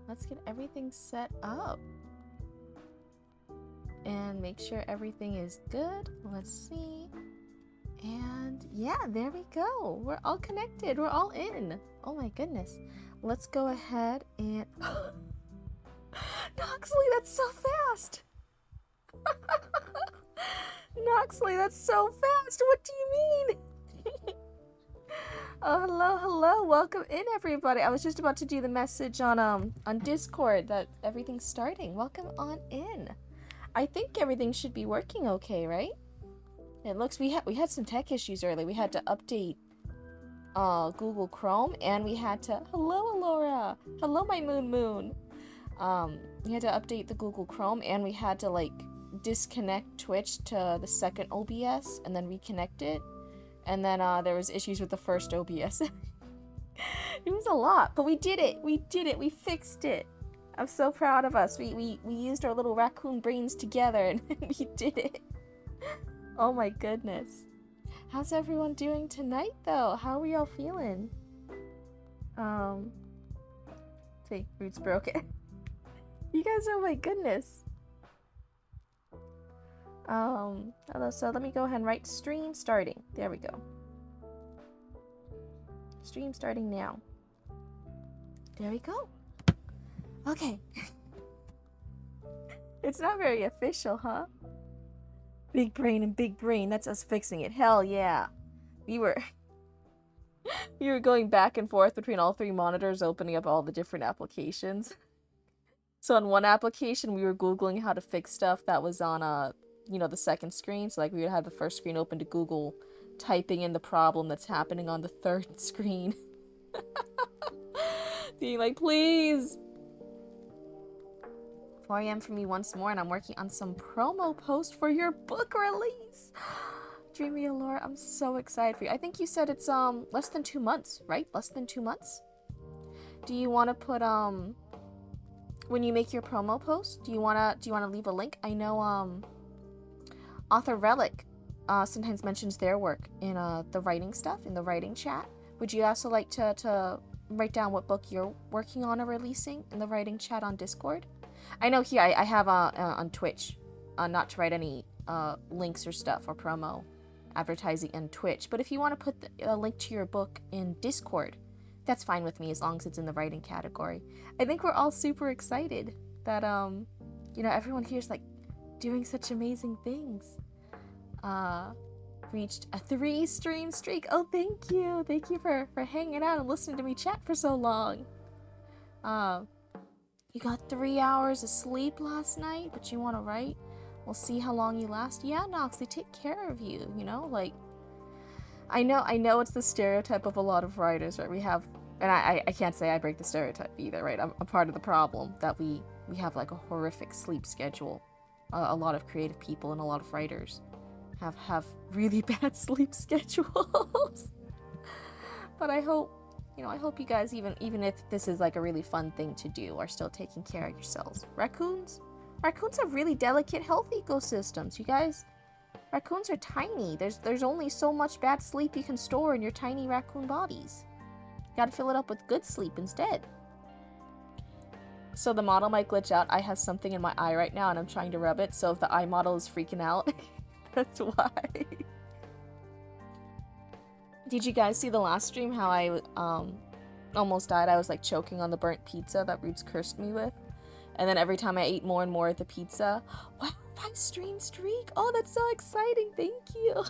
Let's get everything set up. And make sure everything is good. Let's see. And yeah, there we go. We're all connected. We're all in. Oh my goodness. Let's go ahead and... Noxley, that's so fast! Noxley, that's so fast! What do you mean? Oh, hello. Welcome in, everybody. I was just about to do the message on Discord that everything's starting. Welcome on in. I think everything should be working okay, right? It looks we had some tech issues earlier. We had to update Google Chrome, and we had to hello Alora, hello my moon. We had to update the Google Chrome, and we had to like disconnect Twitch to the second OBS and then reconnect it. And then there was issues with the first OBS. It was a lot, but we did it. We fixed it. I'm so proud of us. We used our little raccoon brains together and we did it. Oh my goodness. How's everyone doing tonight though? How are y'all feeling? See, Roots broke it. You guys, oh my goodness. Hello, so let me go ahead and write stream starting. There we go. Stream starting now. There we go. Okay. It's not very official, huh? Big brain and big brain, that's us fixing it. Hell yeah. We were going back and forth between all three monitors, opening up all the different applications. So on one application, we were Googling how to fix stuff that was on the second screen. So like we would have the first screen open to Google, typing in the problem that's happening on the third screen. Being like, please. 4 a.m. for me once more, and I'm working on some promo post for your book release. Dreamy Allure, I'm so excited for you. I think you said it's less than 2 months, right? Less than 2 months? Do you want to put when you make your promo post, do you want to leave a link? I know Author Relic sometimes mentions their work in the writing stuff, in the writing chat. Would you also like to write down what book you're working on or releasing in the writing chat on Discord? I know here I have on Twitch, not to write any links or stuff or promo advertising on Twitch, but if you want to put a link to your book in Discord, that's fine with me as long as it's in the writing category. I think we're all super excited that everyone here's like doing such amazing things. Reached a 3 stream streak. Oh, thank you for hanging out and listening to me chat for so long. You got 3 hours of sleep last night, but you want to write? We'll see how long you last. Yeah, Nox, they take care of you, like... I know it's the stereotype of a lot of writers, right? We have... And I can't say I break the stereotype either, right? I'm part of the problem that we have, like, a horrific sleep schedule. A lot of creative people and a lot of writers have really bad sleep schedules. But I hope you guys, even if this is like a really fun thing to do, are still taking care of yourselves. Raccoons have really delicate health ecosystems, you guys. Raccoons are tiny. There's only so much bad sleep you can store in your tiny raccoon bodies. You gotta fill it up with good sleep instead. So the model might glitch out. I have something in my eye right now and I'm trying to rub it, so if the eye model is freaking out, that's why. Did you guys see the last stream how I almost died? I was like choking on the burnt pizza that Roots cursed me with. And then every time I ate more and more of the pizza, wow, 5 stream streak! Oh, that's so exciting, thank you!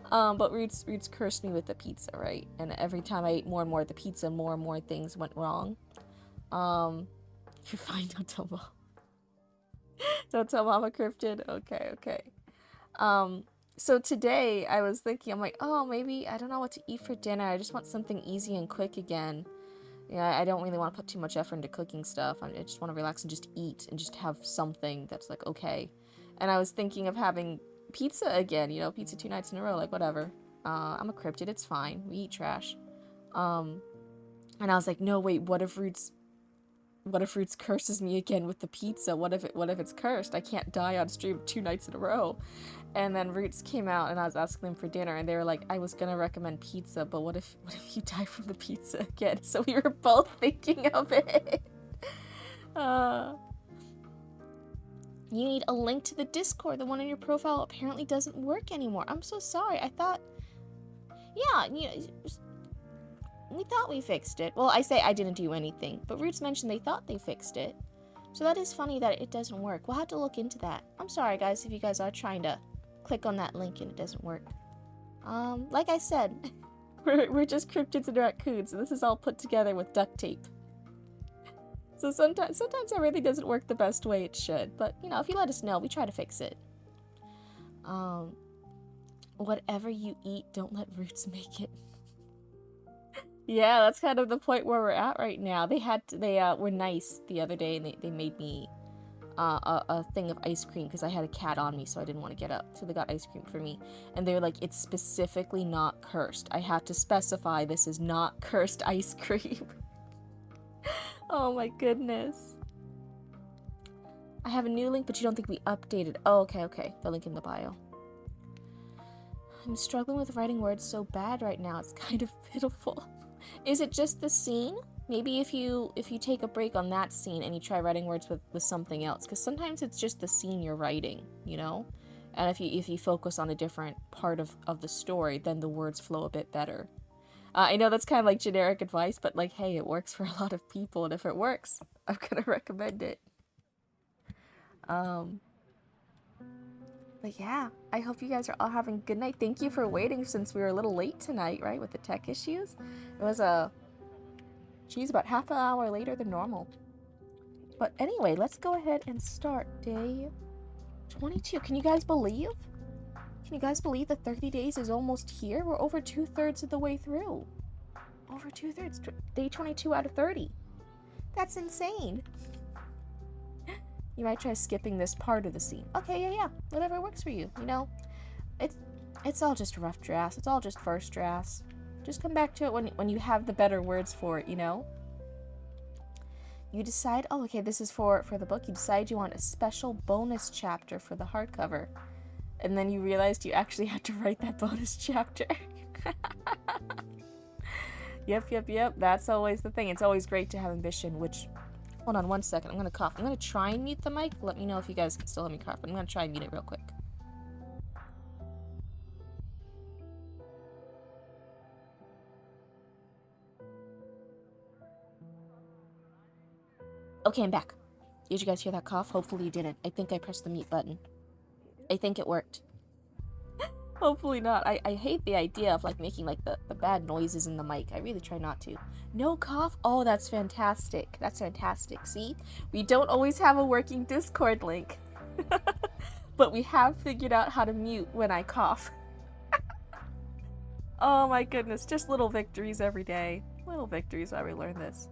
But Roots cursed me with the pizza, right? And every time I ate more and more of the pizza, more and more things went wrong. You're fine, don't tell Mom. Don't tell Mama Cryptid? Okay. So today I was thinking, I'm like, oh, maybe I don't know what to eat for dinner. I just want something easy and quick again. Yeah, I don't really want to put too much effort into cooking stuff. I just want to relax and just eat and just have something that's like, okay. And I was thinking of having pizza again, pizza 2 nights in a row, like whatever. I'm a cryptid, it's fine. We eat trash. And I was like, no, wait, what if Roots what if Roots curses me again with the pizza? What if it's cursed? I can't die on stream 2 nights in a row. And then Roots came out and I was asking them for dinner and they were like, I was gonna recommend pizza, but what if you die from the pizza again? So we were both thinking of it. You need a link to the Discord. The one on your profile apparently doesn't work anymore. I'm so sorry. I thought, yeah, we thought we fixed it. Well, I say I didn't do anything, but Roots mentioned they thought they fixed it. So that is funny that it doesn't work. We'll have to look into that. I'm sorry, guys, if you guys are trying to click on that link and it doesn't work. Like I said, we're just cryptids and raccoons, and this is all put together with duct tape. So sometimes everything doesn't work the best way it should. But, you know, if you let us know, we try to fix it. Whatever you eat, don't let Roots make it. Yeah, that's kind of the point where we're at right now. They were nice the other day, and they made me a thing of ice cream because I had a cat on me, so I didn't want to get up. So they got ice cream for me, and they were like, it's specifically not cursed. I had to specify this is not cursed ice cream. Oh my goodness. I have a new link, but you don't think we updated. Oh, okay. The link in the bio. I'm struggling with writing words so bad right now. It's kind of pitiful. Is it just the scene? Maybe if you take a break on that scene and you try writing words with something else, because sometimes it's just the scene you're writing, you know? And if you focus on a different part of the story, then the words flow a bit better. I know that's kind of like generic advice, but like, hey, it works for a lot of people, and if it works, I'm gonna recommend it. But yeah, I hope you guys are all having a good night. Thank you for waiting since we were a little late tonight, right, with the tech issues. It was about half an hour later than normal. But anyway, let's go ahead and start day 22. Can you guys believe? Can you guys believe that 30 days is almost here? We're over 2/3 of the way through. Over 2/3. Day 22 out of 30. That's insane. You might try skipping this part of the scene. Okay, yeah. Whatever works for you, you know? It's all just rough drafts. It's all just first drafts. Just come back to it when you have the better words for it, you know? You decide, oh, okay, this is for the book. You decide you want a special bonus chapter for the hardcover. And then you realized you actually had to write that bonus chapter. Yep. That's always the thing. It's always great to have ambition, which... Hold on 1 second. I'm going to cough. I'm going to try and mute the mic. Let me know if you guys can still hear me cough. I'm going to try and mute it real quick. Okay, I'm back. Did you guys hear that cough? Hopefully you didn't. I think I pressed the mute button. I think it worked. Hopefully not. I hate the idea of like making like the bad noises in the mic. I really try not to. No cough? Oh, that's fantastic. That's fantastic. See? We don't always have a working Discord link. But we have figured out how to mute when I cough. Oh my goodness. Just little victories every day. Little victories while we learn this.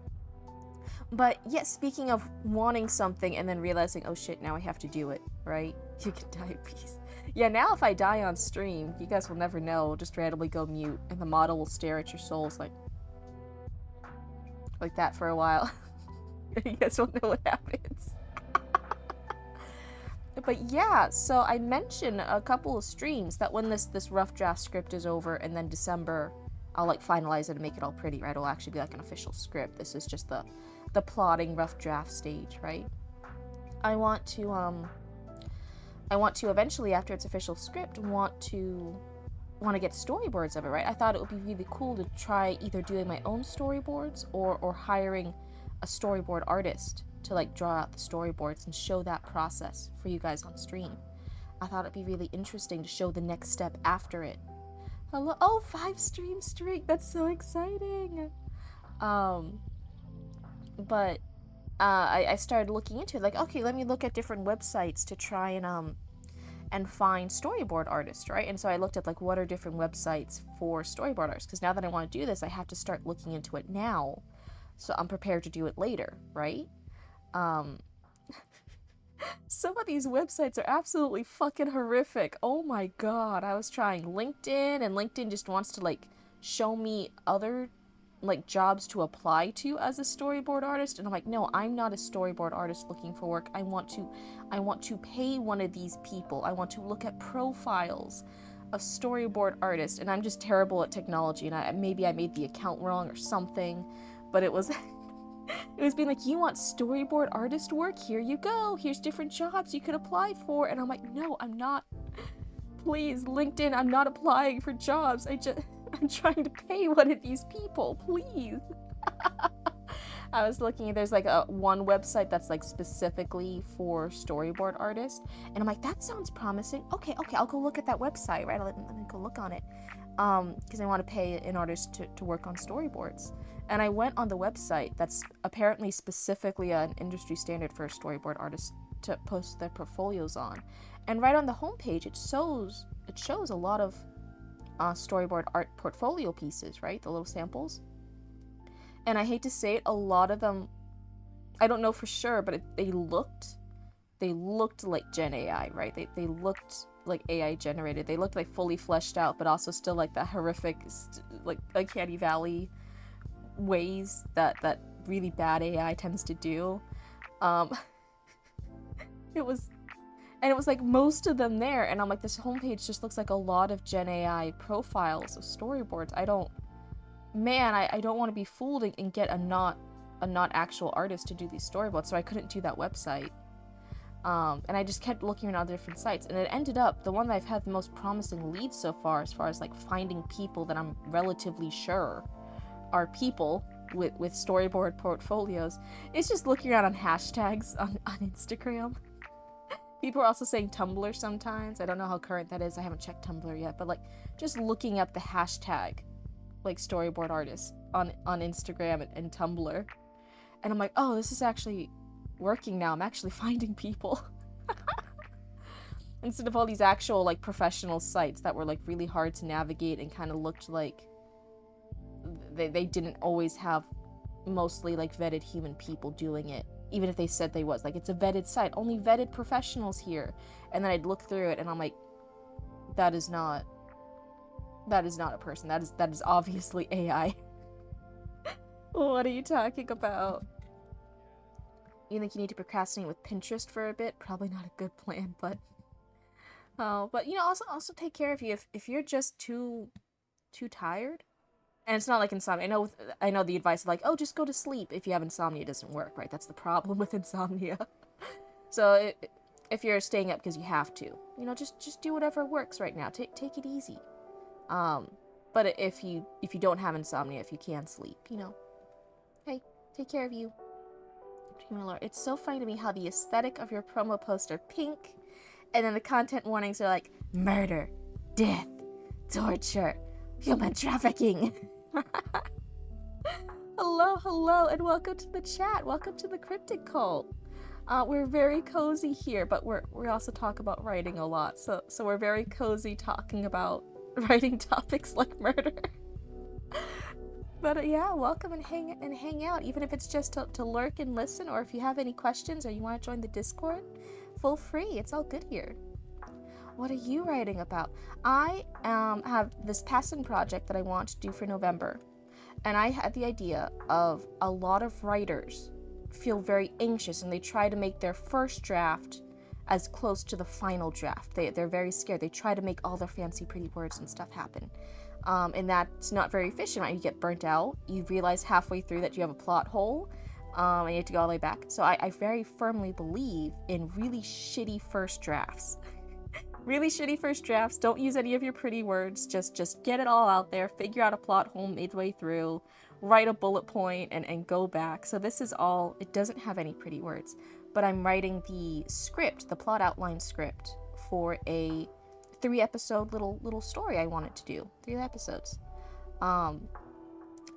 But yeah, speaking of wanting something and then realizing, oh shit, now I have to do it, right? You can die in peace. Yeah, now if I die on stream, you guys will never know. I'll just randomly go mute, and the model will stare at your souls like that for a while. You guys won't know what happens. But yeah, so I mentioned a couple of streams that when this rough draft script is over, and then December, I'll like finalize it and make it all pretty, right? It'll actually be like an official script. This is just the plotting rough draft stage, right? I want to eventually, after its official script, want to get storyboards of it, right? I thought it would be really cool to try either doing my own storyboards or hiring a storyboard artist to like draw out the storyboards and show that process for you guys on stream. I thought it'd be really interesting to show the next step after it. Hello, oh, 5 stream streak, that's so exciting. But I started looking into it, like, okay, let me look at different websites to try and find storyboard artists, right? And so I looked at like what are different websites for storyboard artists, because now that I want to do this, I have to start looking into it now, so I'm prepared to do it later, right? Some of these websites are absolutely fucking horrific. Oh my god, I was trying LinkedIn, and LinkedIn just wants to like show me other like jobs to apply to as a storyboard artist, and I'm like, no, I'm not a storyboard artist looking for work. I want to pay one of these people. I want to look at profiles of storyboard artists, and I'm just terrible at technology, and maybe I made the account wrong or something, but it was it was being like, you want storyboard artist work? Here you go. Here's different jobs you could apply for. And I'm like, no, I'm not. Please, LinkedIn, I'm not applying for jobs. I'm trying to pay one of these people, please. I was looking, there's like one website that's like specifically for storyboard artists, and I'm like, that sounds promising. Okay, I'll go look at that website, right? Let me go look on it, because I want to pay an artist to work on storyboards. And I went on the website that's apparently specifically an industry standard for storyboard artists to post their portfolios on, and right on the homepage it shows a lot of storyboard art portfolio pieces, right? The little samples. And I hate to say it, a lot of them, I don't know for sure, but they looked like Gen AI, right? They looked like AI generated. They looked like fully fleshed out, but also still like that horrific, like Uncanny Valley ways that really bad AI tends to do. It was like most of them there, and I'm like, this homepage just looks like a lot of Gen AI profiles of storyboards. I don't want to be fooled and get a not actual artist to do these storyboards, so I couldn't do that website. And I just kept looking around different sites, and it ended up, the one that I've had the most promising leads so far, as far as like finding people that I'm relatively sure are people with storyboard portfolios, is just looking around on hashtags on Instagram. People are also saying Tumblr sometimes. I don't know how current that is. I haven't checked Tumblr yet, but like just looking up the hashtag like storyboard artists on Instagram and Tumblr, and I'm like, oh, this is actually working now. I'm actually finding people instead of all these actual like professional sites that were like really hard to navigate and kind of looked like they didn't always have mostly like vetted human people doing it, even if they said they was like, it's a vetted site, only vetted professionals here. And then I'd look through it and I'm like, that is not a person. That is obviously AI. What are you talking about? You think you need to procrastinate with Pinterest for a bit? Probably not a good plan, but you know, also take care of you if you're just too tired. And it's not like insomnia. I know the advice is like, oh, just go to sleep. If you have insomnia, it doesn't work, right? That's the problem with insomnia. So if you're staying up because you have to, you know, just do whatever works right now. Take it easy. But if you don't have insomnia, if you can sleep, you know, hey, take care of you. It's so funny to me how the aesthetic of your promo posts are pink, and then the content warnings are like murder, death, torture, human trafficking. Hello, and welcome to the chat. Welcome to the Cryptid cult. We're very cozy here, but we also talk about writing a lot. So we're very cozy talking about writing topics like murder. But yeah, welcome and hang out, even if it's just to lurk and listen, or if you have any questions or you want to join the Discord, feel free. It's all good here. What are you writing about? I have this passion project that I want to do for November, and I had the idea of a lot of writers feel very anxious and they try to make their first draft as close to the final draft. They're very scared. They try to make all their fancy pretty words and stuff happen. And that's not very efficient, right? You get burnt out. You realize halfway through that you have a plot hole, and you have to go all the way back. So I very firmly believe in really shitty first drafts. Really shitty first drafts. Don't use any of your pretty words. Just get it all out there. Figure out a plot hole midway through. Write a bullet point and go back. So this is all, it doesn't have any pretty words. But I'm writing the script, the plot outline script, for a 3-episode little story I wanted to do. 3 episodes. And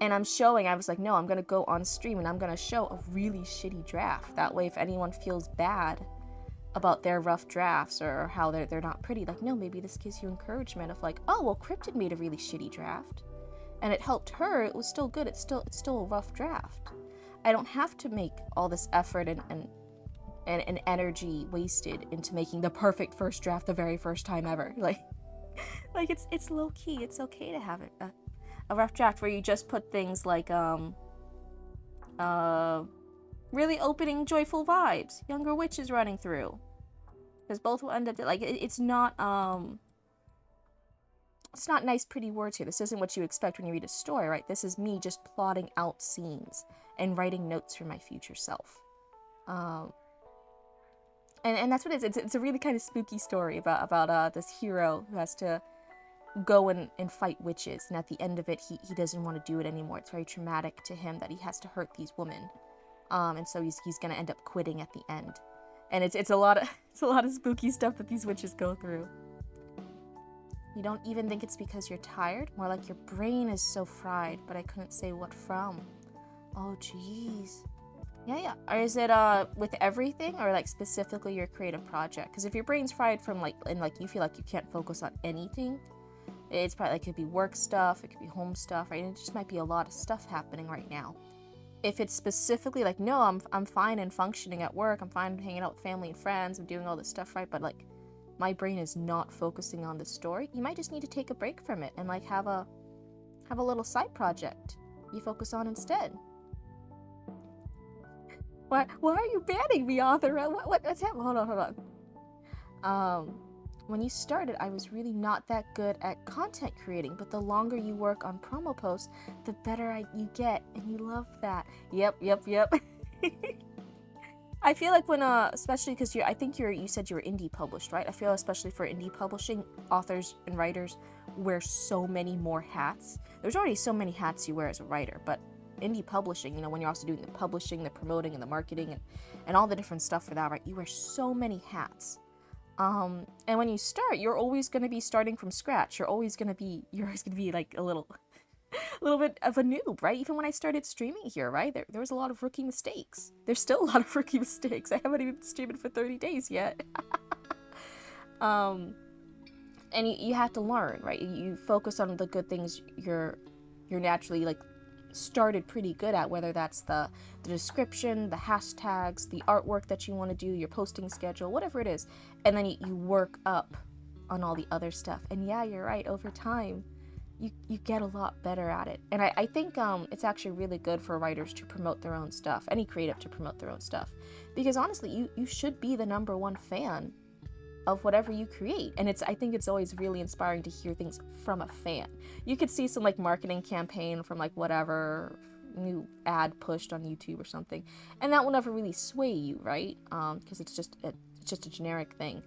I'm showing, I was like, no, I'm going to go on stream and I'm going to show a really shitty draft. That way if anyone feels bad about their rough drafts or how they're not pretty, like, no, maybe this gives you encouragement of like, oh, well, Cryptid made a really shitty draft and it helped her. It was still good. It's still a rough draft. I don't have to make all this effort and energy wasted into making the perfect first draft the very first time ever. Like it's low key. It's okay to have a rough draft where you just put things like really opening joyful vibes, younger witches running through, because both will end up like it's not nice pretty words here. This isn't what you expect when you read a story, right? This is me just plotting out scenes and writing notes for my future self. And that's what it is. It's a really kind of spooky story about this hero who has to go and fight witches, and at the end of it, he doesn't want to do it anymore. It's very traumatic to him that he has to hurt these women, and so he's gonna end up quitting at the end. And it's a lot of spooky stuff that these witches go through. You don't even think it's because you're tired? More like your brain is so fried, but I couldn't say what from. Oh, jeez. Yeah. Or is it with everything, or like specifically your creative project? Because if your brain's fried from and you feel like you can't focus on anything, it's probably like it could be work stuff, it could be home stuff, right? And it just might be a lot of stuff happening right now. If it's specifically like, no, I'm fine and functioning at work, I'm fine hanging out with family and friends, I'm doing all this stuff, right? But like my brain is not focusing on the story, you might just need to take a break from it and like have a little side project you focus on instead. Why are you banning me, author? What's happening? Hold on. When you started, I was really not that good at content creating, but the longer you work on promo posts, the better you get, and you love that. Yep. I feel like when, especially because I think you said you were indie published, right? I feel especially for indie publishing, authors and writers wear so many more hats. There's already so many hats you wear as a writer, but indie publishing, when you're also doing the publishing, the promoting, and the marketing, and all the different stuff for that, right? You wear so many hats. And when you start, you're always going to be starting from scratch. You're always going to be like a little bit of a noob, right? Even when I started streaming here, right? There was a lot of rookie mistakes. There's still a lot of rookie mistakes. I haven't even been streaming for 30 days yet. And you have to learn, right? You focus on the good things you're naturally like started pretty good at, whether that's the description, the hashtags, the artwork that you want to do, your posting schedule, whatever it is, and then you work up on all the other stuff. And yeah, you're right, over time you get a lot better at it. And I think it's actually really good for writers to promote their own stuff, any creative to promote their own stuff, because honestly you should be the #1 fan of whatever you create. And I think it's always really inspiring to hear things from a fan. You could see some like marketing campaign from like whatever new ad pushed on YouTube or something, and that will never really sway you, right? Because it's just a generic thing.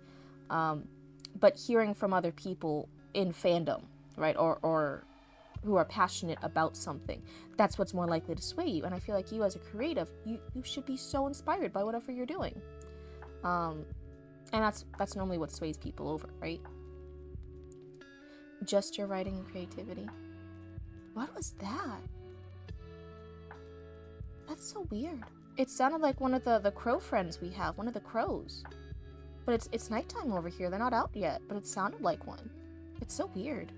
But hearing from other people in fandom, right, or who are passionate about something, that's what's more likely to sway you. And I feel like you as a creative, you should be so inspired by whatever you're doing. And that's normally what sways people over, right? Just your writing and creativity. What was that? That's so weird. It sounded like one of the crow friends we have, one of the crows. But it's nighttime over here. They're not out yet, but it sounded like one. It's so weird.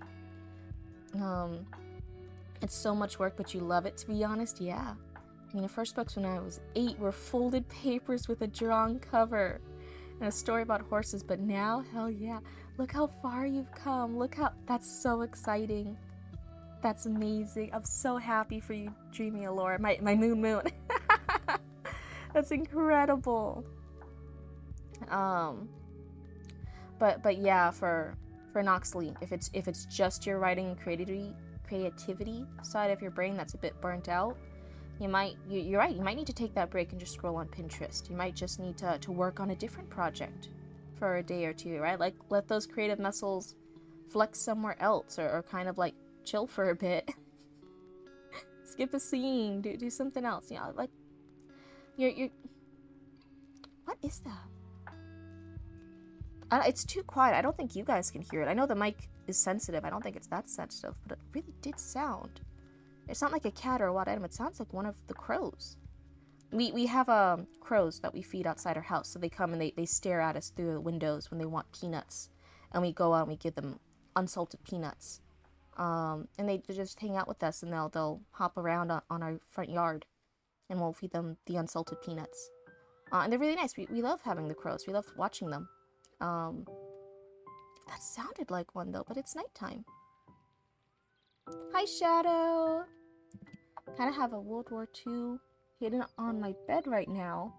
It's so much work, but you love it, to be honest. Yeah. I mean, the first books when I was 8 were folded papers with a drawn cover and a story about horses, but now, hell yeah. Look how far you've come. That's so exciting. That's amazing. I'm so happy for you, Dreamy Allure. My moon. That's incredible. But yeah, for Noxley, if it's just your writing and creativity side of your brain that's a bit burnt out, you're right, you might need to take that break and just scroll on Pinterest. You might just need to work on a different project for a day or two, right? Like, let those creative muscles flex somewhere else, or kind of like chill for a bit. Skip a scene, do something else, like you're what is that? It's too quiet. I don't think you guys can hear it. I know the mic is sensitive. I don't think it's that sensitive, but it really did sound. It's not like a cat or a wild animal. It sounds like one of the crows. We have crows that we feed outside our house. So they come and they stare at us through the windows when they want peanuts. And we go out and we give them unsalted peanuts. And they just hang out with us, and they'll hop around on our front yard. And we'll feed them the unsalted peanuts. And they're really nice. We love having the crows. We love watching them. That sounded like one though, but it's nighttime. Hi, Shadow. Kind of have a World War II hidden on my bed right now.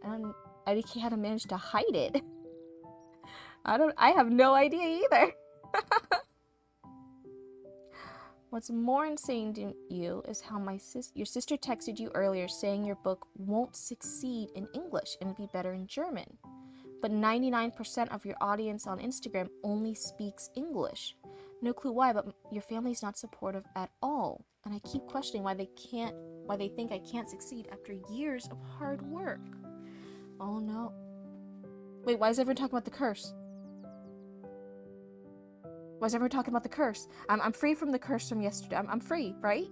And I kind of managed to hide it. I have no idea either. What's more insane to you is how your sister texted you earlier saying your book won't succeed in English and it'd be better in German. But 99% of your audience on Instagram only speaks English. No clue why, but your family's not supportive at all. And I keep questioning why they think I can't succeed after years of hard work. Oh no. Wait, why is everyone talking about the curse? Why is everyone talking about the curse? I'm free from the curse from yesterday. I'm free, right?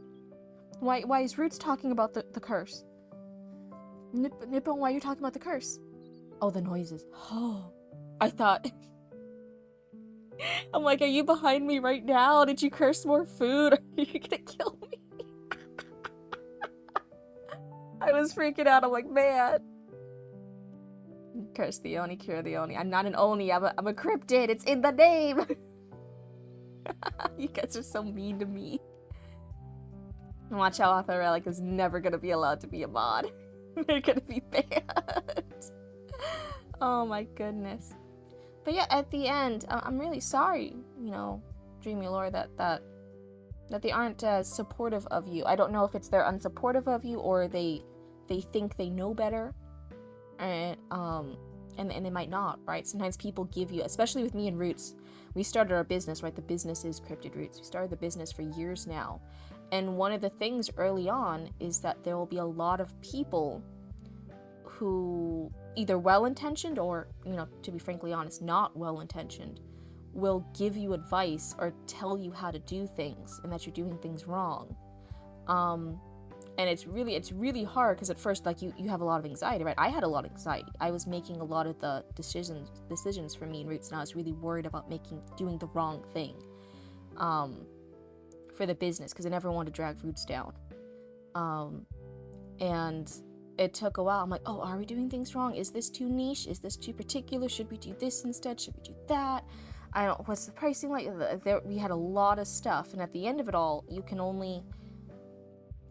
Why is Roots talking about the curse? Nippon, why are you talking about the curse? Oh, the noises. Oh, I thought... I'm like, are you behind me right now? Did you curse more food? Are you gonna kill me? I was freaking out. I'm like, man. Curse the Oni, cure the Oni. I'm not an Oni. I'm a cryptid. It's in the name. You guys are so mean to me. Watch how Authorelic is never gonna be allowed to be a mod. They're gonna be banned. Oh my goodness. But yeah, at the end, I'm really sorry, you know, Dreamy Lore, that they aren't as supportive of you. I don't know if it's they're unsupportive of you or they think they know better, and they might not, right? Sometimes people give you, especially with me and Roots, we started our business, right? The business is Cryptid Roots. We started the business for years now, and one of the things early on is that there will be a lot of people who either well-intentioned or, you know, to be frankly honest, not well-intentioned, will give you advice or tell you how to do things and that you're doing things wrong. And it's really hard because at first, like, you have a lot of anxiety, right? I had a lot of anxiety. I was making a lot of the decisions for me and Roots, and I was really worried about doing the wrong thing for the business because I never wanted to drag Roots down. And it took a while. I'm like, oh, are we doing things wrong? Is this too niche? Is this too particular? Should we do this instead? Should we do that? I don't, what's the pricing like? We had a lot of stuff, and at the end of it all, you can only,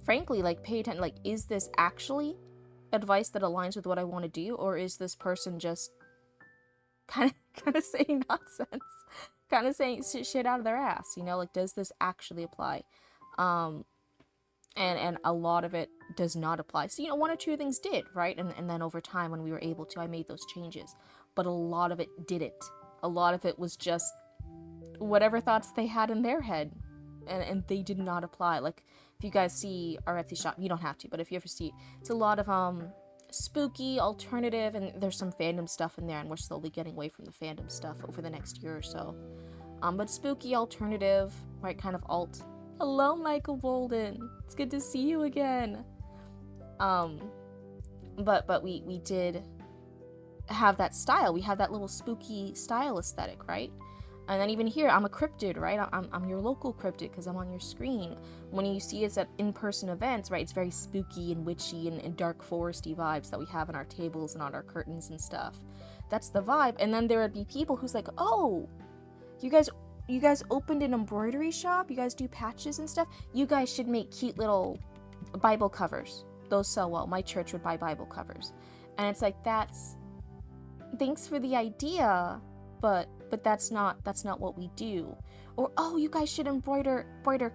frankly, like, pay attention. Like, is this actually advice that aligns with what I want to do, or is this person just kind of saying nonsense, kind of saying shit out of their ass? You know, like, does this actually apply? And a lot of it does not apply. So, you know, one or two things did, right? And then over time, when we were able to, I made those changes. But a lot of it didn't. A lot of it was just whatever thoughts they had in their head. And they did not apply. Like, if you guys see our Etsy shop, you don't have to, but if you ever see, it's a lot of spooky, alternative, and there's some fandom stuff in there, and we're slowly getting away from the fandom stuff over the next year or so. But spooky, alternative, right, kind of alt. Hello, Michael Bolden. It's good to see you again. But we did have that style. We have that little spooky style aesthetic, right? And then even here, I'm a cryptid, right? I'm your local cryptid because I'm on your screen. When you see us at in-person events, right, it's very spooky and witchy and dark foresty vibes that we have on our tables and on our curtains and stuff. That's the vibe. And then there would be people who's like, oh, you guys opened an embroidery shop? You guys do patches and stuff? You guys should make cute little Bible covers. Those sell well. My church would buy Bible covers. And it's like, thanks for the idea, but that's not what we do. Or, oh, you guys should embroider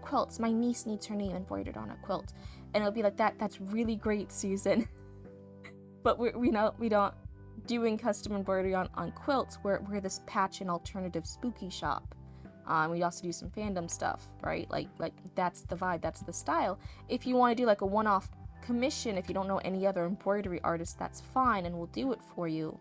quilts. My niece needs her name embroidered on a quilt. And it'll be like, that's really great, Susan. But we don't doing custom embroidery on quilts. We're this patch and alternative spooky shop. We also do some fandom stuff, right? Like that's the vibe, that's the style. If you want to do like a one-off commission, if you don't know any other embroidery artists, that's fine, and we'll do it for you.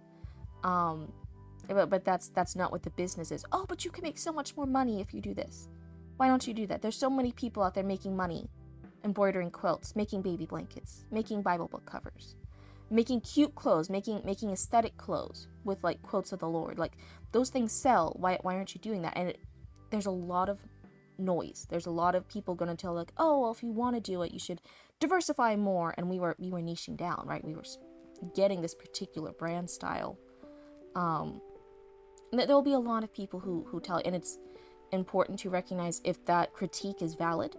But that's not what the business is. Oh, but you can make so much more money if you do this. Why don't you do that? There's so many people out there making money, embroidering quilts, making baby blankets, making Bible book covers, making cute clothes, making aesthetic clothes with like quotes of the Lord. Like, those things sell. Why aren't you doing that? And there's a lot of noise. There's a lot of people going to tell, like, oh, well, if you want to do it, you should diversify more. And we were niching down, right? We were getting this particular brand style. There'll be a lot of people who tell, and important to recognize if that critique is valid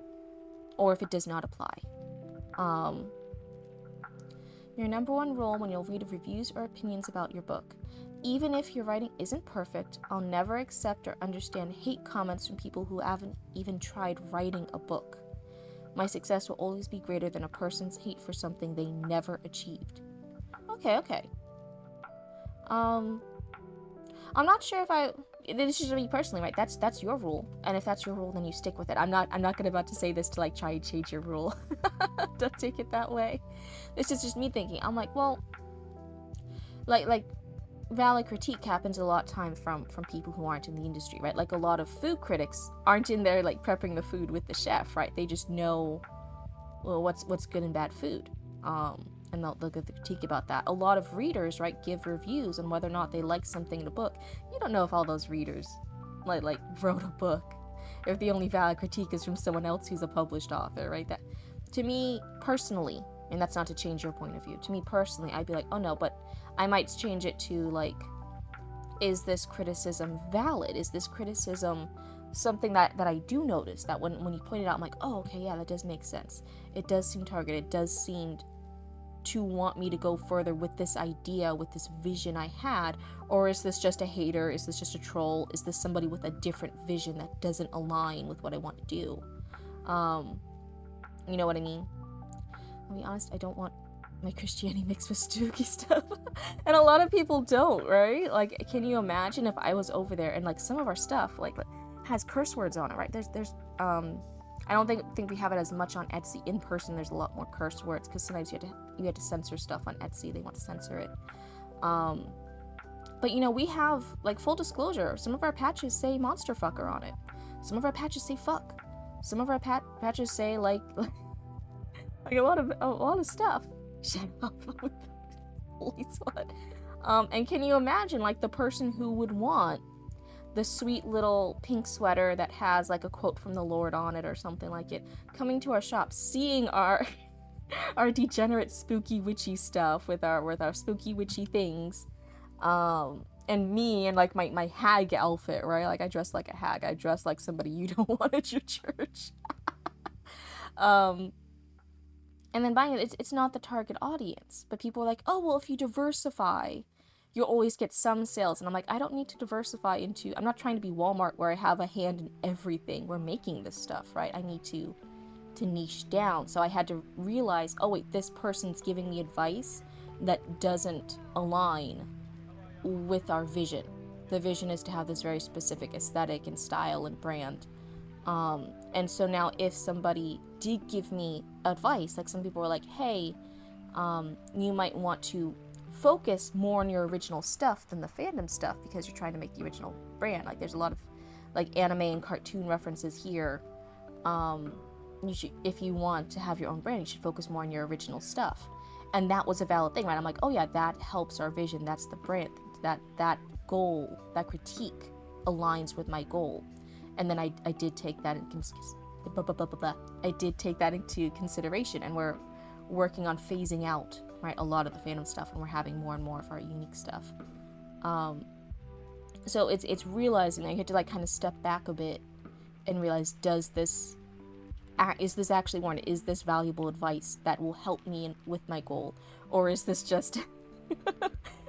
or if it does not apply. Your number one rule when you'll read reviews or opinions about your book. Even if your writing isn't perfect, I'll never accept or understand hate comments from people who haven't even tried writing a book. My success will always be greater than a person's hate for something they never achieved. Okay. I'm not sure if this is me personally, right? That's your rule, and if that's your rule, then you stick with it. I'm not gonna about to say this to like try and change your rule. Don't take it that way. This is just me thinking. I'm like, well, like valid critique happens a lot of time from people who aren't in the industry, right? Like a lot of food critics aren't in there like prepping the food with the chef, right? They just know, well, what's good and bad food. And they'll give the critique about that. A lot of readers, right, give reviews on whether or not they like something in a book. You don't know if all those readers like wrote a book, if the only valid critique is from someone else who's a published author, right? That, to me personally, and that's not to change your point of view, to me personally, I'd be like, oh no, but I might change it to like, is this criticism valid? Is this criticism something that I do notice, that when you point it out, I'm like, oh, okay, yeah, that does make sense. It does seem targeted. It does seem to want me to go further with this idea, with this vision I had, or is this just a hater? Is this just a troll? Is this somebody with a different vision that doesn't align with what I want to do? You know what I mean? I'll be honest, I don't want my Christianity mixed with spooky stuff. And a lot of people don't, right? Like, can you imagine if I was over there and like some of our stuff like has curse words on it, right? There's I don't think we have it as much on Etsy. In person, there's a lot more curse words because sometimes you had to censor stuff on Etsy. They want to censor it. But you know, we have, like, full disclosure, some of our patches say monster fucker on it. Some of our patches say fuck. Some of our patches say like a lot of stuff. Shut up. Please, what? And can you imagine like the person who would want the sweet little pink sweater that has like a quote from the Lord on it or something like it, coming to our shop, seeing our degenerate spooky witchy stuff with our spooky witchy things, and me and like my hag outfit, right? Like I dress like a hag. I dress like somebody you don't want at your church. And then buying it, it's not the target audience, but people are like, oh well, if you diversify, you'll always get some sales. And I'm like, I don't need to diversify into, I'm not trying to be Walmart where I have a hand in everything. We're making this stuff, right? I need to niche down. So I had to realize, oh wait, this person's giving me advice that doesn't align with our vision. The vision is to have this very specific aesthetic and style and brand. And so now if somebody did give me advice, like some people were like, hey, you might want to focus more on your original stuff than the fandom stuff because you're trying to make the original brand. Like there's a lot of like anime and cartoon references here. You should, if you want to have your own brand, you should focus more on your original stuff. And that was a valid thing, right? I'm like, oh yeah, that helps our vision. That's the brand. That goal, that critique aligns with my goal. And then I did take that into consideration, and we're working on phasing out, right, a lot of the fandom stuff, and we're having more and more of our unique stuff. So it's realizing that you have to like kind of step back a bit and realize, is this actually warranted? Is this valuable advice that will help me with my goal, or is this just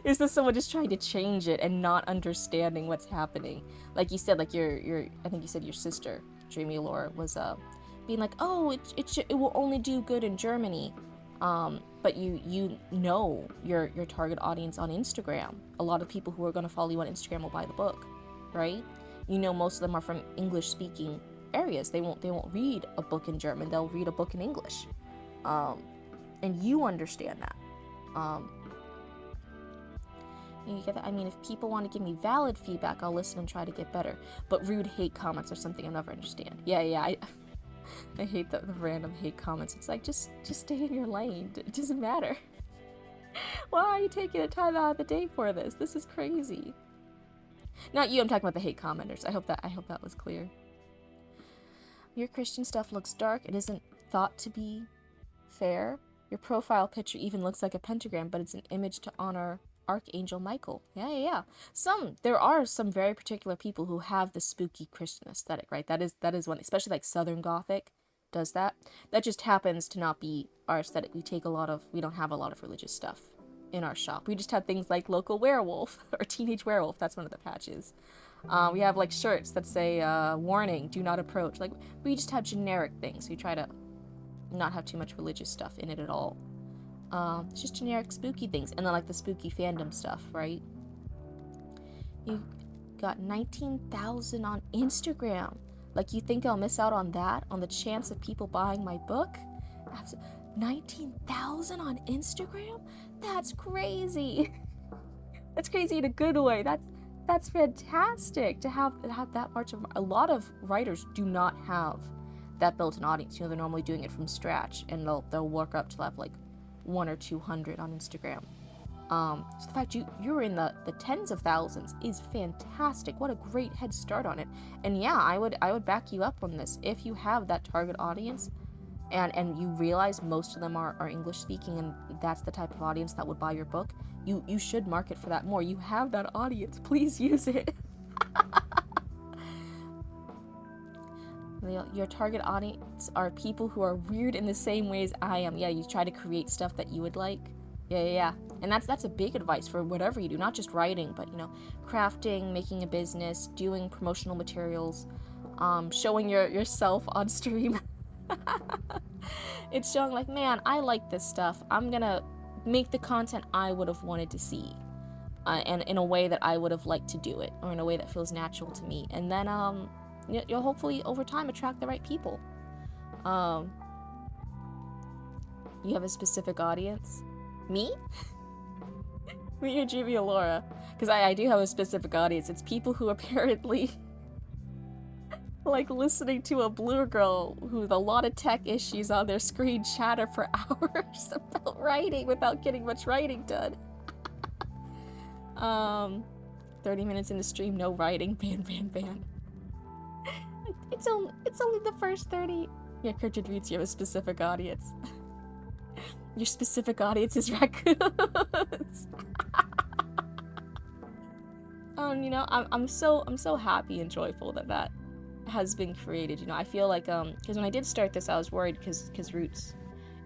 is this someone just trying to change it and not understanding what's happening? Like you said, like your I think you said your sister Dreamy Laura was being like, oh, it will only do good in Germany. But you know your target audience on Instagram. A lot of people who are going to follow you on Instagram will buy the book, right? You know most of them are from English speaking areas. They won't read a book in German. They'll read a book in English, and you understand that. You get that? I mean, if people want to give me valid feedback, I'll listen and try to get better. But rude hate comments are something I'll never understand. Yeah. I hate the random hate comments. It's like, just stay in your lane. It doesn't matter. Why are you taking a time out of the day for this? This is crazy. Not you, I'm talking about the hate commenters. I hope that was clear. Your Christian stuff looks dark. It isn't thought to be fair. Your profile picture even looks like a pentagram, but it's an image to honor Archangel Michael. Yeah. There are some very particular people who have the spooky Christian aesthetic, right? That is one, especially like Southern Gothic does that. That just happens to not be our aesthetic. We don't have a lot of religious stuff in our shop. We just have things like local werewolf or teenage werewolf. That's one of the patches. We have like shirts that say warning, do not approach. Like we just have generic things. We try to not have too much religious stuff in it at all. It's just generic spooky things, and then like the spooky fandom stuff, right? You got 19,000 on Instagram. Like, you think I'll miss out on that, on the chance of people buying my book? 19,000 on Instagram? That's crazy. That's crazy in a good way. That's fantastic to have that much of. A lot of writers do not have that built-in audience. You know, they're normally doing it from scratch, and they'll work up to have like 100 or 200 on Instagram. So the fact you're in the tens of thousands is fantastic. What a great head start on it. And yeah, I would back you up on this. If you have that target audience and you realize most of them are English speaking, and that's the type of audience that would buy your book, you should market for that more. You have that audience. Please use it. Your target audience are people who are weird in the same ways I am. Yeah, you try to create stuff that you would like. Yeah. And that's a big advice for whatever you do, not just writing, but, you know, crafting, making a business, doing promotional materials, showing yourself on stream. It's showing like, man, I like this stuff. I'm gonna make the content I would have wanted to see, and in a way that I would have liked to do it, or in a way that feels natural to me. And then you'll hopefully over time attract the right people. You have a specific audience. Me? Me or Jimmy or Laura? Because I do have a specific audience. It's people who apparently like listening to a blue girl who with a lot of tech issues on their screen chatter for hours about writing without getting much writing done. 30 minutes in the stream, no writing, ban. It's only the first 30. Yeah, Cryptid reads, you have a specific audience. Your specific audience is raccoons. You know, I'm so happy and joyful that has been created. You know, I feel like because when I did start this, I was worried because Roots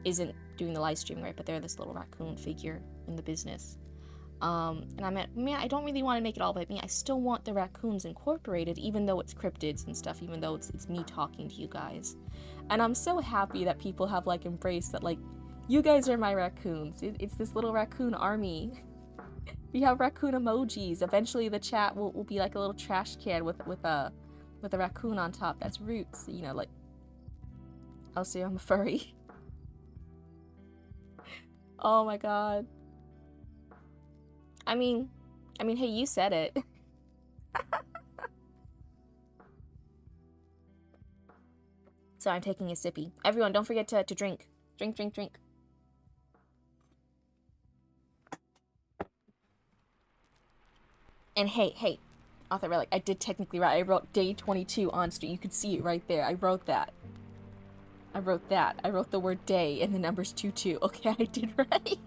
isn't doing the live stream, right? But they're this little raccoon figure in the business. And I meant, man, I don't really want to make it all about me. I still want the raccoons incorporated, even though it's cryptids and stuff, even though it's me talking to you guys. And I'm so happy that people have like embraced that, like, you guys are my raccoons. It's this little raccoon army. We have raccoon emojis. Eventually the chat will be like a little trash can with a raccoon on top. That's Roots, you know, like, I'll say I'm a furry. Oh my god. I mean, hey, you said it. So I'm taking a sippy. Everyone, don't forget to drink. Drink. And hey, author relic, I did technically write. I wrote day 22 on stream. You could see it right there. I wrote that. I wrote the word day and the numbers 22. Okay, I did right.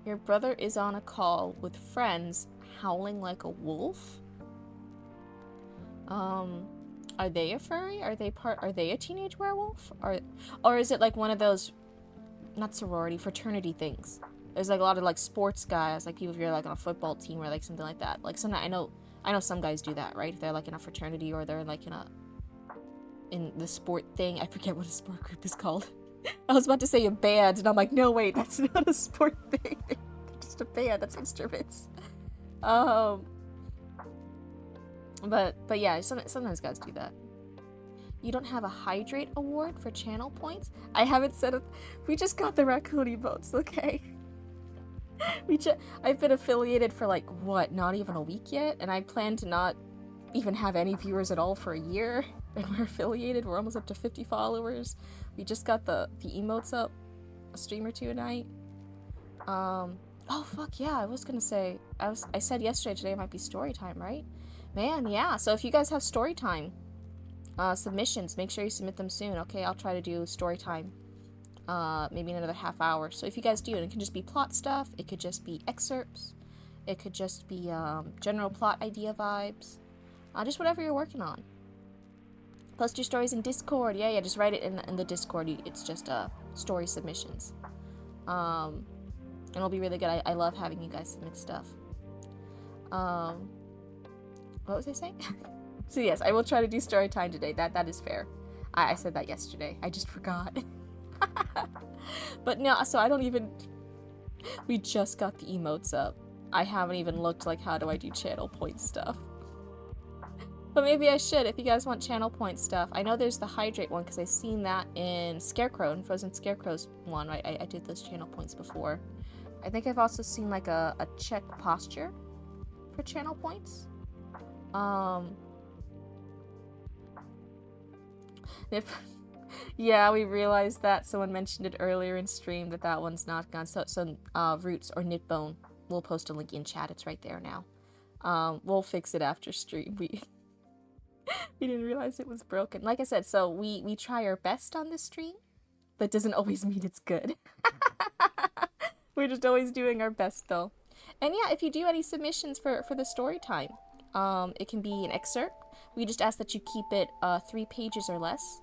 Your brother is on a call with friends howling like a wolf? Are they a furry? Are they a teenage werewolf? Or is it like one of those, not sorority, fraternity things? There's like a lot of like sports guys, like people if you're like on a football team or like something like that. Like I know some guys do that, right? If they're like in a fraternity or they're like in the sport thing. I forget what a sport group is called. I was about to say a band, and I'm like, no, wait, that's not a sport thing. They're just a band. That's instruments. But yeah, sometimes guys do that. You don't have a hydrate award for channel points? I haven't said it. We just got the raccoon emotes, okay? I've been affiliated for like, what, not even a week yet? And I plan to not even have any viewers at all for a year. And we're affiliated. We're almost up to 50 followers. We just got the emotes up a stream or two a night. Oh fuck yeah, I was gonna say, I said yesterday, today might be story time, right? Man, yeah, so if you guys have story time submissions, make sure you submit them soon, okay? I'll try to do story time maybe in another half hour. So if you guys do, and it can just be plot stuff, it could just be excerpts, it could just be general plot idea vibes, just whatever you're working on. Post your stories in Discord. Yeah, just write it in the Discord. It's just story submissions. And it'll be really good. I love having you guys submit stuff. What was I saying? So yes, I will try to do story time today. That is fair. I said that yesterday. I just forgot. But no, so I don't even... We just got the emotes up. I haven't even looked like how do I do channel point stuff. But maybe I should if you guys want channel point stuff. I know there's the hydrate one because I've seen that in Scarecrow, and Frozen Scarecrow's one, right? I did those channel points before. I think I've also seen like a check posture for channel points. Yeah, we realized that. Someone mentioned it earlier in stream that one's not gone. So Roots or Knitbone, we'll post a link in chat. It's right there now. We'll fix it after stream. We didn't realize it was broken. Like I said, so we try our best on this stream. That doesn't always mean it's good. We're just always doing our best though. And yeah, if you do any submissions for the story time, it can be an excerpt. We just ask that you keep it 3 pages or less.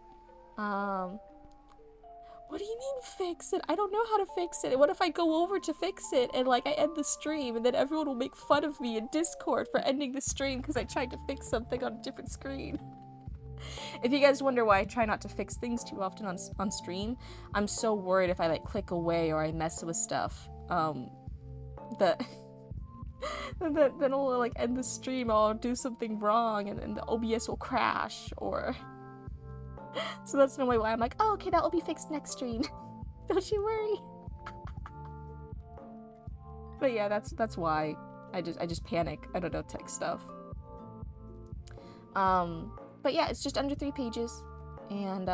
What do you mean fix it? I don't know how to fix it. What if I go over to fix it and like I end the stream and then everyone will make fun of me in Discord for ending the stream because I tried to fix something on a different screen? If you guys wonder why I try not to fix things too often on stream, I'm so worried if I like click away or I mess with stuff, that then it'll like end the stream or I'll do something wrong and the OBS will crash or... So that's normally why I'm like, oh, okay, that will be fixed next stream. Don't you worry. But yeah, that's why I just panic. I don't know tech stuff. But yeah, it's just under 3 pages, and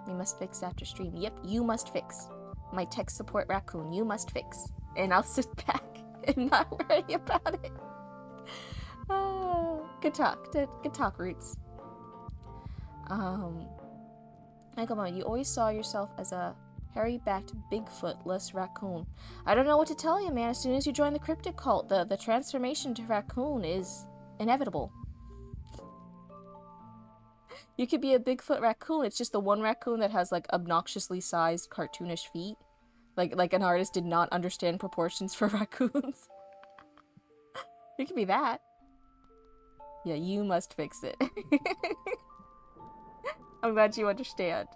you must fix after stream. Yep, you must fix. My tech support raccoon, you must fix, and I'll sit back and not worry about it. Good talk, Roots. Come on, you always saw yourself as a hairy-backed Bigfoot, less raccoon. I don't know what to tell you, man. As soon as you join the Cryptid cult, the transformation to raccoon is inevitable. You could be a Bigfoot raccoon. It's just the one raccoon that has, like, obnoxiously sized cartoonish feet. Like an artist did not understand proportions for raccoons. You could be that. Yeah, you must fix it. I'm glad you understand.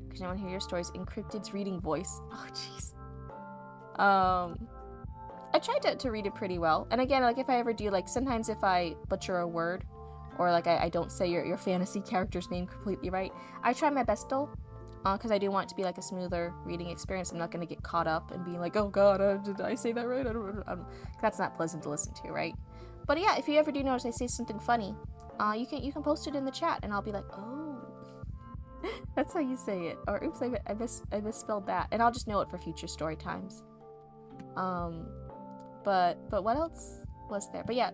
Because I want to hear your stories in Cryptid's reading voice. Oh, jeez. I tried to read it pretty well. And again, like, if I ever do, like, sometimes if I butcher a word, or, like, I don't say your fantasy character's name completely right, I try my best, though. Because I do want it to be, like, a smoother reading experience. I'm not going to get caught up and being like, oh, God, did I say that right? I don't that's not pleasant to listen to, right? But, yeah, if you ever do notice I say something funny, you can post it in the chat, and I'll be like, oh, that's how you say it. Or, oops, I misspelled that. And I'll just know it for future story times. But what else was there? But yeah,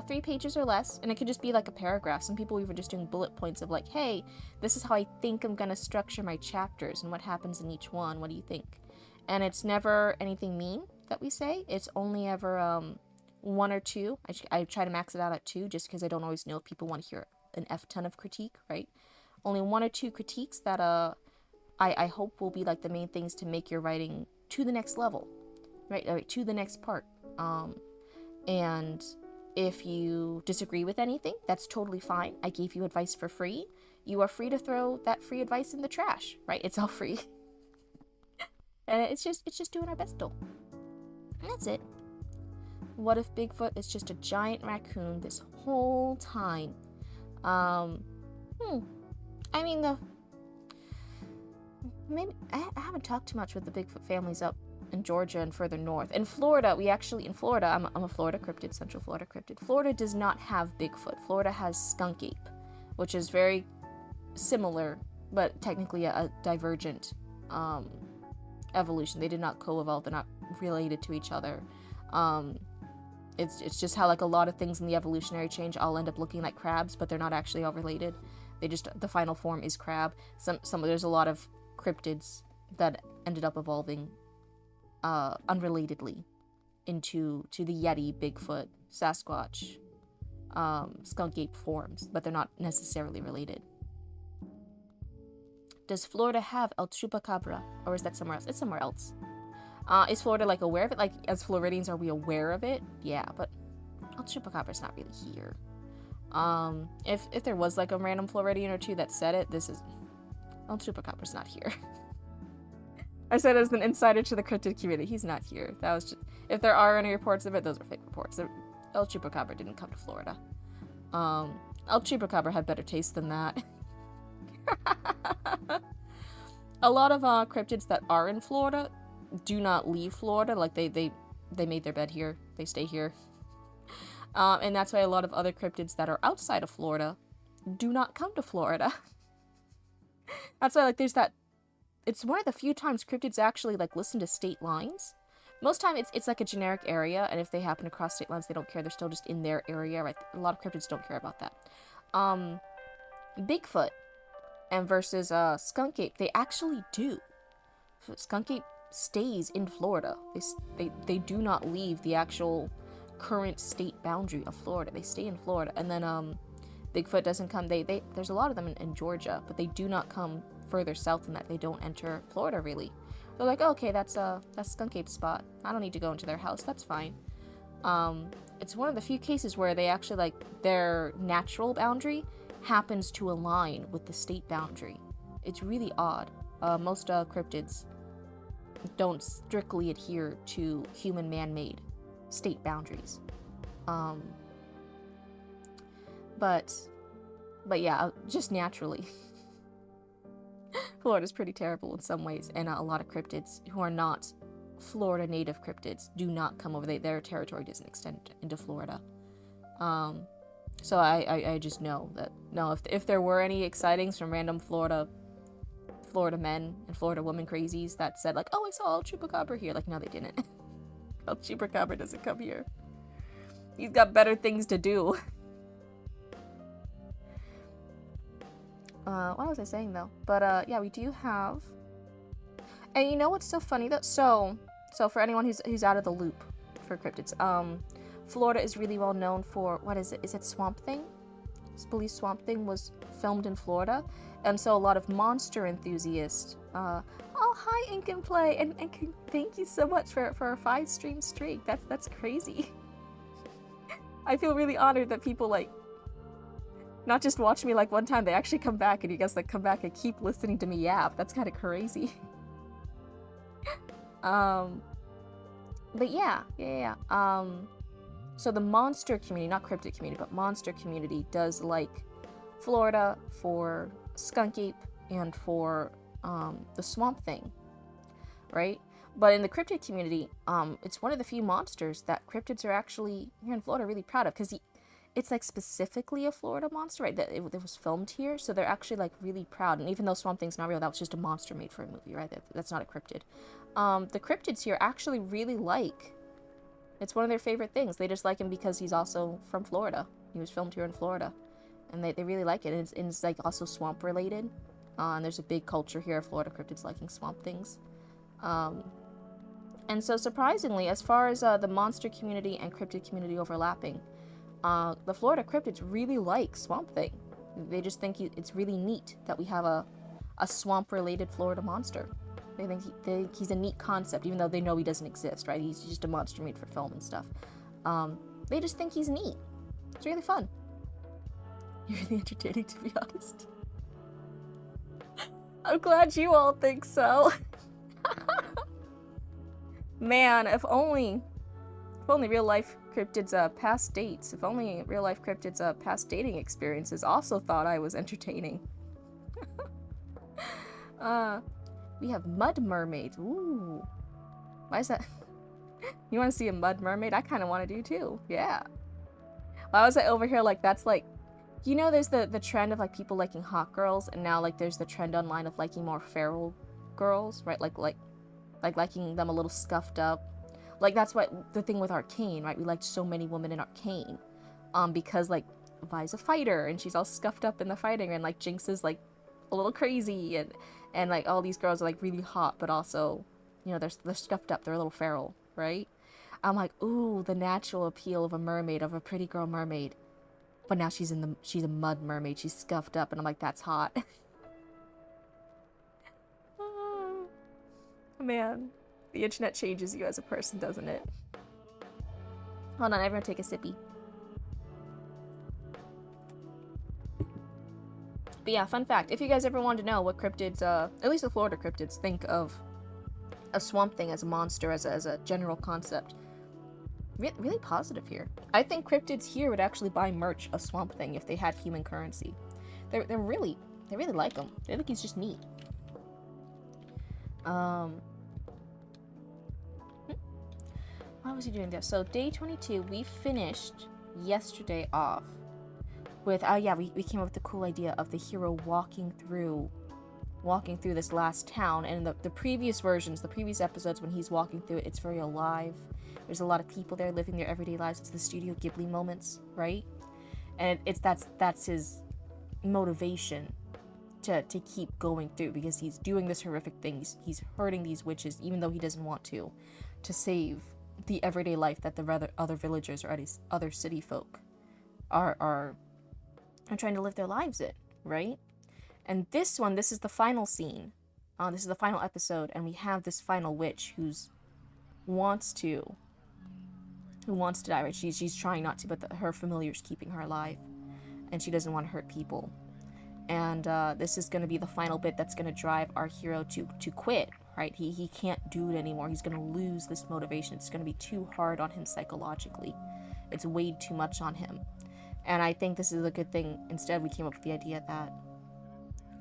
3 pages or less, and it could just be like a paragraph. Some people even just doing bullet points of like, hey, this is how I think I'm gonna structure my chapters and what happens in each one. What do you think? And it's never anything mean that we say. It's only ever 1 or 2. I try to max it out at 2 just because I don't always know if people want to hear an F ton of critique, right? Only 1 or 2 critiques that I hope will be like the main things to make your writing to the next level, right? To the next part. And if you disagree with anything, that's totally fine. I gave you advice for free. You are free to throw that free advice in the trash, right? It's all free. And it's just doing our best though. And that's it. What if Bigfoot is just a giant raccoon this whole time? I mean, maybe I haven't talked too much with the Bigfoot families up in Georgia and further north. In Florida, I'm a Florida cryptid, Central Florida cryptid. Florida does not have Bigfoot. Florida has skunk ape, which is very similar, but technically a divergent evolution. They did not co-evolve. They're not related to each other. It's just how like a lot of things in the evolutionary change all end up looking like crabs, but they're not actually all related. the final form is crab. There's a lot of cryptids that ended up evolving unrelatedly into the Yeti, Bigfoot, Sasquatch, skunk ape forms, but they're not necessarily related. Does Florida have El Chupacabra, or is that somewhere else? It's somewhere else. Is Florida like aware of it? Like, as Floridians, are we aware of it? Yeah, but El Chupacabra's not really here. If there was like a random Floridian or two that said it, this is El Chupacabra's not here. I said as an insider to the cryptid community, he's not here. That was just, if there are any reports of it, those are fake reports. El Chupacabra didn't come to Florida. El Chupacabra had better taste than that. A lot of cryptids that are in Florida do not leave Florida. Like they made their bed here. They stay here. And that's why a lot of other cryptids that are outside of Florida do not come to Florida. That's why, like, there's that. It's one of the few times cryptids actually like listen to state lines. Most time it's like a generic area, and if they happen to cross state lines, they don't care. They're still just in their area, right? A lot of cryptids don't care about that. Bigfoot and versus skunk ape, they actually do. Skunk ape stays in Florida. They do not leave the actual current state boundary of Florida. They stay in Florida. And then Bigfoot doesn't come. There's a lot of them in Georgia, but they do not come further south than that. They don't enter Florida really. They're like, oh, okay, that's skunk ape spot. I don't need to go into their house. That's fine. It's one of the few cases where they actually, like, their natural boundary happens to align with the state boundary. It's really odd. Most cryptids don't strictly adhere to human man-made state boundaries. But yeah, just naturally. Florida's pretty terrible in some ways, and a lot of cryptids who are not Florida native cryptids do not come over. Their territory doesn't extend into Florida. So I just know that, no, if there were any excitings from random Florida men and Florida woman crazies that said, like, oh, I saw El Chupacabra here, like, no, they didn't. El Chupacabra doesn't come here. He's got better things to do. What was I saying, though? But, yeah, we do have... And you know what's so funny, though? So for anyone who's out of the loop for cryptids, Florida is really well known for... What is it? Is it Swamp Thing? I believe Swamp Thing was filmed in Florida. And so a lot of monster enthusiasts... oh, hi, Ink and Play! And thank you so much for a 5-stream streak. That's crazy. I feel really honored that people, like... not just watch me like one time, they actually come back, and you guys like come back and keep listening to me yap. That's kind of crazy. But yeah. So the monster community, not cryptid community, but monster community does like Florida for skunk ape and for the Swamp Thing, right? But in the cryptid community, it's one of the few monsters that cryptids are actually here in Florida really proud of, because it's like specifically a Florida monster, right? That it was filmed here, so they're actually like really proud. And even though Swamp Thing's not real, that was just a monster made for a movie, right? That's not a cryptid. The cryptids here actually really like. It's one of their favorite things. They just like him because he's also from Florida. He was filmed here in Florida, and they really like it. And it's like also swamp related. And there's a big culture here of Florida cryptids liking swamp things. And so surprisingly, as far as the monster community and cryptid community overlapping, the Florida cryptids really like Swamp Thing. They just think it's really neat that we have a swamp-related Florida monster. They think he's a neat concept, even though they know he doesn't exist, right? He's just a monster made for film and stuff. They just think he's neat. It's really fun. You're really entertaining, to be honest. I'm glad you all think so. Man, if only real life cryptids past dates, if only real life cryptids past dating experiences also thought I was entertaining. We have mud mermaids. Ooh. Why is that? You want to see a mud mermaid? I kind of want to do too. Yeah. Why was I over here like that's like, you know, there's the trend of like people liking hot girls, and now like there's the trend online of liking more feral girls, right? Like liking them a little scuffed up. Like that's what the thing with Arcane, right? We liked so many women in Arcane, because like Vi's a fighter, and she's all scuffed up in the fighting, and like Jinx is like a little crazy, and like all these girls are like really hot, but also, you know, they're scuffed up, they're a little feral, right? I'm like, ooh, the natural appeal of a mermaid, of a pretty girl mermaid. But now she's a mud mermaid, she's scuffed up, and I'm like, that's hot. Oh, man, the internet changes you as a person, doesn't it? Hold on, everyone take a sippy. But yeah, fun fact, if you guys ever wanted to know what cryptids, at least the Florida cryptids, think of a Swamp Thing as a monster, as a general concept, really positive here. I think cryptids here would actually buy merch of Swamp Thing if they had human currency. They really like him. They think he's just neat. Why was he doing this? So day 22, we finished yesterday off with, yeah, we came up with the cool idea of the hero walking through this last town. And the previous versions, the previous episodes, when he's walking through it, it's very alive. There's a lot of people there living their everyday lives. It's the Studio Ghibli moments, right? And that's his motivation to keep going through, because he's doing this horrific thing. He's hurting these witches, even though he doesn't want to save the everyday life that the other villagers or other city folk are trying to live their lives in, right? And this is the final scene. This is the final episode, and we have this final witch who wants to die, right? She's trying not to, but her familiar's keeping her alive, and she doesn't want to hurt people. And this is going to be the final bit that's going to drive our hero to quit, right? He can't do it anymore. He's going to lose this motivation. It's going to be too hard on him psychologically. It's weighed too much on him. And I think this is a good thing. Instead, we came up with the idea that,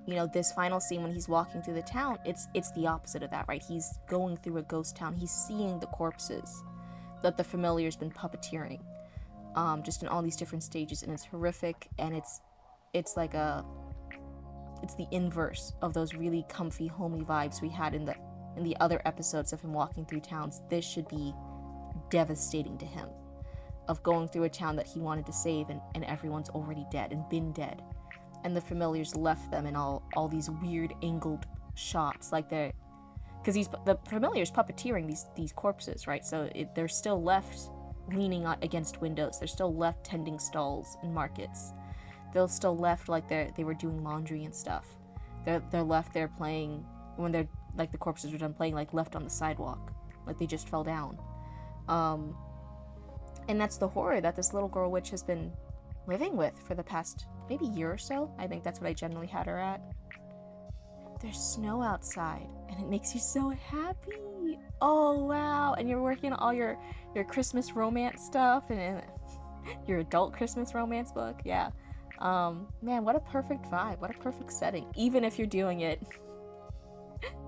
you know, this final scene when he's walking through the town, it's the opposite of that, right? He's going through a ghost town. He's seeing the corpses that the familiar's been puppeteering, just in all these different stages, and it's horrific, and it's the inverse of those really comfy, homey vibes we had in the other episodes of him walking through towns. This should be devastating to him, of going through a town that he wanted to save, and everyone's already dead and been dead, and the familiars left them in all these weird angled shots, like because the familiars puppeteering these corpses, right? So they're still left leaning against windows. They're still left tending stalls in markets. They're still left like they were doing laundry and stuff. They're left there playing when they're like the corpses are done playing, like left on the sidewalk, like they just fell down. And that's the horror that this little girl witch has been living with for the past maybe year or so. I think that's what I generally had her at. There's snow outside, and it makes you so happy. Oh wow! And you're working on all your Christmas romance stuff and your adult Christmas romance book. Yeah. Man, what a perfect vibe. What a perfect setting. Even if you're doing it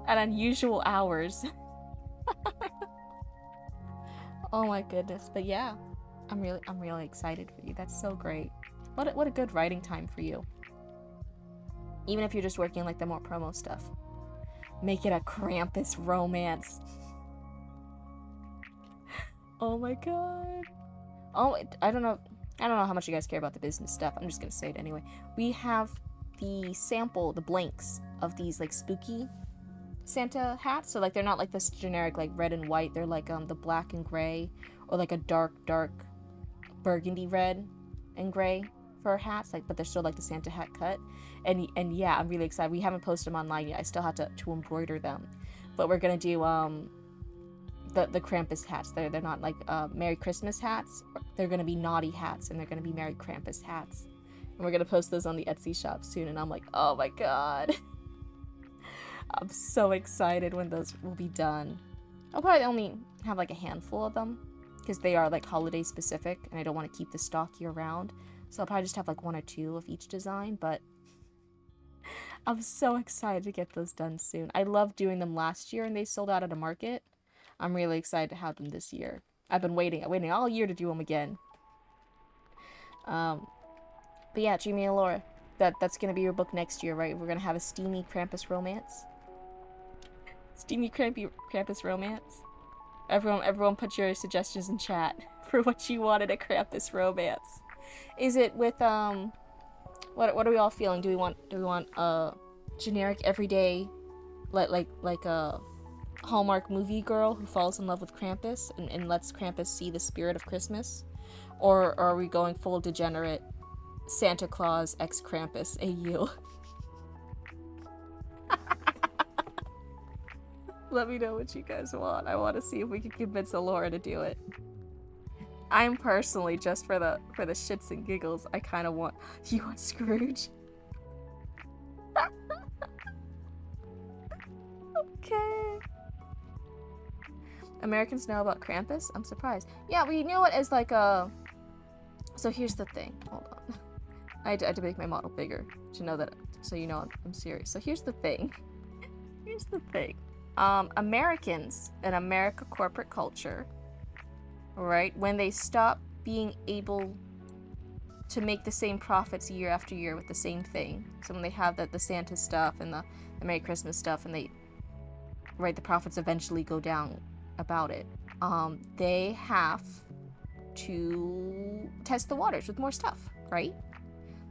at unusual hours. Oh my goodness. But yeah, I'm really excited for you. That's so great. What a good writing time for you. Even if you're just working like the more promo stuff. Make it a Krampus romance. Oh my god. Oh, I don't know how much you guys care about the business stuff. I'm just gonna say it anyway. We have the sample, the blanks of these like spooky Santa hats. So like they're not like this generic like red and white. They're like the black and gray, or like a dark burgundy red and gray for hats. Like, but they're still like the Santa hat cut. And yeah, I'm really excited. We haven't posted them online yet. I still have to embroider them, but we're gonna do the Krampus hats. They're not like Merry Christmas hats. They're gonna be naughty hats, and they're gonna be Merry Krampus hats. And we're gonna post those on the Etsy shop soon. And I'm like, oh my god. I'm so excited when those will be done. I'll probably only have like a handful of them, because they are like holiday specific, and I don't want to keep the stock year round. So I'll probably just have like 1 or 2 of each design, but I'm so excited to get those done soon. I loved doing them last year, and they sold out at a market. I'm really excited to have them this year. I've been waiting all year to do them again. But yeah, Jamie and Laura, that's gonna be your book next year, right? We're gonna have a steamy Krampus romance. Steamy Krampus romance. Everyone put your suggestions in chat for what you wanted a Krampus romance. Is it with what are we all feeling? Do we want a generic everyday like a Hallmark movie girl who falls in love with Krampus and lets Krampus see the spirit of Christmas? Or are we going full degenerate Santa Claus x Krampus AU? Let me know what you guys want. I want to see if we can convince Alora to do it. I'm personally, just for the shits and giggles, I kind of want... You want Scrooge? Okay. Americans know about Krampus? I'm surprised. Yeah, we know it as like a... So here's the thing. Hold on. I had to make my model bigger to know that... So you know I'm serious. So here's the thing. Here's the thing. Americans and America corporate culture, right, when they stop being able to make the same profits year after year with the same thing, so when they have the Santa stuff and the Merry Christmas stuff, and they, right, the profits eventually go down about it, they have to test the waters with more stuff, right?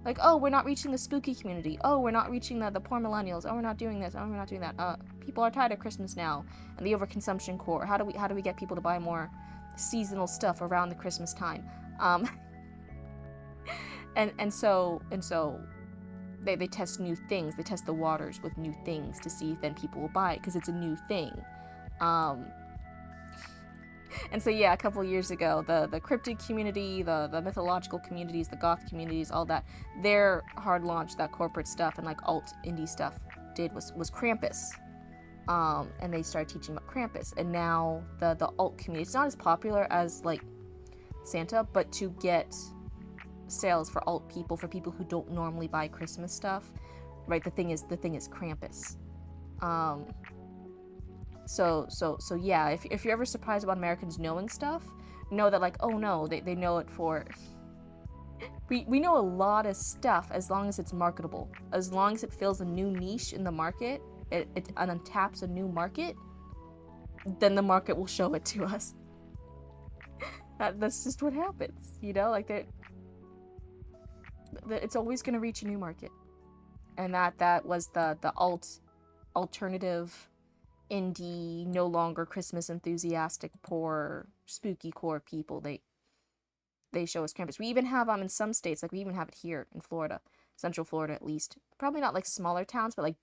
Like, oh, we're not reaching the spooky community. Oh, we're not reaching the poor millennials. Oh, we're not doing this. Oh, we're not doing that. People are tired of Christmas now and the overconsumption core. How do we get people to buy more seasonal stuff around the Christmas time? And so they test new things. They test the waters with new things to see if then people will buy it because it's a new thing. And so yeah, a couple of years ago, the cryptid community, the mythological communities, the goth communities, all that, their hard launch, that corporate stuff and like alt indie stuff was Krampus. And they started teaching about Krampus. And now the alt community, it's not as popular as like Santa, but to get sales for alt people, for people who don't normally buy Christmas stuff, right? The thing is Krampus. So yeah, if you're ever surprised about Americans knowing stuff, know that like, oh no, they know it for... We know a lot of stuff as long as it's marketable. As long as it fills a new niche in the market, it untaps a new market, then the market will show it to us. That's just what happens, you know? Like, it's always going to reach a new market. And that was the alternative... indie, no longer Christmas enthusiastic, poor, spooky core people. They show us Krampus. We even have in some states, like we even have it here in Florida, Central Florida at least. Probably not like smaller towns, but like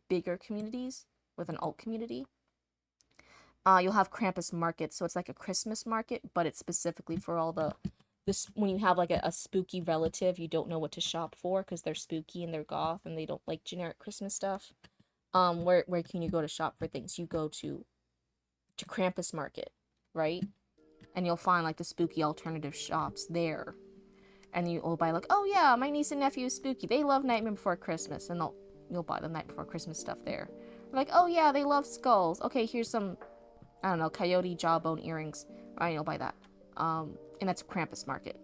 bigger communities with an alt community. You'll have Krampus markets, so it's like a Christmas market, but it's specifically for all this when you have like a spooky relative you don't know what to shop for because they're spooky and they're goth and they don't like generic Christmas stuff. Where can you go to shop for things? You go to Krampus Market, right? And you'll find like the spooky alternative shops there. And you'll buy like, oh yeah, my niece and nephew is spooky. They love Nightmare Before Christmas, and you'll buy the Night Before Christmas stuff there. Like, oh yeah, they love skulls. Okay, here's some, I don't know, coyote jawbone earrings. All right, you'll buy that. And that's a Krampus Market.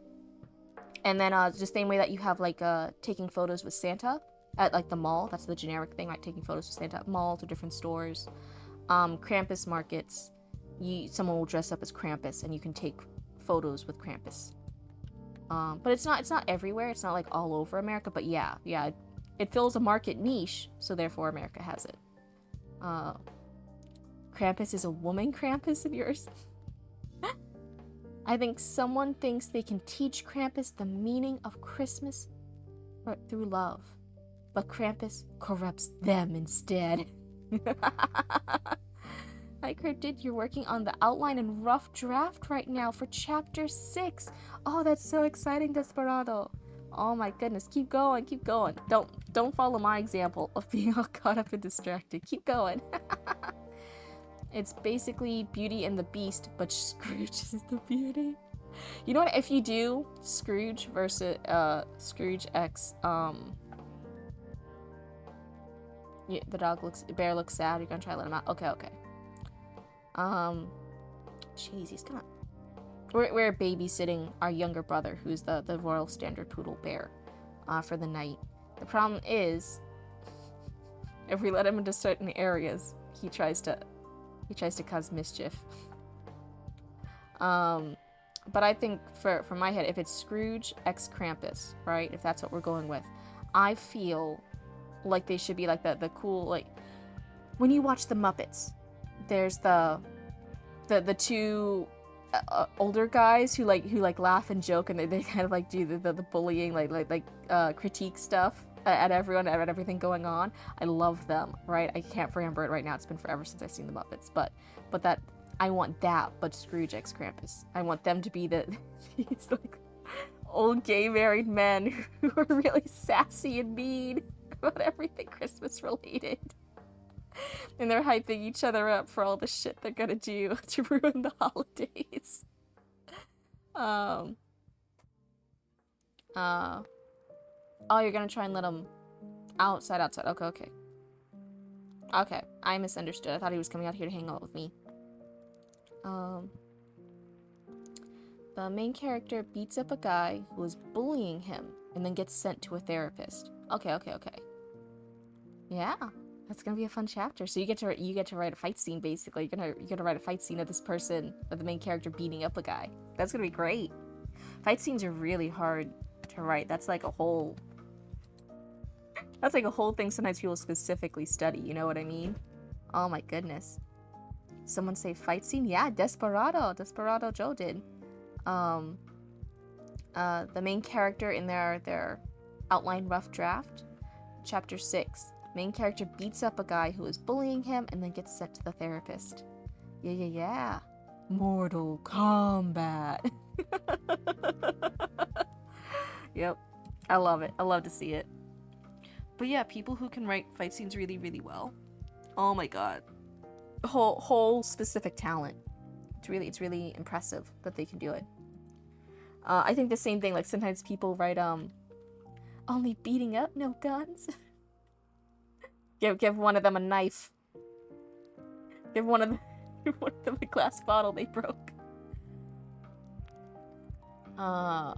And then just the same way that you have like taking photos with Santa at like the mall, that's the generic thing, right? Taking photos with Santa at malls or different stores. Krampus markets, someone will dress up as Krampus and you can take photos with Krampus. But it's not everywhere. It's not like all over America. But yeah, it fills a market niche, so therefore America has it. Krampus is a woman Krampus of yours. I think someone thinks they can teach Krampus the meaning of Christmas through love, but Krampus corrupts them instead. Hi Cryptid, you're working on the outline and rough draft right now for chapter 6. Oh, that's so exciting, Desperado. Oh my goodness, keep going, keep going. Don't follow my example of being all caught up and distracted. Keep going. It's basically Beauty and the Beast, but Scrooge is the beauty. You know what, if you do Scrooge versus Scrooge X yeah, bear looks sad, you're gonna try to let him out. Okay. Jeez, he's gonna... We're babysitting our younger brother, who's the Royal Standard Poodle Bear, for the night. The problem is, if we let him into certain areas, he tries to cause mischief. But but I think for my head, if it's Scrooge x Krampus, right? If that's what we're going with, I feel like they should be like the cool, like when you watch the Muppets, there's the two older guys who laugh and joke, and they kind of like do the bullying, critique stuff at everyone, at everything going on. I love them, right? I can't remember it right now. It's been forever since I've seen the Muppets, but that I want that, but Scrooge x Krampus. I want them to be these like old gay married men who are really sassy and mean about everything Christmas related. And they're hyping each other up for all the shit they're gonna do to ruin the holidays. Oh, you're gonna try and let him outside. Okay, I misunderstood. I thought he was coming out here to hang out with me. The main character beats up a guy who is bullying him and then gets sent to a therapist. Okay. Yeah, that's gonna be a fun chapter. So you get to write a fight scene, basically. You're gonna write a fight scene of this person, of the main character beating up a guy. That's gonna be great. Fight scenes are really hard to write. That's like a whole thing sometimes people specifically study, you know what I mean? Oh my goodness. Someone say fight scene? Yeah, Desperado Joe did. The main character in their outline rough draft, chapter 6. Main character beats up a guy who is bullying him and then gets sent to the therapist. Yeah. Mortal Kombat. Yep. I love it. I love to see it. But yeah, people who can write fight scenes really, really well. Oh my god. Whole specific talent. It's really impressive that they can do it. I think the same thing, like sometimes people write only beating up, no guns. Give one of them a knife. Give one of them a glass bottle they broke. No,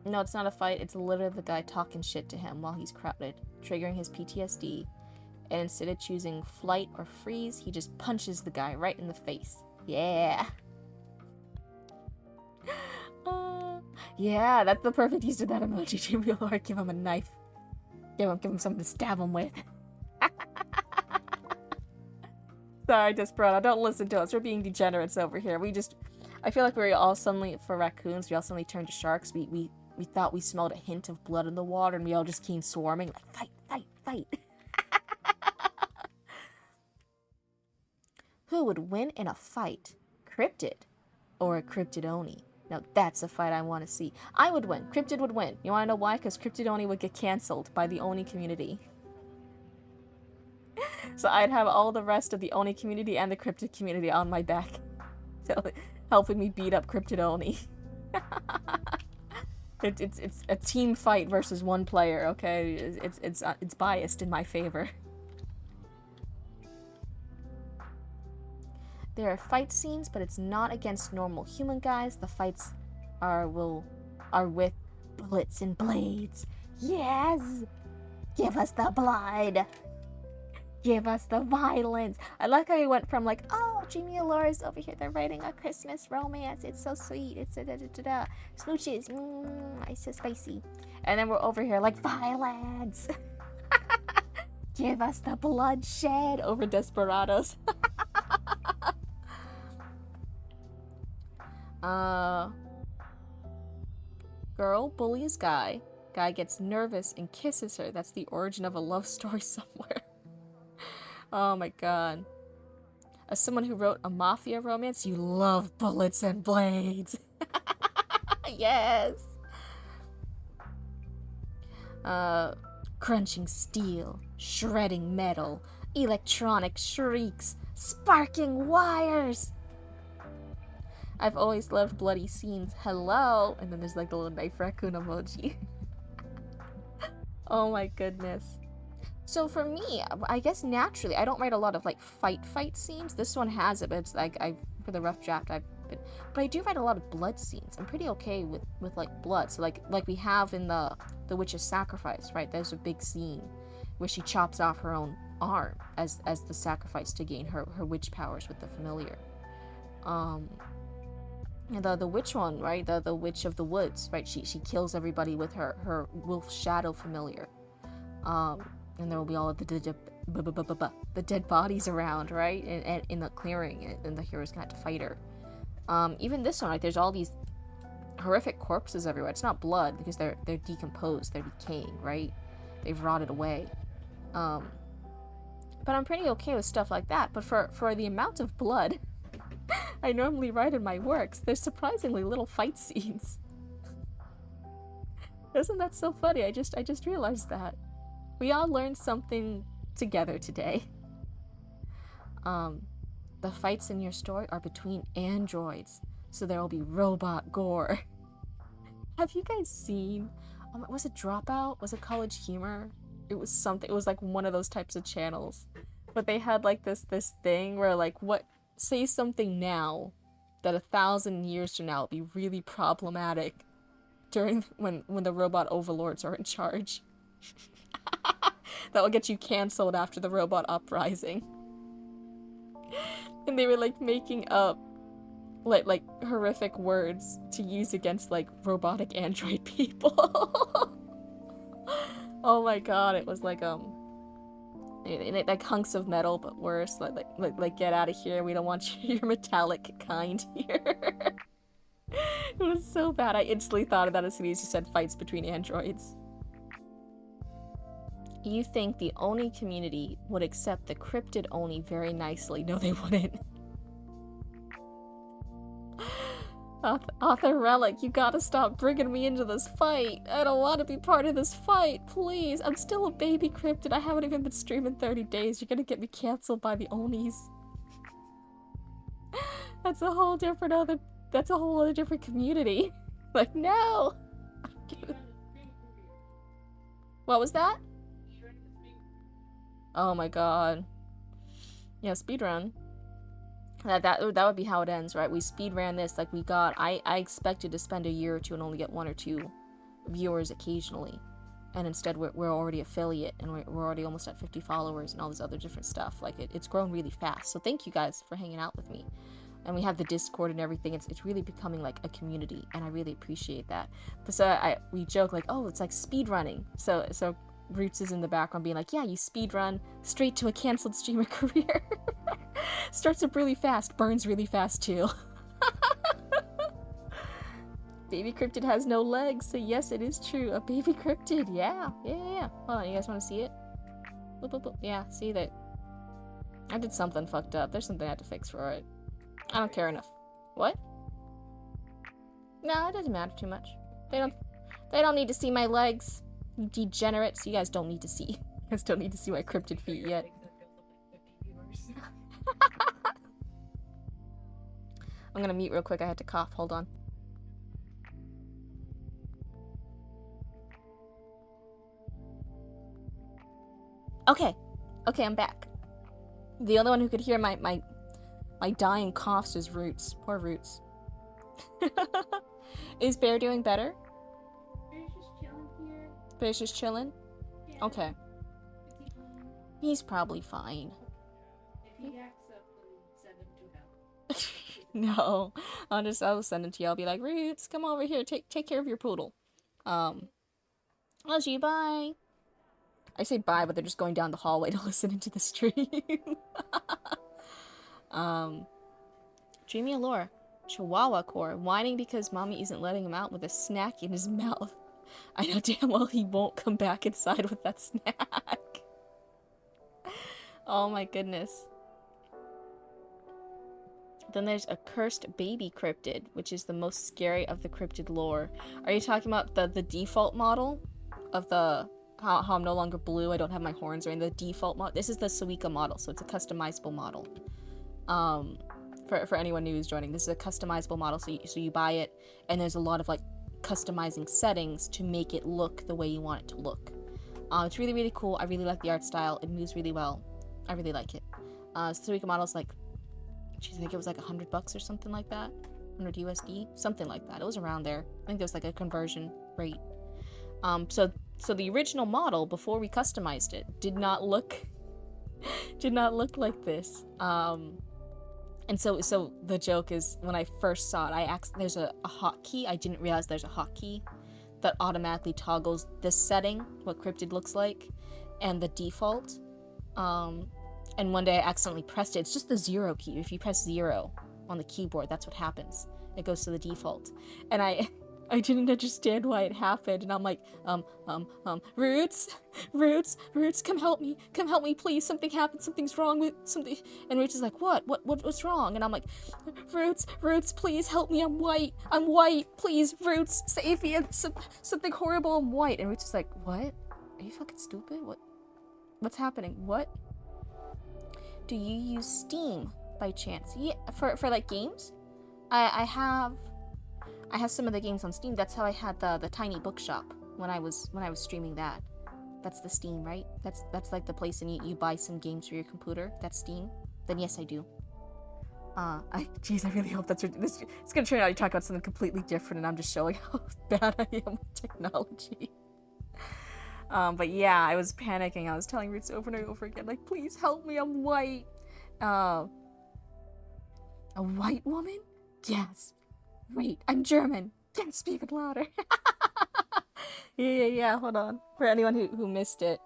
it's not a fight. It's literally the guy talking shit to him while he's crowded, triggering his PTSD. And instead of choosing flight or freeze, he just punches the guy right in the face. Yeah. Yeah, that's the perfect use of that emoji. Jimmy Lord, give him a knife. Give him something to stab him with. Sorry, Desperado, don't listen to us. We're being degenerates over here. I feel like we all suddenly, for raccoons, we all suddenly turned to sharks. We thought we smelled a hint of blood in the water, and we all just came swarming, like, fight. Who would win in a fight? Cryptid or a Cryptid Oni? Now that's a fight I want to see. I would win. Cryptid would win. You want to know why? Because Cryptid Oni would get cancelled by the Oni community. So I'd have all the rest of the Oni community and the Cryptid community on my back, helping me beat up Cryptid Oni. It's a team fight versus one player. Okay, it's biased in my favor. There are fight scenes, but it's not against normal human guys. The fights are with bullets and blades. Yes! Give us the blood! Give us the violence! I like how we went from like, oh, Jimmy and Laura's over here, they're writing a Christmas romance, it's so sweet, it's da-da-da-da-da. Smooches, it's so spicy. And then we're over here like, violence! Give us the bloodshed over Desperados. Girl bullies guy. Guy gets nervous and kisses her. That's the origin of a love story somewhere. Oh my god. As someone who wrote a mafia romance, you love bullets and blades. Yes. Crunching steel, shredding metal, electronic shrieks, sparking wires. I've always loved bloody scenes. Hello. And then there's like the little knife raccoon emoji. Oh my goodness. So for me, I guess naturally, I don't write a lot of like fight scenes. This one has it, but it's like for the rough draft but I do write a lot of blood scenes. I'm pretty okay with like blood. So like we have in the Witch's Sacrifice, right? There's a big scene where she chops off her own arm as the sacrifice to gain her witch powers with the familiar. the witch one, right? The witch of the woods, right? She kills everybody with her wolf shadow familiar. And there will be all of the dead bodies around, right? And in the clearing, and the hero's gonna have to fight her. Even this one, like, there's all these horrific corpses everywhere. It's not blood because they're decomposed, they're decaying, right? They've rotted away. But I'm pretty okay with stuff like that. But for the amount of blood I normally write in my works, there's surprisingly little fight scenes. Isn't that so funny? I just realized that. We all learned something together today. The fights in your story are between androids, so there will be robot gore. Have you guys seen, was it Dropout? Was it College Humor? It was something, it was like one of those types of channels. But they had like this thing where like, say something now that 1,000 years from now will be really problematic during when the robot overlords are in charge. That will get you cancelled after the robot uprising. And they were like making up like horrific words to use against like robotic android people. Oh my god, it was like like hunks of metal, but worse. Like get out of here. We don't want your metallic kind here. It was so bad. I instantly thought of that as soon as you said fights between androids. You think the Oni community would accept the Cryptid Oni very nicely? No, they wouldn't. Author Relic, you gotta stop bringing me into this fight. I don't want to be part of this fight, please. I'm still a baby Cryptid. I haven't even been streaming 30 days. You're gonna get me canceled by the Onis. That's a whole other different community. Like, no! What was that? Oh my god. Yeah, speedrun. That would be how it ends, right? We speedran this, like we got, I expected to spend a year or two and only get 1 or 2 viewers occasionally. And instead we're already affiliate, and we're already almost at 50 followers and all this other different stuff. Like, it's grown really fast. So thank you guys for hanging out with me. And we have the Discord and everything. It's really becoming like a community, and I really appreciate that. But so we joke like, oh, it's like speedrunning. So Roots is in the background being like, yeah, you speedrun straight to a canceled streamer career. Starts up really fast, burns really fast too. Baby Cryptid has no legs, so yes, it is true. A baby Cryptid, yeah. Hold on, you guys want to see it? Boop, boop, boop. Yeah, see that. I did something fucked up. There's something I had to fix for it. I don't care enough. What? No, it doesn't matter too much. They don't need to see my legs. You degenerates. You guys don't need to see. You guys don't need to see my Cryptid feet yet. I'm gonna mute real quick. I had to cough. Hold on. Okay, I'm back. The only one who could hear my dying coughs is Roots. Poor Roots. Is Bear doing better? Bear's just chilling here. Bear's just chilling? Yeah. Okay. He's probably fine. If he acts up, then send him to hell. No. I'll send him to you. I'll be like, Roots, come over here. Take care of your poodle. Love you, bye. I say bye, but they're just going down the hallway to listen into the stream. Dreamy Allure. Chihuahua core. Whining because mommy isn't letting him out with a snack in his mouth. I know damn well he won't come back inside with that snack. Oh my goodness. Then there's a cursed baby cryptid, which is the most scary of the cryptid lore. Are you talking about the default model of the how I'm no longer blue? I don't have my horns or anything. The default model. This is the Suika model, so it's a customizable model. For anyone new who's joining, this is a customizable model. So you buy it, and there's a lot of like customizing settings to make it look the way you want it to look. It's really, really cool. I really like the art style. It moves really well. I really like it. Suika model's like, geez, I think it was like $100 or something like that. 100 USD, something like that. It was around there. I think there was like a conversion rate. So the original model before we customized it did not look like this. And so the joke is, when I first saw it, there's a hotkey. I didn't realize there's a hotkey that automatically toggles this setting, what Cryptid looks like, and the default. And one day I accidentally pressed it. It's just the 0 key. If you press 0 on the keyboard, that's what happens. It goes to the default. And I didn't understand why it happened, and I'm like, Roots, come help me, please, something happened, something's wrong with something, and Roots is like, what's wrong, and I'm like, Roots, please help me, I'm white, please, Roots, save me, it's something horrible, I'm white, and Roots is like, what, are you fucking stupid, what's happening, what? Do you use Steam, by chance? Yeah, for like, games? I have some of the games on Steam. That's how I had the tiny bookshop when I was streaming that. That's the Steam, right? That's like the place, and you buy some games for your computer. That's Steam. Then yes, I do. I really hope that's this. It's gonna turn out you talk about something completely different, and I'm just showing how bad I am with technology. But yeah, I was panicking. I was telling Roots over and over again, like, please help me. I'm white. A white woman? Yes. Wait, I'm German. Can't speak it louder. Yeah, hold on. For anyone who missed it.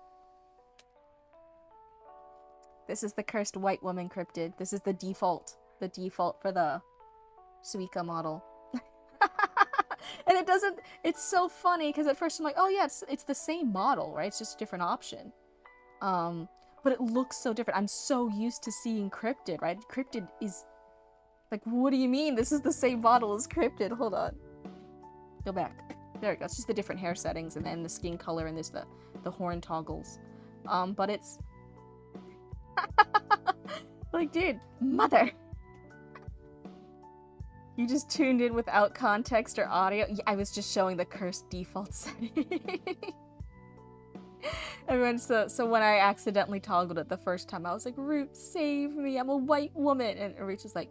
This is the cursed white woman Cryptid. This is the default. The default for the Suica model. And it's so funny, because at first I'm like, oh yeah, it's the same model, right? It's just a different option. But it looks so different. I'm so used to seeing Cryptid, right? Cryptid is... Like, what do you mean? This is the same model as Cryptid. Hold on. Go back. There it goes. It's just the different hair settings, and then the skin color, and there's the horn toggles. But it's... like, dude, mother! You just tuned in without context or audio? Yeah, I was just showing the cursed default setting. Everyone, so when I accidentally toggled it the first time, I was like, Root, save me, I'm a white woman! And Root was like,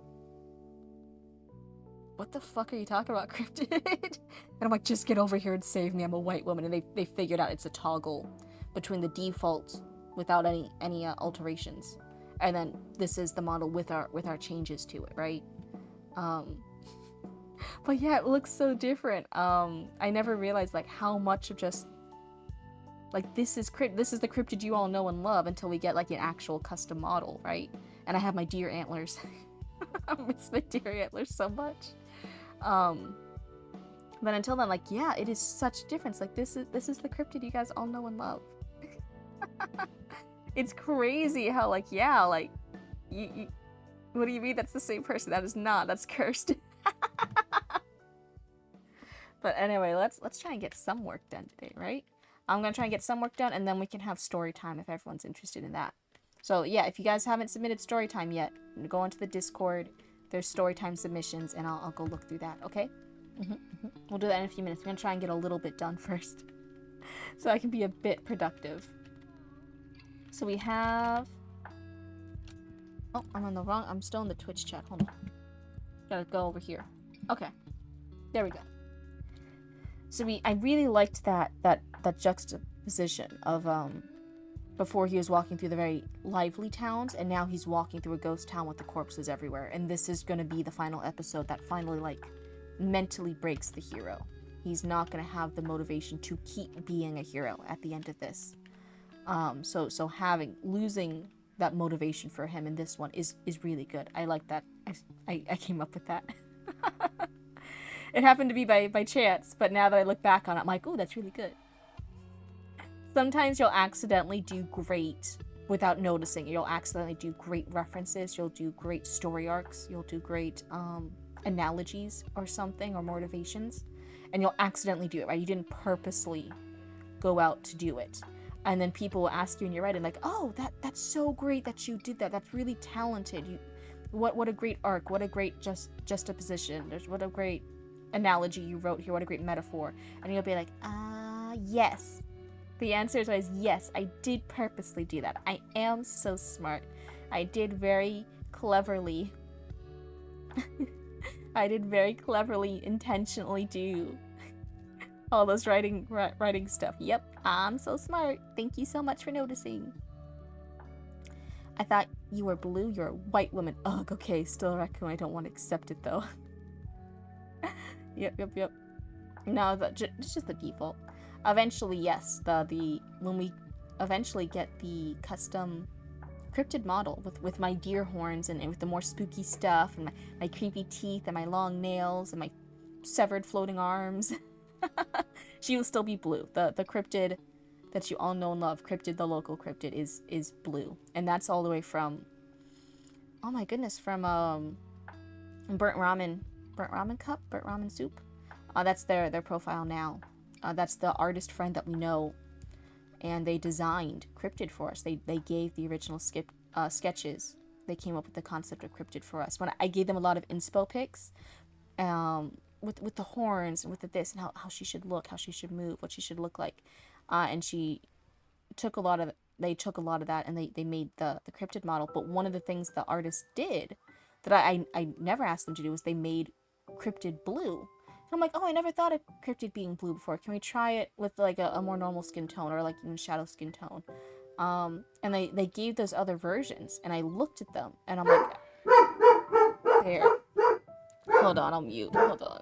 what the fuck are you talking about, Cryptid? And I'm like, just get over here and save me, I'm a white woman. And they figured out it's a toggle between the default without any alterations, and then this is the model with our changes to it, right? But yeah, it looks so different. I never realized like how much of just like this is the Cryptid you all know and love until we get like an actual custom model, right? And I have my deer antlers. I miss my deer antlers so much. But until then, like, yeah, it is such a difference. Like, this is the Cryptid you guys all know and love. It's crazy how, like, yeah, like, you what do you mean that's the same person? That is not. That's cursed. But anyway, let's try and get some work done today, right? I'm gonna try and get some work done, and then we can have story time if everyone's interested in that. So yeah, if you guys haven't submitted story time yet, go onto the Discord. There's storytime submissions, and I'll go look through that, okay? We'll do that in a few minutes. I'm gonna try and get a little bit done first, so I can be a bit productive. So we have... Oh, I'm still in the Twitch chat, hold on. Gotta go over here. Okay, there we go. So I really liked that juxtaposition of, before he was walking through the very lively towns, and now he's walking through a ghost town with the corpses everywhere. And this is going to be the final episode that finally, like, mentally breaks the hero. He's not going to have the motivation to keep being a hero at the end of this. So losing that motivation for him in this one is really good. I like that. I came up with that. It happened to be by chance, but now that I look back on it, I'm like, oh, that's really good. Sometimes you'll accidentally do great without noticing. You'll accidentally do great references. You'll do great story arcs. You'll do great analogies or something, or motivations. And you'll accidentally do it, right? You didn't purposely go out to do it. And then people will ask you in your writing, like, oh, that's so great that you did that. That's really talented. What a great arc. What a great juxtaposition. What a great analogy you wrote here. What a great metaphor. And you'll be like, yes. The answer is always yes, I did purposely do that. I am so smart. I did very cleverly. Intentionally do all those writing stuff. Yep, I'm so smart. Thank you so much for noticing. I thought you were blue. You're a white woman. Ugh, okay. Still a raccoon. I don't want to accept it, though. Yep. No, it's just the default. Eventually, yes. When we eventually get the custom cryptid model with my deer horns and with the more spooky stuff and my creepy teeth and my long nails and my severed floating arms, she will still be blue. The cryptid that you all know and love, Cryptid, the local Cryptid, is blue, and that's all the way from, oh my goodness, from burnt ramen cup, burnt ramen soup. That's their profile now. That's the artist friend that we know, and they designed Cryptid for us. They gave the original sketches. They came up with the concept of Cryptid for us. When I gave them a lot of inspo pics, with the horns and with the this and how she should look, how she should move, what she should look like, and they took a lot of that and they made the Cryptid model. But one of the things the artist did that I never asked them to do was they made Cryptid blue. And I'm like, oh, I never thought of Cryptid being blue before. Can we try it with like a more normal skin tone or like even shadow skin tone? And they gave those other versions, and I looked at them and I'm like, there. Hold on, I'll mute. Hold on.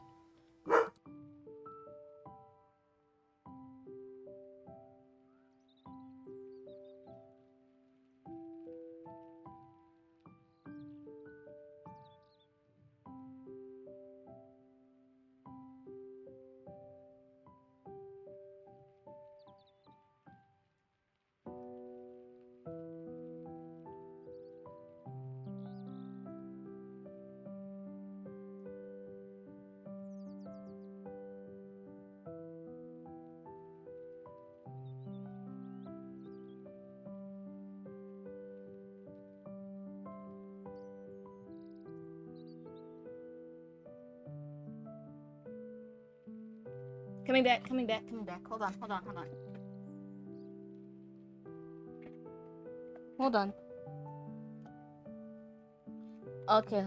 Coming back. Hold on. Hold on. Okay.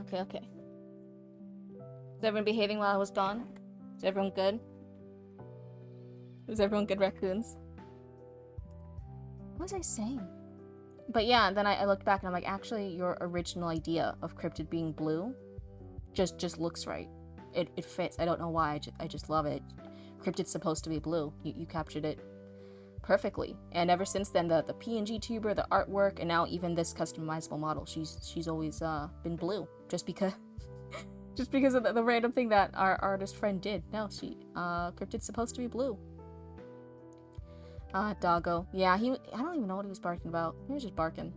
Is everyone behaving while I was gone? Is everyone good? Was everyone good, raccoons? What was I saying? But yeah, then I looked back and I'm like, actually, your original idea of Cryptid being blue just looks right. It fits. I don't know why. I just love it. Cryptid's supposed to be blue. You captured it perfectly. And ever since then, the PNG tuber, the artwork, and now even this customizable model, she's always been blue. Just because of the random thing that our artist friend did. No, Cryptid's supposed to be blue. Doggo. Yeah, I don't even know what he was barking about. He was just barking.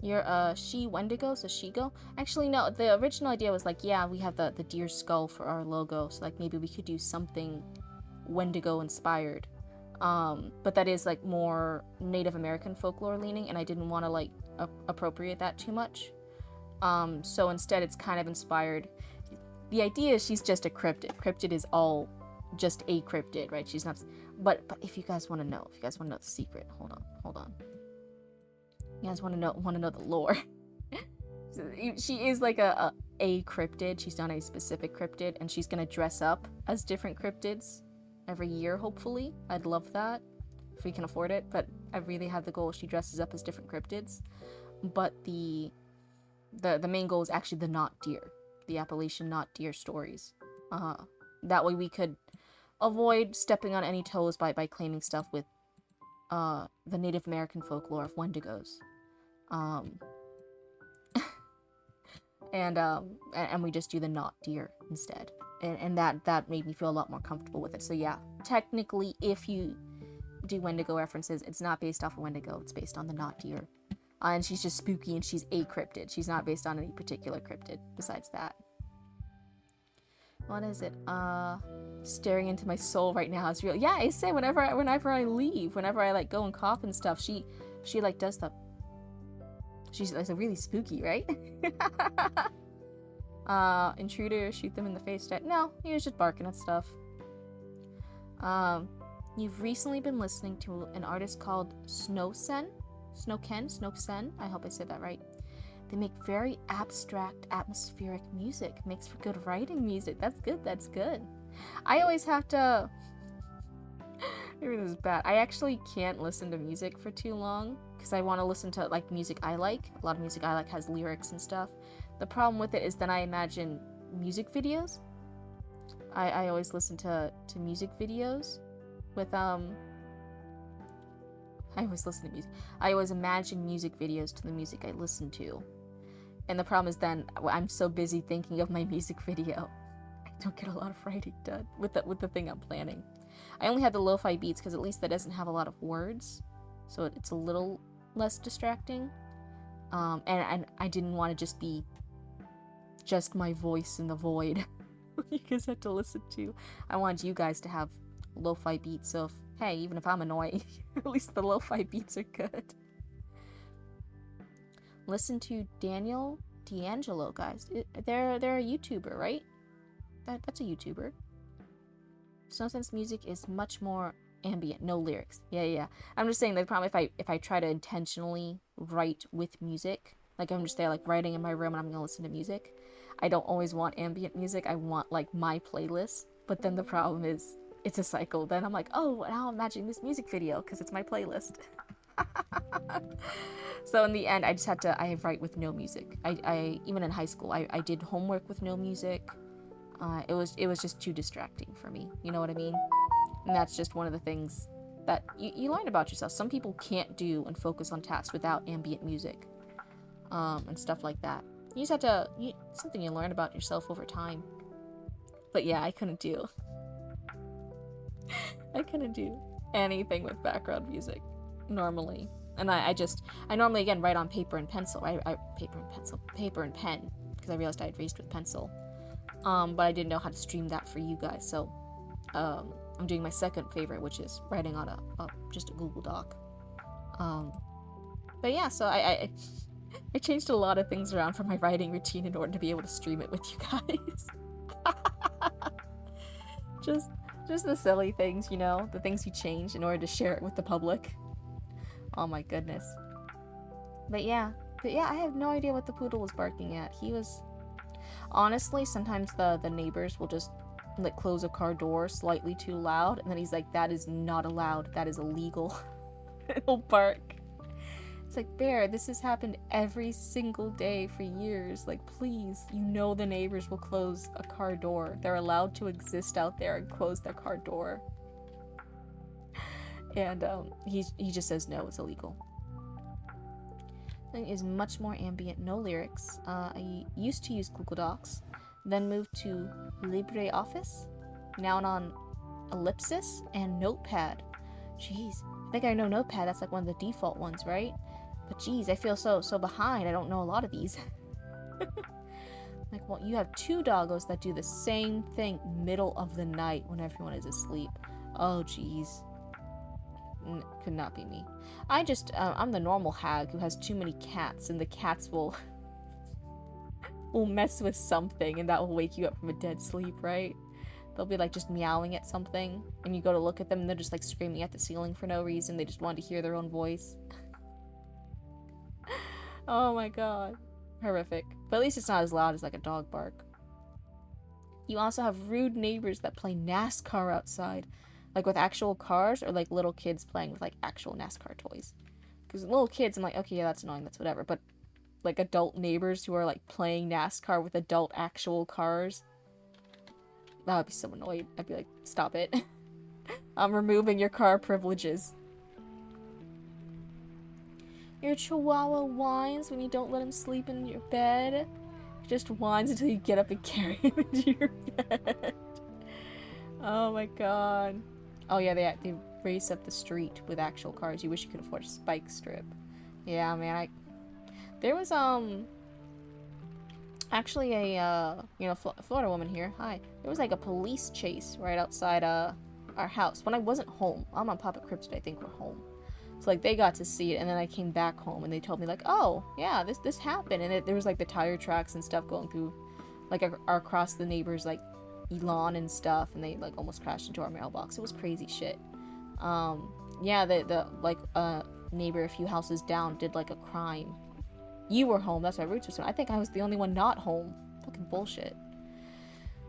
You're she Wendigo, so Shigo. Actually, no, the original idea was like, yeah, we have the deer skull for our logo, so like maybe we could do something Wendigo inspired. But that is like more Native American folklore leaning, and I didn't want to like appropriate that too much. So instead it's kind of inspired. The idea is she's just a cryptid. Cryptid is all just a cryptid, right? She's not. But if you guys want to know, the secret, hold on. You guys want to know the lore. So she is like a cryptid. She's not a specific cryptid, and she's gonna dress up as different cryptids every year, hopefully. I'd love that if we can afford it, but I really have the goal she dresses up as different cryptids. But the main goal is actually the not deer, the Appalachian not deer stories. That way we could avoid stepping on any toes by claiming stuff with the Native American folklore of Wendigos. And we just do the not deer instead. And that made me feel a lot more comfortable with it. So yeah, technically, if you do Wendigo references, it's not based off of Wendigo, it's based on the not deer. And she's just spooky and she's a cryptid. She's not based on any particular cryptid besides that. What is it? Staring into my soul right now is real. Yeah, I say whenever I leave, whenever I like go and cough and stuff, she like does the. She's like really spooky, right? Intruder, shoot them in the face. No, he was just barking at stuff. You've recently been listening to an artist called Snowsen. I hope I said that right. They make very abstract, atmospheric music. Makes for good writing music. That's good. I always have to Maybe this is bad. I actually can't listen to music for too long because I want to listen to like music I like. A lot of music I like has lyrics and stuff. The problem with it is then I imagine music videos. I always listen to music videos with I always listen to music. I always imagine music videos to the music I listen to. And the problem is then I'm so busy thinking of my music video, I don't get a lot of writing done with the thing I'm planning. I only have the lo-fi beats because at least that doesn't have a lot of words, so it's a little less distracting. And I didn't want to just be just my voice in the void you guys had to listen to. I wanted you guys to have lo-fi beats, so hey, even if I'm annoying, at least the lo-fi beats are good. Listen to Daniel D'Angelo, guys. They're a YouTuber, right? That's a YouTuber. Snow Sense music is much more ambient, no lyrics. Yeah. I'm just saying the problem if I try to intentionally write with music, like I'm just there like writing in my room and I'm gonna listen to music, I don't always want ambient music. I want like my playlist. But then the problem is it's a cycle. Then I'm like, oh, now I'm imagining this music video because it's my playlist. So in the end, I just had to. I write with no music. I even in high school, I did homework with no music. It was just too distracting for me. You know what I mean? And that's just one of the things that you learn about yourself. Some people can't do and focus on tasks without ambient music, and stuff like that. You just have to. Something you learn about yourself over time. But yeah, I couldn't do. I couldn't do anything with background music normally. And I normally again write on paper and pencil. Paper and pen, because I realized I had erased with pencil. But I didn't know how to stream that for you guys, so I'm doing my second favorite, which is writing on just a Google Doc. But yeah, so I changed a lot of things around for my writing routine in order to be able to stream it with you guys. just the silly things, you know, the things you change in order to share it with the public. Oh my goodness. But yeah, I have no idea what the poodle was barking at. He was... Honestly, sometimes the neighbors will just like close a car door slightly too loud, and then he's like, that is not allowed, that is illegal. He'll bark. It's like, Bear, this has happened every single day for years. Like, please, you know the neighbors will close a car door. They're allowed to exist out there and close their car door. And he just says no, it's illegal. Thing is much more ambient, no lyrics. I used to use Google Docs, then moved to LibreOffice, now on Ellipsis and Notepad. Jeez, I think I know Notepad. That's like one of the default ones, right? But geez, I feel so behind. I don't know a lot of these. Like, well, you have two doggos that do the same thing middle of the night when everyone is asleep. Oh, geez. Could not be me. I'm the normal hag who has too many cats, and the cats will mess with something, and that will wake you up from a dead sleep, right? They'll be like just meowing at something, and you go to look at them, and they're just like screaming at the ceiling for no reason. They just wanted to hear their own voice. Oh my god. Horrific. But at least it's not as loud as like a dog bark. You also have rude neighbors that play NASCAR outside. Like with actual cars, or like little kids playing with like actual NASCAR toys. Because little kids, I'm like, okay, yeah, that's annoying, that's whatever. But like adult neighbors who are like playing NASCAR with adult actual cars, I would be so annoyed. I'd be like, stop it. I'm removing your car privileges. Your chihuahua whines when you don't let him sleep in your bed. He just whines until you get up and carry him into your bed. Oh my god. Oh yeah, they race up the street with actual cars. You wish you could afford a spike strip. Yeah, man, there was actually a Florida woman here. Hi. There was like a police chase right outside our house when I wasn't home. I'm on Papa Cryptid. I think we're home. So like they got to see it, and then I came back home and they told me like, oh yeah, this happened, and there was like the tire tracks and stuff going through, like across the neighbors like lawn and stuff, and they like almost crashed into our mailbox. It was crazy shit. Yeah, the like neighbor a few houses down did like a crime. You were home. That's why Roots was home. I think I was the only one not home. Fucking bullshit.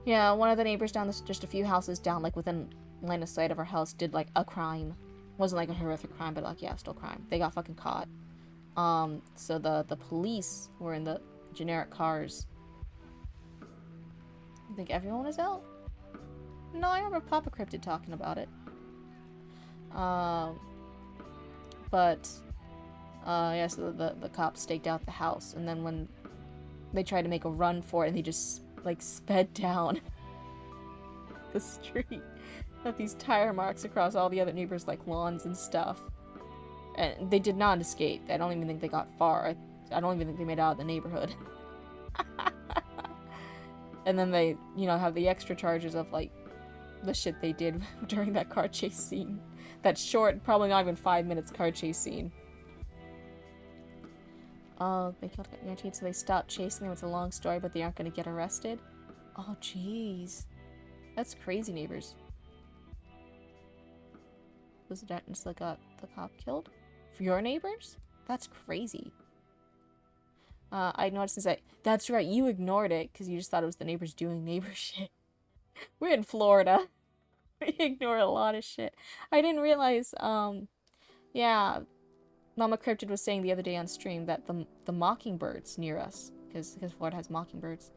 Yeah, one of the neighbors down just a few houses down, like within line of sight of our house did like a crime. Wasn't like a horrific crime, but like, yeah, still crime. They got fucking caught. So the police were in the generic cars. I think everyone was out? No, I remember Papa Cryptid talking about it. But yeah, so the cops staked out the house, and then when they tried to make a run for it, and they just, like, sped down the street. Got these tire marks across all the other neighbors' like lawns and stuff. And they did not escape. I don't even think they got far. I don't even think they made it out of the neighborhood. And then they, you know, have the extra charges of like the shit they did during that car chase scene. That short, probably not even 5 minutes car chase scene. Oh, they killed guaranteed, so they stopped chasing them. It's a long story, but they aren't going to get arrested. Oh, jeez. That's crazy, neighbors. Was it that just got the cop killed? For your neighbors? That's crazy. I noticed that. That's right, you ignored it because you just thought it was the neighbors doing neighbor shit. We're in Florida. We ignore a lot of shit. I didn't realize, yeah, Mama Cryptid was saying the other day on stream that the mockingbirds near us, because Florida has mockingbirds,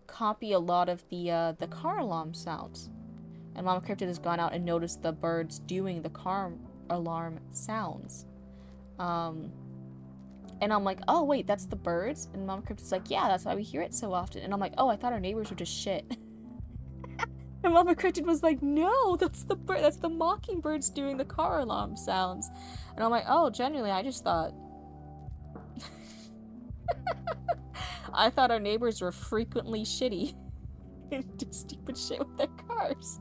copy a lot of the car alarm sounds. And Mama Cryptid has gone out and noticed the birds doing the car alarm sounds. And I'm like, oh wait, that's the birds? And Mama Cryptid's like, yeah, that's why we hear it so often. And I'm like, oh, I thought our neighbors were just shit. And Mama Cryptid was like, no, that's the mockingbirds doing the car alarm sounds. And I'm like, oh, genuinely, I just thought... I thought our neighbors were frequently shitty. And did stupid shit with their cars.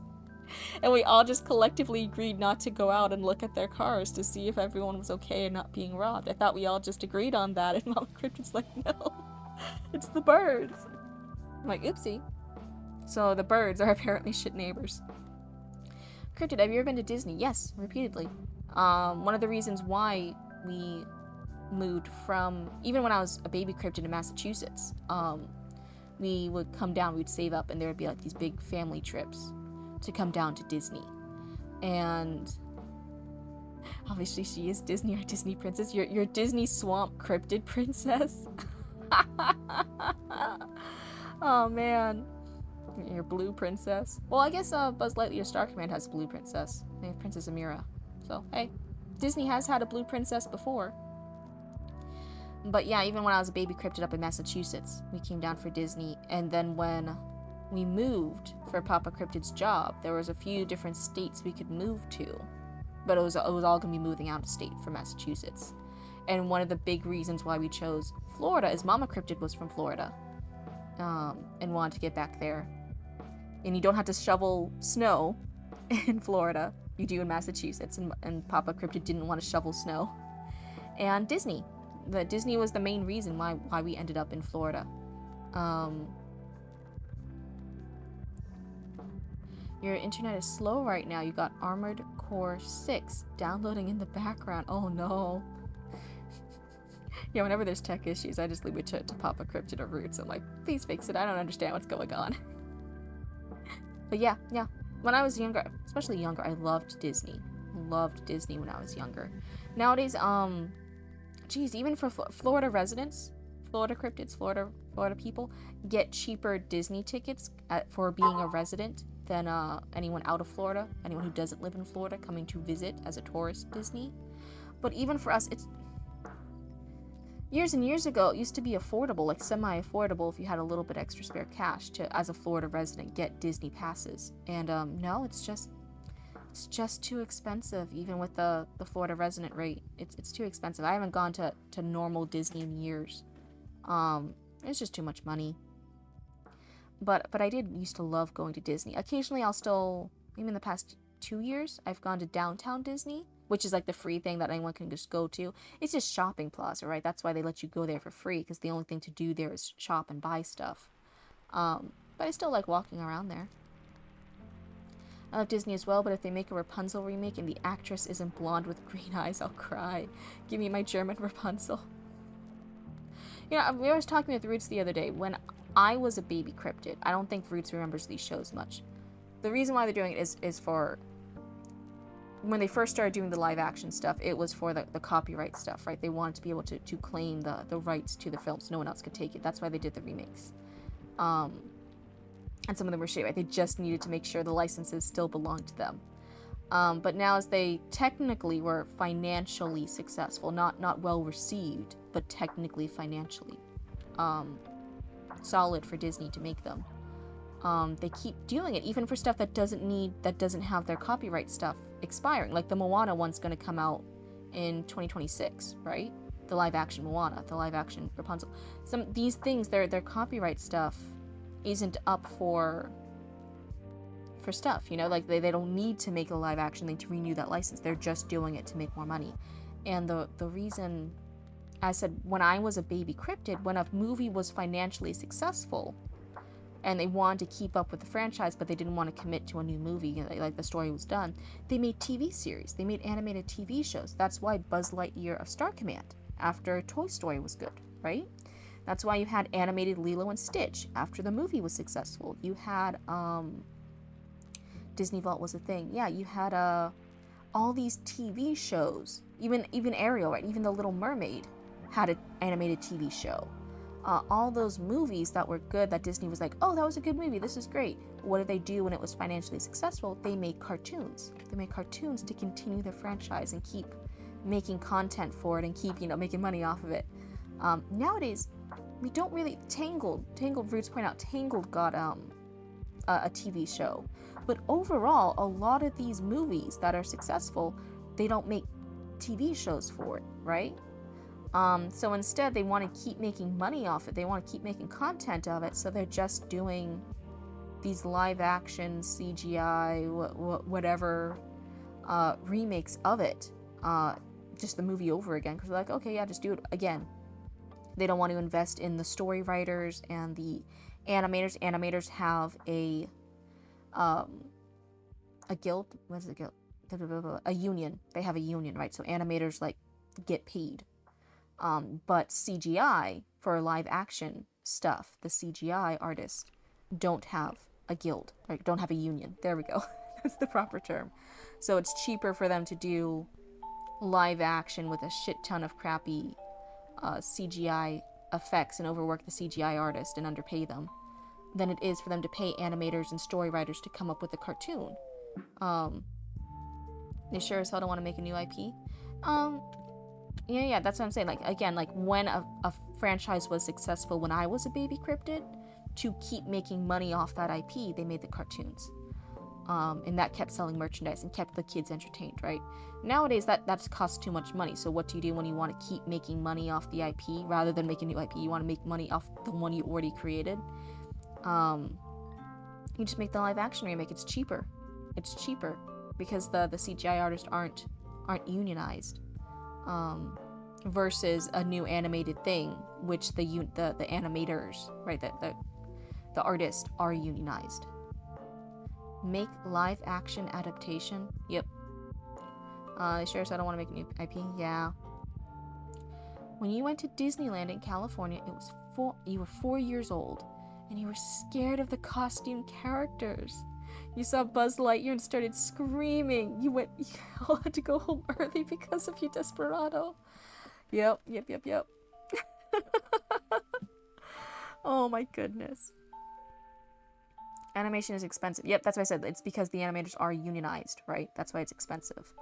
And we all just collectively agreed not to go out and look at their cars to see if everyone was okay and not being robbed. I thought we all just agreed on that, and Mama Cryptid's like, no, it's the birds. I'm like, oopsie. So the birds are apparently shit neighbors. Cryptid, have you ever been to Disney? Yes, repeatedly. One of the reasons why we moved from, even when I was a baby Cryptid in Massachusetts, we would come down, we'd save up, and there would be like these big family trips to come down to Disney. And obviously she is Disney, our Disney princess. Your Disney swamp cryptid princess. Oh man. Your blue princess. Well, I guess Buzz Lightyear Star Command has a blue princess. They have Princess Amira. So, hey, Disney has had a blue princess before. But yeah, even when I was a baby cryptid up in Massachusetts, we came down for Disney. And then when we moved for Papa Cryptid's job, there was a few different states we could move to, but it was all gonna be moving out of state from Massachusetts. And one of the big reasons why we chose Florida is Mama Cryptid was from Florida, and wanted to get back there. And you don't have to shovel snow in Florida. You do in Massachusetts, and Papa Cryptid didn't want to shovel snow. And Disney. Disney was the main reason why we ended up in Florida. Your internet is slow right now. You got Armored Core 6 downloading in the background. Oh no. Yeah, whenever there's tech issues, I just leave it to Papa Cryptid or Roots. I'm like, please fix it. I don't understand what's going on. But yeah. When I was younger, especially younger, I loved Disney. Loved Disney when I was younger. Nowadays, geez, even for Florida residents, Florida cryptids, Florida people get cheaper Disney tickets for being a resident than anyone out of Florida, anyone who doesn't live in Florida coming to visit as a tourist Disney. But even for us, it's years and years ago, it used to be affordable, like semi-affordable if you had a little bit extra spare cash to, as a Florida resident, get Disney passes. And no, it's just too expensive, even with the Florida resident rate. It's too expensive. I haven't gone to normal Disney in years. It's just too much money. But I did used to love going to Disney. Occasionally I'll still, maybe in the past 2 years, I've gone to downtown Disney, which is like the free thing that anyone can just go to. It's just shopping plaza, right? That's why they let you go there for free, because the only thing to do there is shop and buy stuff. But I still like walking around there. I love Disney as well, but if they make a Rapunzel remake and the actress isn't blonde with green eyes, I'll cry. Give me my German Rapunzel. You know, we were talking with Roots the other day. When I was a baby cryptid, I don't think Roots remembers these shows much. the reason why they're doing it is for, when they first started doing the live action stuff, it was for the copyright stuff, right? They wanted to be able to claim the rights to the films. No one else could take it. That's why they did the remakes. And some of them were shit, right? They just needed to make sure the licenses still belonged to them. But now, as they technically were financially successful, not well received, but technically financially solid for Disney to make them, they keep doing it, even for stuff that doesn't have their copyright stuff expiring. Like the Moana one's going to come out in 2026, right? The live action Moana, the live action Rapunzel. These things, their copyright stuff isn't up for stuff, you know, like they don't need to make a live action thing to renew that license. They're just doing it to make more money. And the reason, I said, when I was a baby Cryptid, when a movie was financially successful and they wanted to keep up with the franchise, but they didn't want to commit to a new movie, like the story was done, they made TV series, they made animated TV shows. That's why Buzz Lightyear of Star Command after Toy Story was good, right? That's why you had animated Lilo and Stitch after the movie was successful. You had Disney Vault was a thing. Yeah, you had all these TV shows. Even Ariel, right? Even The Little Mermaid had an animated TV show. All those movies that were good, that Disney was like, oh, that was a good movie, this is great. What did they do when it was financially successful? They made cartoons. They made cartoons to continue their franchise and keep making content for it and keep, making money off of it. Nowadays, we don't really... Tangled, Roots point out, Tangled got a TV show. But overall, a lot of these movies that are successful, they don't make TV shows for it, right? So instead, they want to keep making money off it. They want to keep making content of it, so they're just doing these live-action, CGI, whatever, remakes of it. Just the movie over again, because they're like, okay, yeah, just do it again. They don't want to invest in the story writers and the animators. Animators have a guild. What is a guild? A union. They have a union, right? So animators get paid. But CGI for live action stuff, the CGI artists don't have a guild, right? Don't have a union. There we go. That's the proper term. So it's cheaper for them to do live action with a shit ton of crappy CGI effects and overwork the CGI artist and underpay them than it is for them to pay animators and story writers to come up with a cartoon. They sure as hell don't want to make a new IP. Yeah, that's what I'm saying. When a franchise was successful when I was a baby Cryptid, to keep making money off that IP, they made the cartoons. And that kept selling merchandise and kept the kids entertained, right? Nowadays, that's costs too much money. So what do you do when you want to keep making money off the IP rather than make a new IP? You want to make money off the one you already created. You just make the live action remake. It's cheaper. It's cheaper because the CGI artists aren't unionized. Versus a new animated thing, which the animators, right, the artists are unionized. Make live action adaptation. Yep. Sure, so I don't want to make a new IP. Yeah. When you went to Disneyland in California, you were 4 years old, and you were scared of the costume characters. You saw Buzz Lightyear and started screaming. You all had to go home early because of your Desperado. Yep. Oh my goodness. Animation is expensive. Yep, that's what I said. It's because the animators are unionized, right? That's why it's expensive.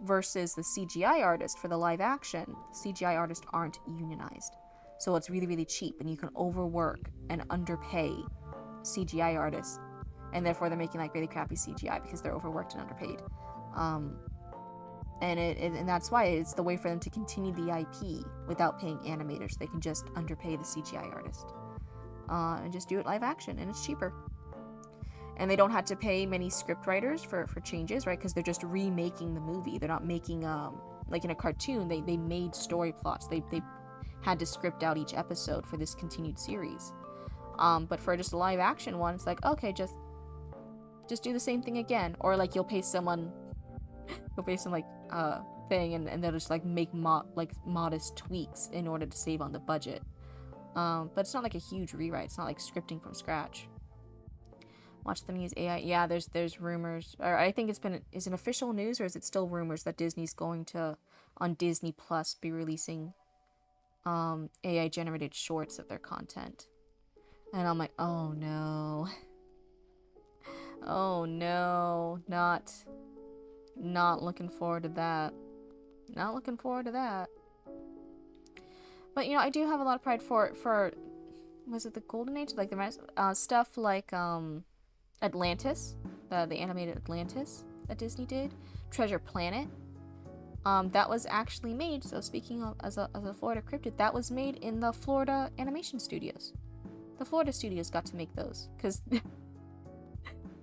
Versus the CGI artist for the live action, CGI artists aren't unionized. So it's really, really cheap, and you can overwork and underpay CGI artists. And therefore they're making really crappy CGI because they're overworked and underpaid. And that's why it's the way for them to continue the IP without paying animators. They can just underpay the CGI artist. And just do it live action, and it's cheaper. And they don't have to pay many script writers for changes, right? Because they're just remaking the movie. They're not making, in a cartoon, they made story plots. They had to script out each episode for this continued series. But for just a live action one, it's okay, just do the same thing again. Or you'll pay someone, thing, and they'll just make modest tweaks in order to save on the budget. But it's not a huge rewrite. It's not scripting from scratch. Watch them use AI. Yeah, there's rumors, or I think is it official news or is it still rumors that Disney's going to on Disney Plus be releasing AI generated shorts of their content. And I'm like, oh no. Oh no. Not looking forward to that. Not looking forward to that. But I do have a lot of pride for was it the Golden Age? Like the stuff like Atlantis, the animated Atlantis that Disney did, Treasure Planet. That was actually made. So speaking of as a Florida cryptid, that was made in the Florida animation studios. The Florida studios got to make those because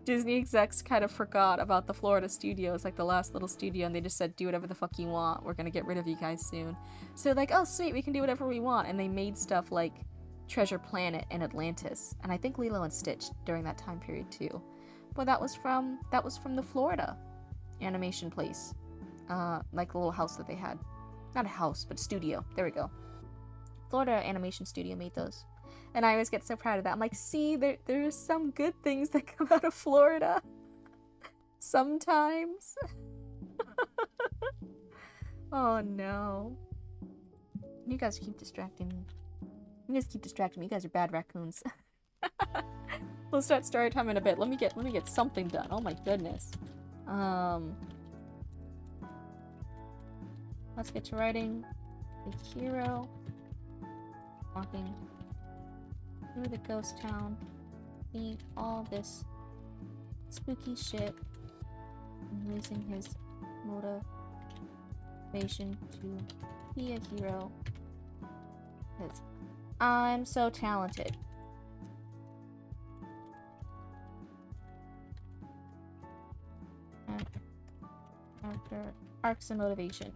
Disney execs kind of forgot about the Florida studios, like the last little studio, and they just said, do whatever the fuck you want. We're gonna get rid of you guys soon. So they're like, oh sweet, we can do whatever we want. And they made stuff like Treasure Planet and Atlantis, and I think Lilo and Stitch during that time period too. But that was from the Florida animation place. Like the little house that they had. Not a house, but studio. There we go. Florida Animation Studio made those. And I always get so proud of that. I'm like, see, there's some good things that come out of Florida. Sometimes. Oh no. You guys keep distracting me. You guys keep distracting me. You guys are bad raccoons. We'll start story time in a bit. Let me get something done. Oh my goodness. Let's get to writing. The hero walking through the ghost town, seeing all this spooky shit, and losing his motivation to be a hero. Because I'm so talented. And after arcs and motivation.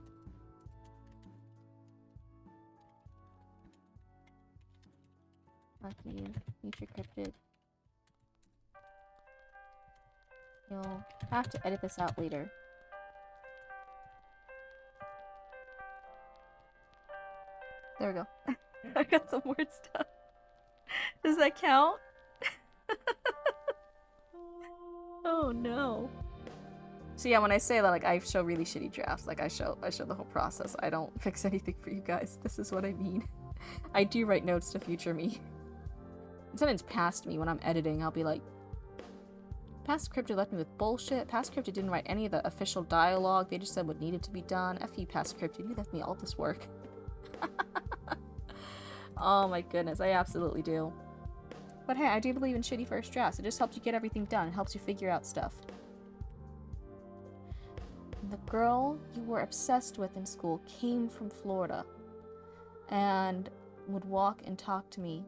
Lucky you, future cryptid. You'll have to edit this out later. There we go. I got some weird stuff. Does that count? Oh no. So yeah, when I say that, like, I show really shitty drafts. Like, I show the whole process. I don't fix anything for you guys. This is what I mean. I do write notes to future me. Something's past me when I'm editing, I'll be like, past Cryptid left me with bullshit. Past Cryptid didn't write any of the official dialogue. They just said what needed to be done. F you, past Cryptid. You left me all this work. Oh my goodness, I absolutely do. But hey, I do believe in shitty first drafts. It just helps you get everything done. It helps you figure out stuff. The girl you were obsessed with in school came from Florida and would walk and talk to me.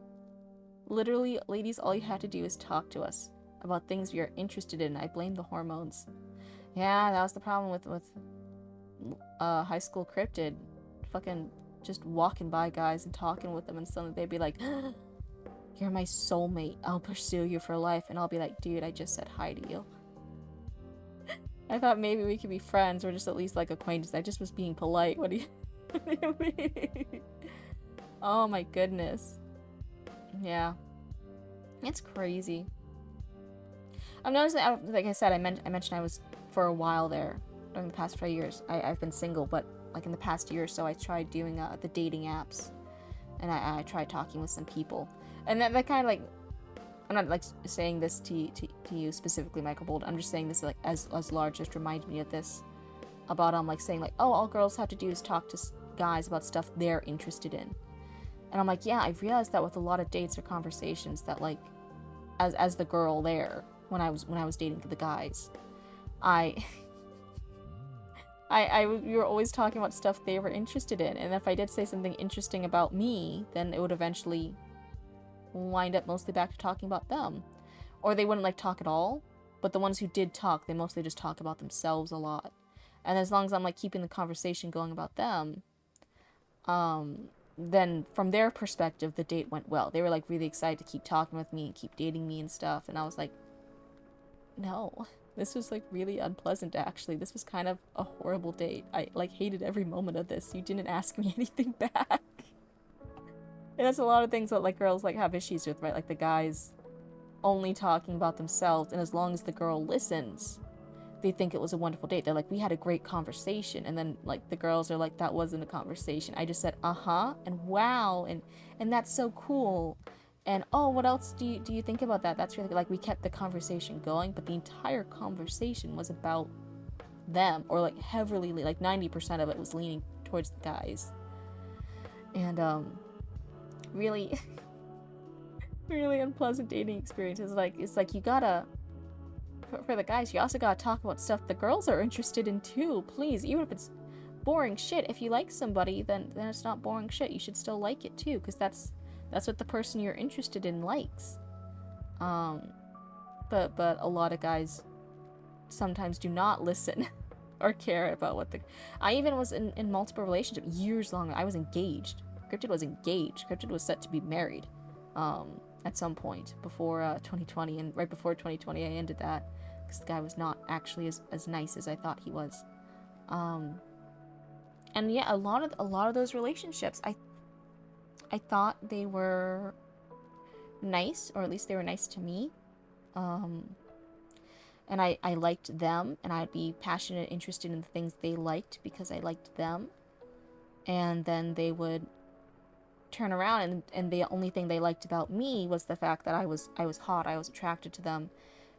Literally, ladies, all you had to do is talk to us about things we are interested in. I blame the hormones. Yeah, that was the problem with high school cryptid. Fucking just walking by guys and talking with them, and suddenly they'd be like, you're my soulmate. I'll pursue you for life. And I'll be like, dude, I just said hi to you. I thought maybe we could be friends or just at least like acquaintances. I just was being polite. What do you mean? Oh my goodness. Yeah, it's crazy. I've noticed that, like I said, I mentioned I was for a while there during the past 5 years. I've been single, but like in the past year or so, I tried doing the dating apps, and I tried talking with some people, and that kind of like, I'm not like saying this to you specifically, Michael Bold. I'm just saying this like as large, just reminds me of this about like saying like, oh, all girls have to do is talk to guys about stuff they're interested in. And I'm like, yeah, I've realized that with a lot of dates or conversations that like, as the girl there, when I was dating the guys, we were always talking about stuff they were interested in, and if I did say something interesting about me, then it would eventually wind up mostly back to talking about them, or they wouldn't like talk at all. But the ones who did talk, they mostly just talk about themselves a lot, and as long as I'm like keeping the conversation going about them, then from their perspective, the date went well. They were like really excited to keep talking with me and keep dating me and stuff. And I was like, no, this was like really unpleasant actually. This was kind of a horrible date. I like hated every moment of this. You didn't ask me anything back. And that's a lot of things that like girls like have issues with, right? Like the guys only talking about themselves, and as long as the girl listens, they think it was a wonderful date. They're like, we had a great conversation, and then like the girls are like, that wasn't a conversation. I just said uh-huh and wow, and that's so cool. And oh, what else do you think about that? That's really like we kept the conversation going, but the entire conversation was about them, or like heavily, like 90% of it was leaning towards the guys. And really really unpleasant dating experiences. Like it's like you gotta, for the guys, you also gotta talk about stuff the girls are interested in too. Please, even if it's boring shit, if you like somebody, then it's not boring shit. You should still like it too, because that's what the person you're interested in likes. But a lot of guys sometimes do not listen or care about what the. I even was in multiple relationships years long. I was engaged. Cryptid was engaged. Cryptid was set to be married. At some point before 2020, and right before 2020 I ended that because the guy was not actually as nice as I thought he was. And yeah, a lot of those relationships, I thought they were nice, or at least they were nice to me. And I liked them, and I'd be passionate, interested in the things they liked because I liked them. And then they would turn around, and the only thing they liked about me was the fact that I was hot, I was attracted to them,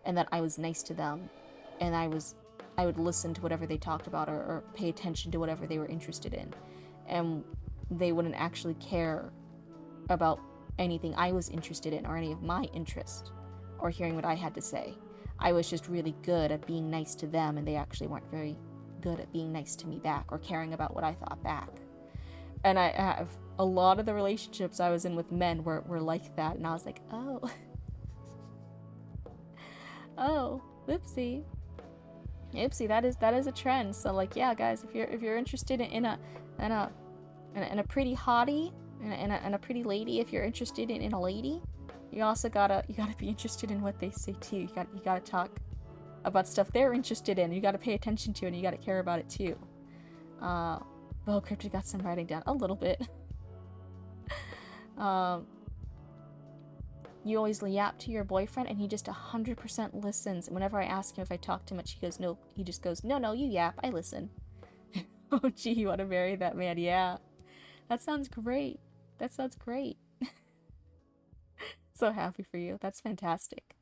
and that I was nice to them, and I would listen to whatever they talked about, or pay attention to whatever they were interested in, and they wouldn't actually care about anything I was interested in or any of my interest or hearing what I had to say. I was just really good at being nice to them, and they actually weren't very good at being nice to me back or caring about what I thought back. And I have a lot of the relationships I was in with men were like that, and I was like, oh. Oh, whoopsie. Oopsie, that is a trend. So like, yeah, guys, if you're interested in a pretty hottie, and a pretty lady, if you're interested in a lady, you also gotta be interested in what they say too. You gotta talk about stuff they're interested in. You gotta pay attention to it, and you gotta care about it too. Well, Cryptid got some writing down a little bit. You always yap to your boyfriend, and he just 100% listens. And whenever I ask him if I talk too much, he goes, no. He just goes, no, you yap, I listen. Oh, gee, you want to marry that man? Yeah, that sounds great. That sounds great. So happy for you. That's fantastic.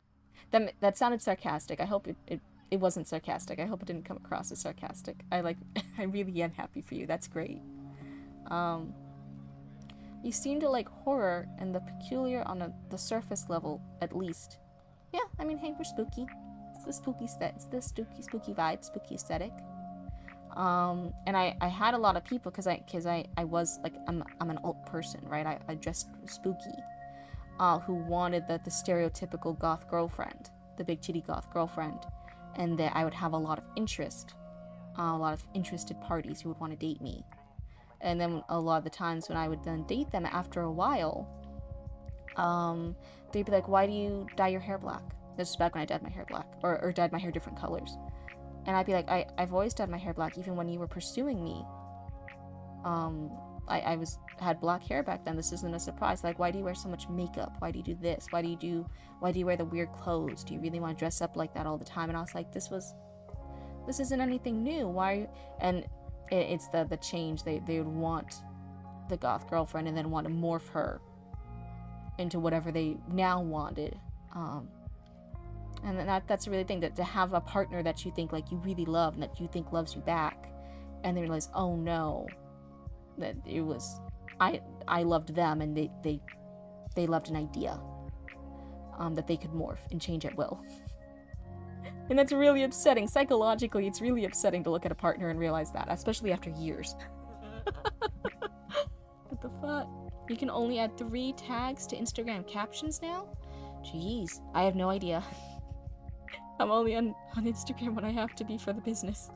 That sounded sarcastic. I hope it wasn't sarcastic. I hope it didn't come across as sarcastic. I really am happy for you. That's great. You seem to like horror and the peculiar on the surface level, at least. Yeah, I mean, hey, we're spooky. It's the spooky spooky vibe, spooky aesthetic. And I had a lot of people because I was like, I'm an alt person, right? I dressed spooky. Who wanted the stereotypical goth girlfriend, the big titty goth girlfriend, and that I would have a lot of interest, a lot of interested parties who would want to date me. And then a lot of the times when I would then date them, after a while, they'd be like, why do you dye your hair black? This is back when I dyed my hair black, or dyed my hair different colors. And I'd be like, I've always dyed my hair black, even when you were pursuing me. I had black hair back then. This isn't a surprise. Like, why do you wear so much makeup? Why do you do this? Why do you wear the weird clothes? Do you really want to dress up like that all the time? And I was like, this isn't anything new. Why are you? And it's the change. They would want the goth girlfriend and then want to morph her into whatever they now wanted. And that's a really thing, that to have a partner that you think like you really love and that you think loves you back, and they realize, oh no, that it was I loved them, and they loved an idea that they could morph and change at will. And that's really upsetting. Psychologically, it's really upsetting to look at a partner and realize that, especially after years. What the fuck? You can only add 3 tags to Instagram captions now? Jeez, I have no idea. I'm only on Instagram when I have to be for the business.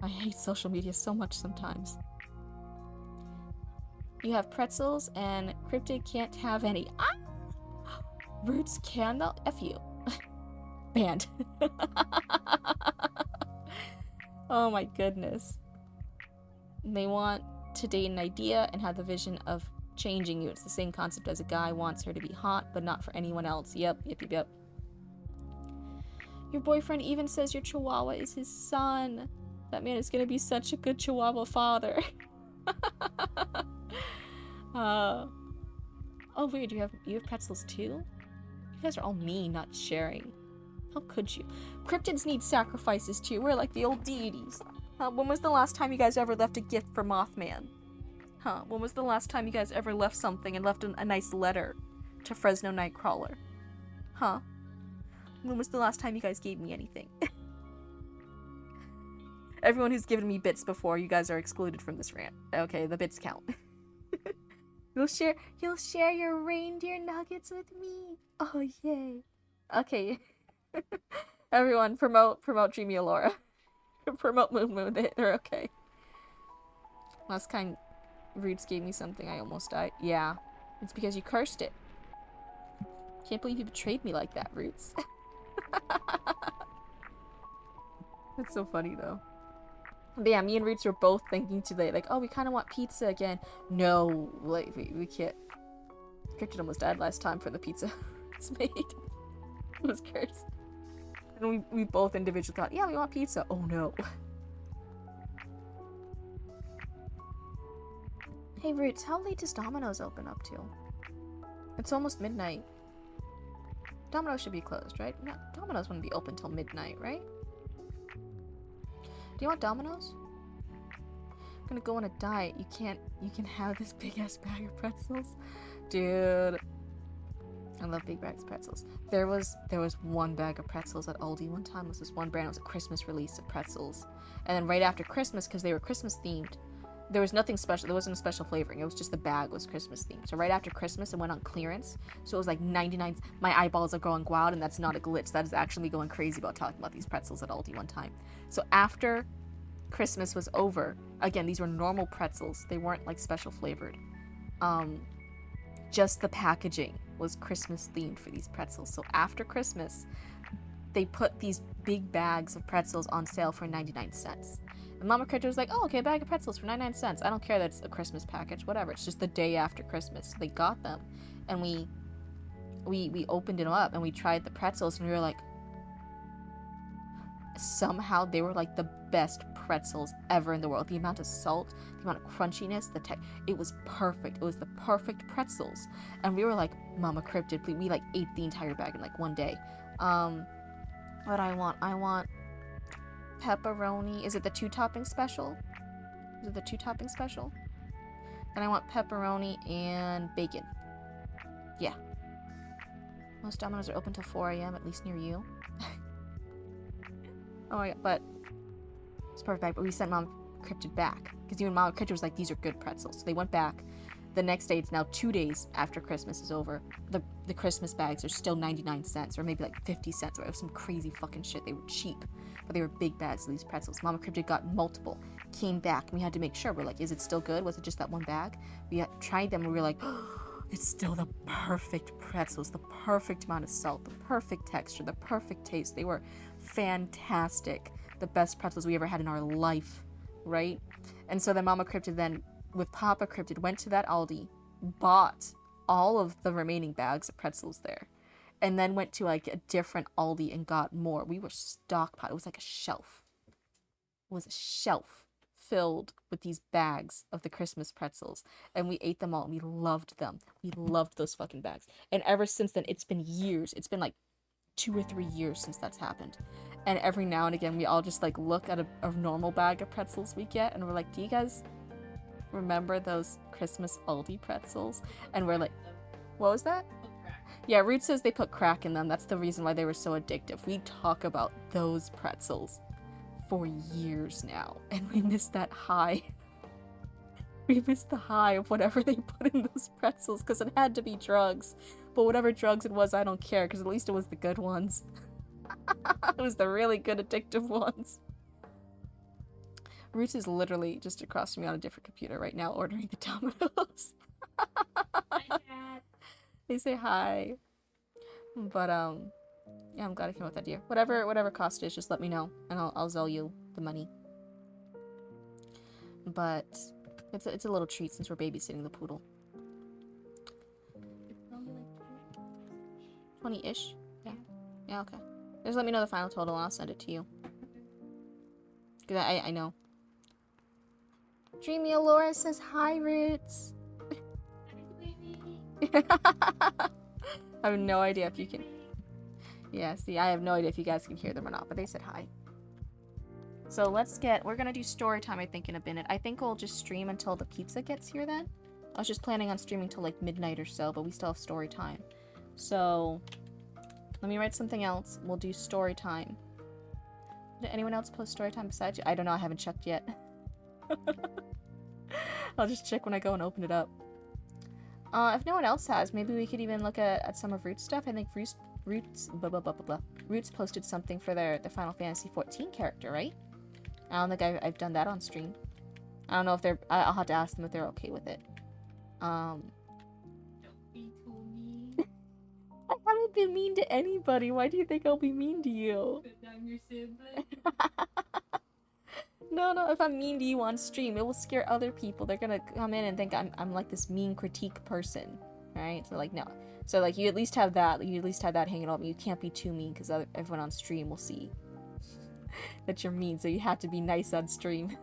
I hate social media so much sometimes. You have pretzels, and Cryptid can't have any. Ah! Roots can though? F you. Banned. Oh my goodness. They want to date an idea and have the vision of changing you. It's the same concept as a guy wants her to be hot, but not for anyone else. Yep. Your boyfriend even says your chihuahua is his son. That man is gonna be such a good chihuahua father. Oh weird, you have pretzels too? You guys are all mean, not sharing. How could you? Cryptids need sacrifices too. We're like the old deities. When was the last time you guys ever left a gift for Mothman? When was the last time you guys ever left something and left a nice letter to Fresno Nightcrawler? When was the last time you guys gave me anything? Everyone who's given me bits before, you guys are excluded from this rant. Okay, the bits count. You'll share your reindeer nuggets with me. Oh yay. Okay. Everyone, promote Dreamy Alora. Promote Moon Moon. They're okay. Last time Roots gave me something, I almost died. Yeah. It's because you cursed it. Can't believe you betrayed me like that, Roots. That's so funny though. But yeah, me and Roots were both thinking today, like, oh, we kind of want pizza again. No, like, we can't. Cryptid almost died last time for the pizza it's made. It was cursed. And we both individually thought, yeah, we want pizza. Oh no. Hey Roots, how late does Domino's open up to? It's almost midnight. Domino's should be closed, right? No, Domino's wouldn't be open till midnight, right? Do you want Domino's? I'm gonna go on a diet. You can have this big ass bag of pretzels. Dude. I love big bags of pretzels. There was one bag of pretzels at Aldi one time. It was this one brand. It was a Christmas release of pretzels. And then right after Christmas, because they were Christmas themed, there was nothing special. There wasn't a special flavoring. It was just the bag was Christmas themed. So right after Christmas, it went on clearance. So it was like 99. My eyeballs are going wild, and that's not a glitch. That is actually going crazy about talking about these pretzels at Aldi one time. So after Christmas was over, again, these were normal pretzels. They weren't like special flavored. Just the packaging was Christmas themed for these pretzels. So after Christmas, they put these big bags of pretzels on sale for 99 cents. And Mama Cryptid was like, oh, okay, a bag of pretzels for 99 cents. I don't care that it's a Christmas package, whatever. It's just the day after Christmas. So they got them, and we opened it up, and we tried the pretzels, and we were like, somehow they were like the best pretzels ever in the world. The amount of salt, the amount of crunchiness, it was perfect. It was the perfect pretzels. And we were like, Mama Cryptid, we like ate the entire bag in like one day. What I want pepperoni. Is it the 2-topping special? Then I want pepperoni and bacon. Yeah. Most Domino's are open till 4 a.m., at least near you. Oh my god, but it's perfect bag, but we sent Mom Cryptid back. Because even Mom Cryptid was like, these are good pretzels. So they went back. The next day, it's now 2 days after Christmas is over. The Christmas bags are still 99 cents, or maybe like 50 cents. Or it was some crazy fucking shit. They were cheap, but they were big bags of these pretzels. Mama Cryptid got multiple, came back, and we had to make sure. We're like, is it still good? Was it just that one bag? We tried them, and we were like, oh, it's still the perfect pretzels, the perfect amount of salt, the perfect texture, the perfect taste. They were fantastic. The best pretzels we ever had in our life, right? And so then Mama Cryptid then, with Papa Cryptid, went to that Aldi, bought all of the remaining bags of pretzels there, and then went to like a different Aldi and got more. We were stockpiled. It was like a shelf. It was a shelf filled with these bags of the Christmas pretzels, and we ate them all, and we loved them. We loved those fucking bags. And ever since then, it's been years. It's been like 2 or 3 years since that's happened. And every now and again, we all just like look at a normal bag of pretzels we get, and we're like, do you guys remember those Christmas Aldi pretzels? And we're like, what was that? Yeah, Root says they put crack in them. That's the reason why they were so addictive. We talk about those pretzels for years now, and we miss that high. We miss the high of whatever they put in those pretzels, because it had to be drugs. But whatever drugs it was, I don't care, because at least it was the good ones. It was the really good addictive ones. Roots is literally just across from me on a different computer right now ordering the Domino's. Hi, Cat. They say hi. But yeah, I'm glad I came up with that idea. Whatever cost it is, just let me know, and I'll Zelle you the money. But it's a little treat since we're babysitting the poodle. It's only like 20-ish? Yeah. Yeah, okay. Just let me know the final total and I'll send it to you. Cause I know. Dreamy Alora says hi, Roots. I have no idea if you can. Yeah, see, I have no idea if you guys can hear them or not, but they said hi. So we're gonna do story time, I think, in a minute. I think we'll just stream until the pizza gets here then. I was just planning on streaming till like midnight or so, but we still have story time. So, let me write something else. We'll do story time. Did anyone else post story time besides you? I don't know, I haven't checked yet. I'll just check when I go and open it up. If no one else has, maybe we could even look at some of Root's stuff. I think Roots posted something for their Final Fantasy XIV character, right? I don't think I've done that on stream. I don't know if I'll have to ask them if they're okay with it. Don't be too mean. I haven't been mean to anybody. Why do you think I'll be mean to you? Because I'm your sibling. No, if I'm mean to you on stream, it will scare other people. They're gonna come in and think I'm like this mean critique person, right? So like, no. So like, you at least have that. You at least have that hanging over. You can't be too mean because everyone on stream will see that you're mean. So you have to be nice on stream.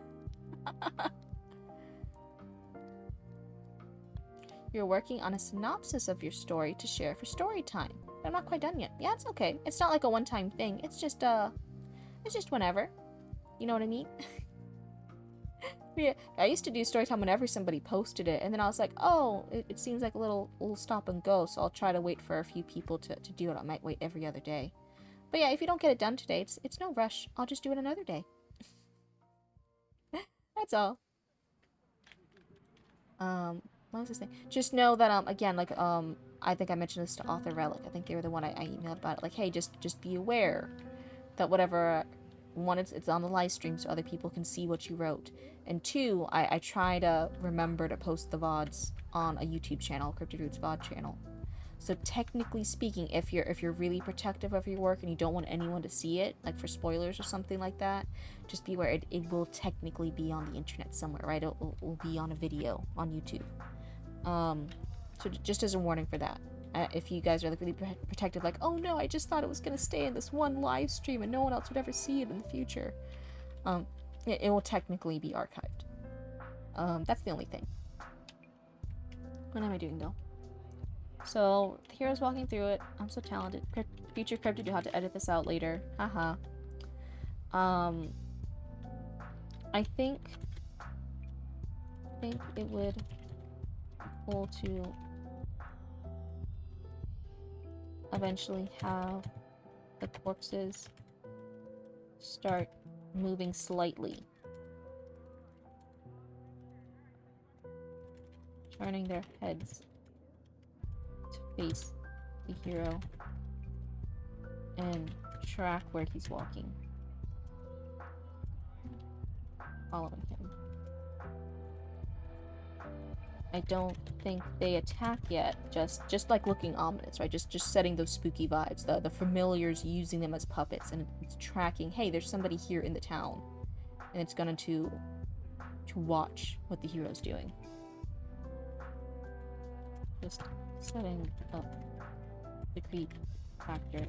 You're working on a synopsis of your story to share for story time. I'm not quite done yet. Yeah, it's okay. It's not like a one-time thing. It's just whenever. You know what I mean? Yeah, I used to do story time whenever somebody posted it, and then I was like, oh, it seems like a little stop and go, so I'll try to wait for a few people to do it. I might wait every other day. But yeah, if you don't get it done today, it's no rush. I'll just do it another day. That's all. What was this thing? Just know that, again, like, I think I mentioned this to Author Relic. I think they were the one I emailed about it. Like, hey, just be aware that whatever, one, it's on the live stream so other people can see what you wrote. And two, I try to remember to post the VODs on a YouTube channel, Cryptid Roots VOD channel. So technically speaking, if you're really protective of your work and you don't want anyone to see it, like for spoilers or something like that, just be aware it will technically be on the internet somewhere, right? It will be on a video on YouTube. So just as a warning for that. If you guys are like really protective, like, oh no, I just thought it was gonna stay in this one live stream and no one else would ever see it in the future. It will technically be archived. That's the only thing. What am I doing though? So, the hero's walking through it. I'm so talented. Future Cryptid, you'll have to edit this out later. Haha. I think it would cool to eventually have the corpses start moving slightly. Turning their heads to face the hero and track where he's walking. Following him. I don't think they attack yet, just like looking ominous, right? Just setting those spooky vibes. The familiars using them as puppets, and it's tracking, hey, there's somebody here in the town. And it's going to watch what the hero's doing. Just setting up the creep factor.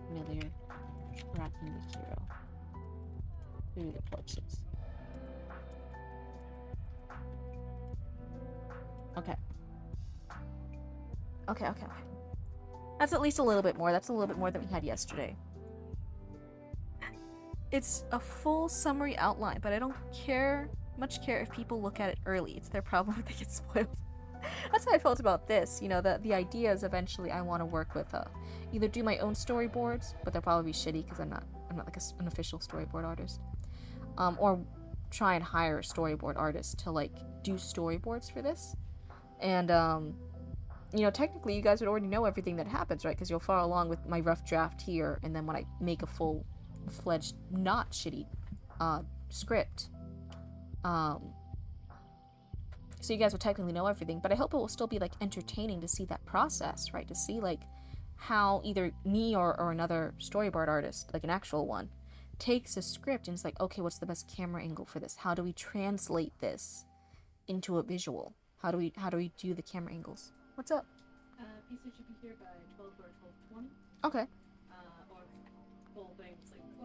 Familiar tracking the hero through the corpses. Okay. Okay. That's at least a little bit more. That's a little bit more than we had yesterday. It's a full summary outline, but I don't much care if people look at it early. It's their problem if they get spoiled. That's how I felt about this. You know, the idea is eventually I want to work with either do my own storyboards, but they'll probably be shitty because I'm not like an official storyboard artist, or try and hire a storyboard artist to like do storyboards for this. And you know, technically you guys would already know everything that happens, right? Because you'll follow along with my rough draft here, and then when I make a full-fledged, not shitty script, so you guys will technically know everything, but I hope it will still be like entertaining to see that process, right? To see like how either me or another storyboard artist, like an actual one, takes a script and it's like, okay, what's the best camera angle for this? How do we translate this into a visual? How do we do the camera angles? What's up? Pizza should be here by 12 or 12:20. Okay.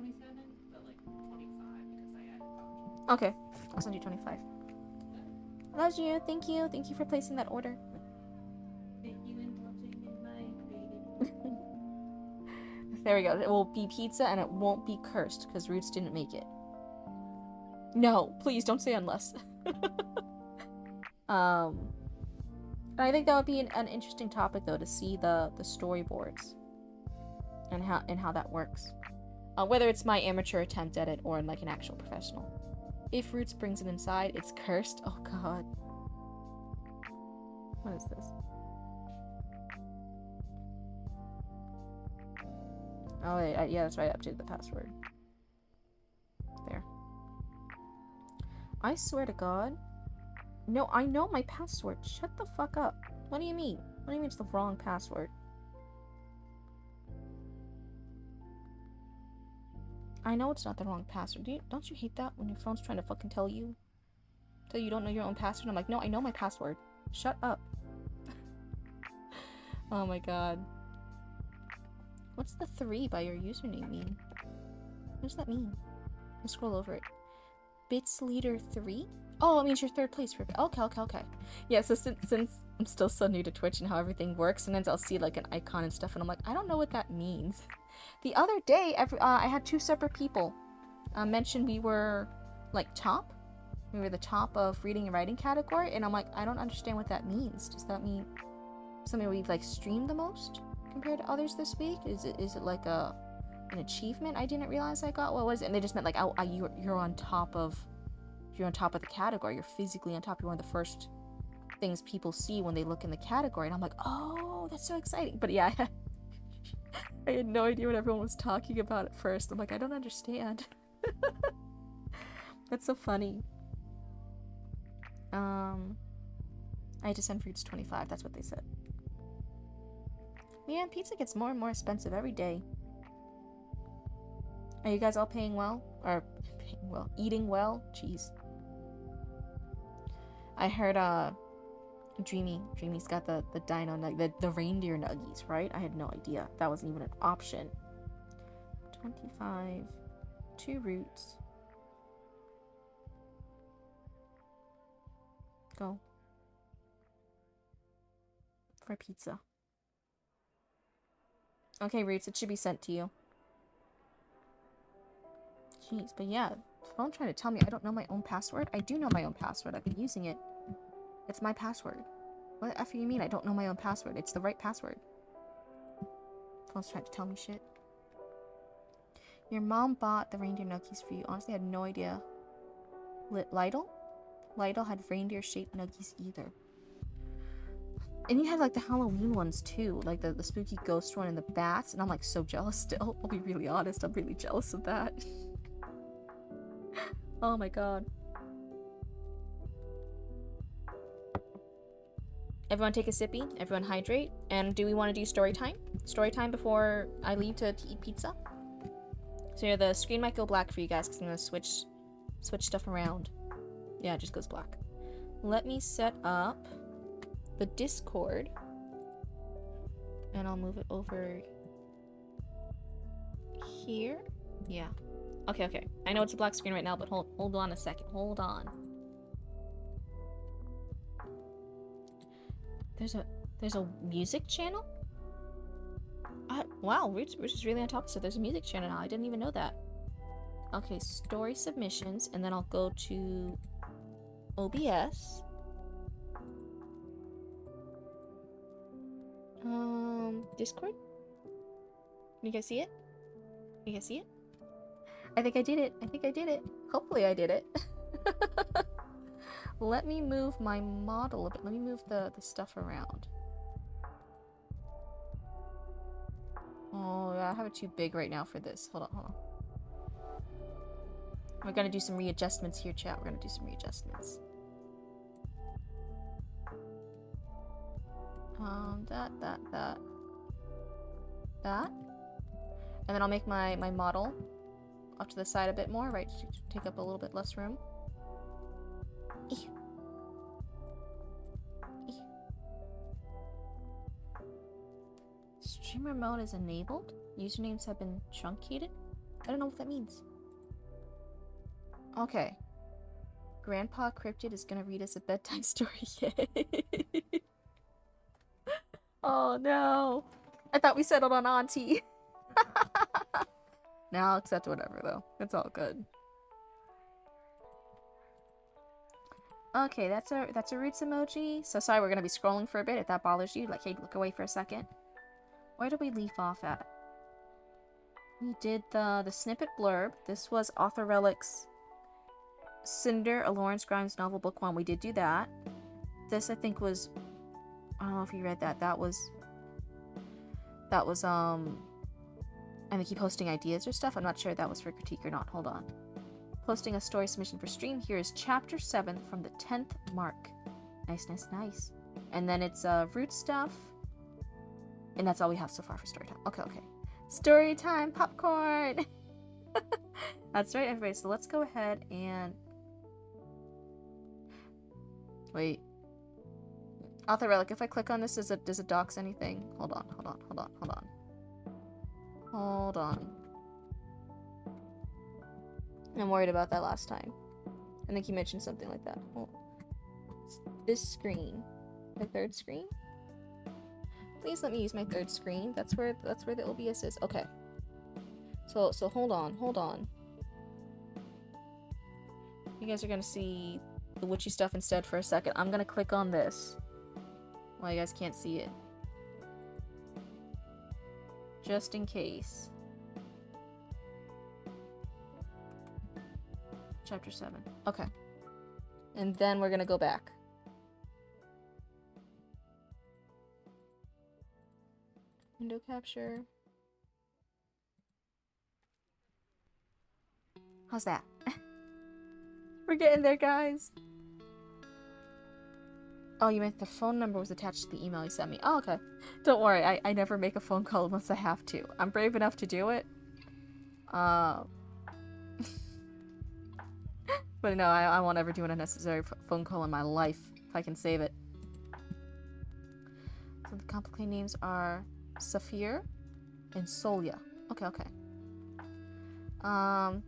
27, but like 25 because I added pouches. Okay, I'll send you 25. Love you. Thank you. Thank you for placing that order. Thank you indulging in my creativity. There we go. It will be pizza and it won't be cursed because Roots didn't make it. No, please don't say unless. I think that would be an interesting topic though, to see the storyboards and how that works. Whether it's my amateur attempt at it or like an actual professional. If Roots brings it inside, it's cursed. Oh god. What is this? Oh, yeah, that's right. I updated the password. There. I swear to God. No, I know my password. Shut the fuck up. What do you mean? What do you mean it's the wrong password? I know it's not the wrong password. Don't you hate that when your phone's trying to fucking tell you you don't know your own password? I'm like, no, I know my password. Shut up. Oh my god. What's the 3 by your username mean? What does that mean? Let's scroll over it. Bits leader 3? Oh, it means you're third place. Okay. Yeah, so since I'm still so new to Twitch and how everything works, sometimes I'll see like an icon and stuff and I'm like, I don't know what that means. The other day, I had 2 separate people mention we were like top. We were the top of reading and writing category, and I'm like, I don't understand what that means. Does that mean something we've like streamed the most compared to others this week? Is it like an achievement I didn't realize I got? What was it? And they just meant like, you're on top of the category. You're physically on top. You're one of the first things people see when they look in the category. And I'm like, oh, that's so exciting. But yeah, I had no idea what everyone was talking about at first. I'm like, I don't understand. That's so funny. I had to send Fruits 25. That's what they said. Man, pizza gets more and more expensive every day. Are you guys all paying well? Or paying well? Eating well? Jeez. I heard Dreamy's got the dino nug, the reindeer nuggies, right? I had no idea. That wasn't even an option. 25. 2 Roots. Go. For pizza. Okay, Roots, it should be sent to you. Jeez, but yeah, phone trying to tell me I don't know my own password. I do know my own password. I've been using it. It's my password. What the F you mean I don't know my own password? It's the right password. Phone's trying to tell me shit. Your mom bought the reindeer nuggies for you. Honestly, I had no idea. Lidl? Lidl had reindeer-shaped nuggies either. And you had like the Halloween ones too, like the spooky ghost one and the bats, and I'm like so jealous still. I'll be really honest, I'm really jealous of that. Oh my god. Everyone take a sippy, everyone hydrate, and do we want to do story time? Story time before I leave to eat pizza? So yeah, the screen might go black for you guys because I'm going to switch stuff around. Yeah, it just goes black. Let me set up the Discord, and I'll move it over here. Yeah. Okay. I know it's a black screen right now, but hold on a second. Hold on. There's a music channel? Wow, Roots is really on top of stuff. There's a music channel now. I didn't even know that. Okay, story submissions, and then I'll go to OBS. Discord? Can you guys see it? Can you guys see it? I think I did it. Hopefully I did it. Let me move my model a bit. Let me move the stuff around. Oh, I have it too big right now for this. Hold on. We're gonna do some readjustments here, chat. We're gonna do some readjustments. That. And then I'll make my model off to the side a bit more, right? To take up a little bit less room. Streamer mode is enabled. Usernames have been truncated. I don't know what that means. Okay. Grandpa Cryptid is gonna read us a bedtime story. Yay. Oh no. I thought we settled on Auntie. Now I'll accept whatever though. It's all good. Okay, that's a roots emoji. So sorry, we're gonna be scrolling for a bit. If that bothers you, like, hey, look away for a second. Where did we leave off at? We did the snippet blurb. This was Author Relic's Cinder, a Lawrence Grimes novel, book 1. We did do that. This, I think, was... I don't know if you read that. That was, I think he posting ideas or stuff. I'm not sure if that was for critique or not. Hold on. Posting a story submission for stream. Here is chapter 7 from the 10th mark. Nice, nice, nice. And then it's root stuff. And that's all we have so far for story time. Okay, okay. Story time, popcorn! That's right, everybody. So let's go ahead and... Wait. Author Relic, if I click on this, does it docs anything? Hold on. Hold on. I'm worried about that last time. I think you mentioned something like that. Oh. This screen. My third screen? Please let me use my third screen. That's where the OBS is. Okay. So hold on. You guys are gonna see the witchy stuff instead for a second. I'm gonna click on this. Well, you guys can't see it. Just in case. Chapter 7. Okay. And then we're gonna go back. Window capture. How's that? We're getting there, guys. Oh, you meant the phone number was attached to the email you sent me. Oh, okay. Don't worry, I never make a phone call unless I have to. I'm brave enough to do it. But no, I won't ever do an unnecessary phone call in my life if I can save it. So the complicated names are Saphir and Solia. Okay, okay.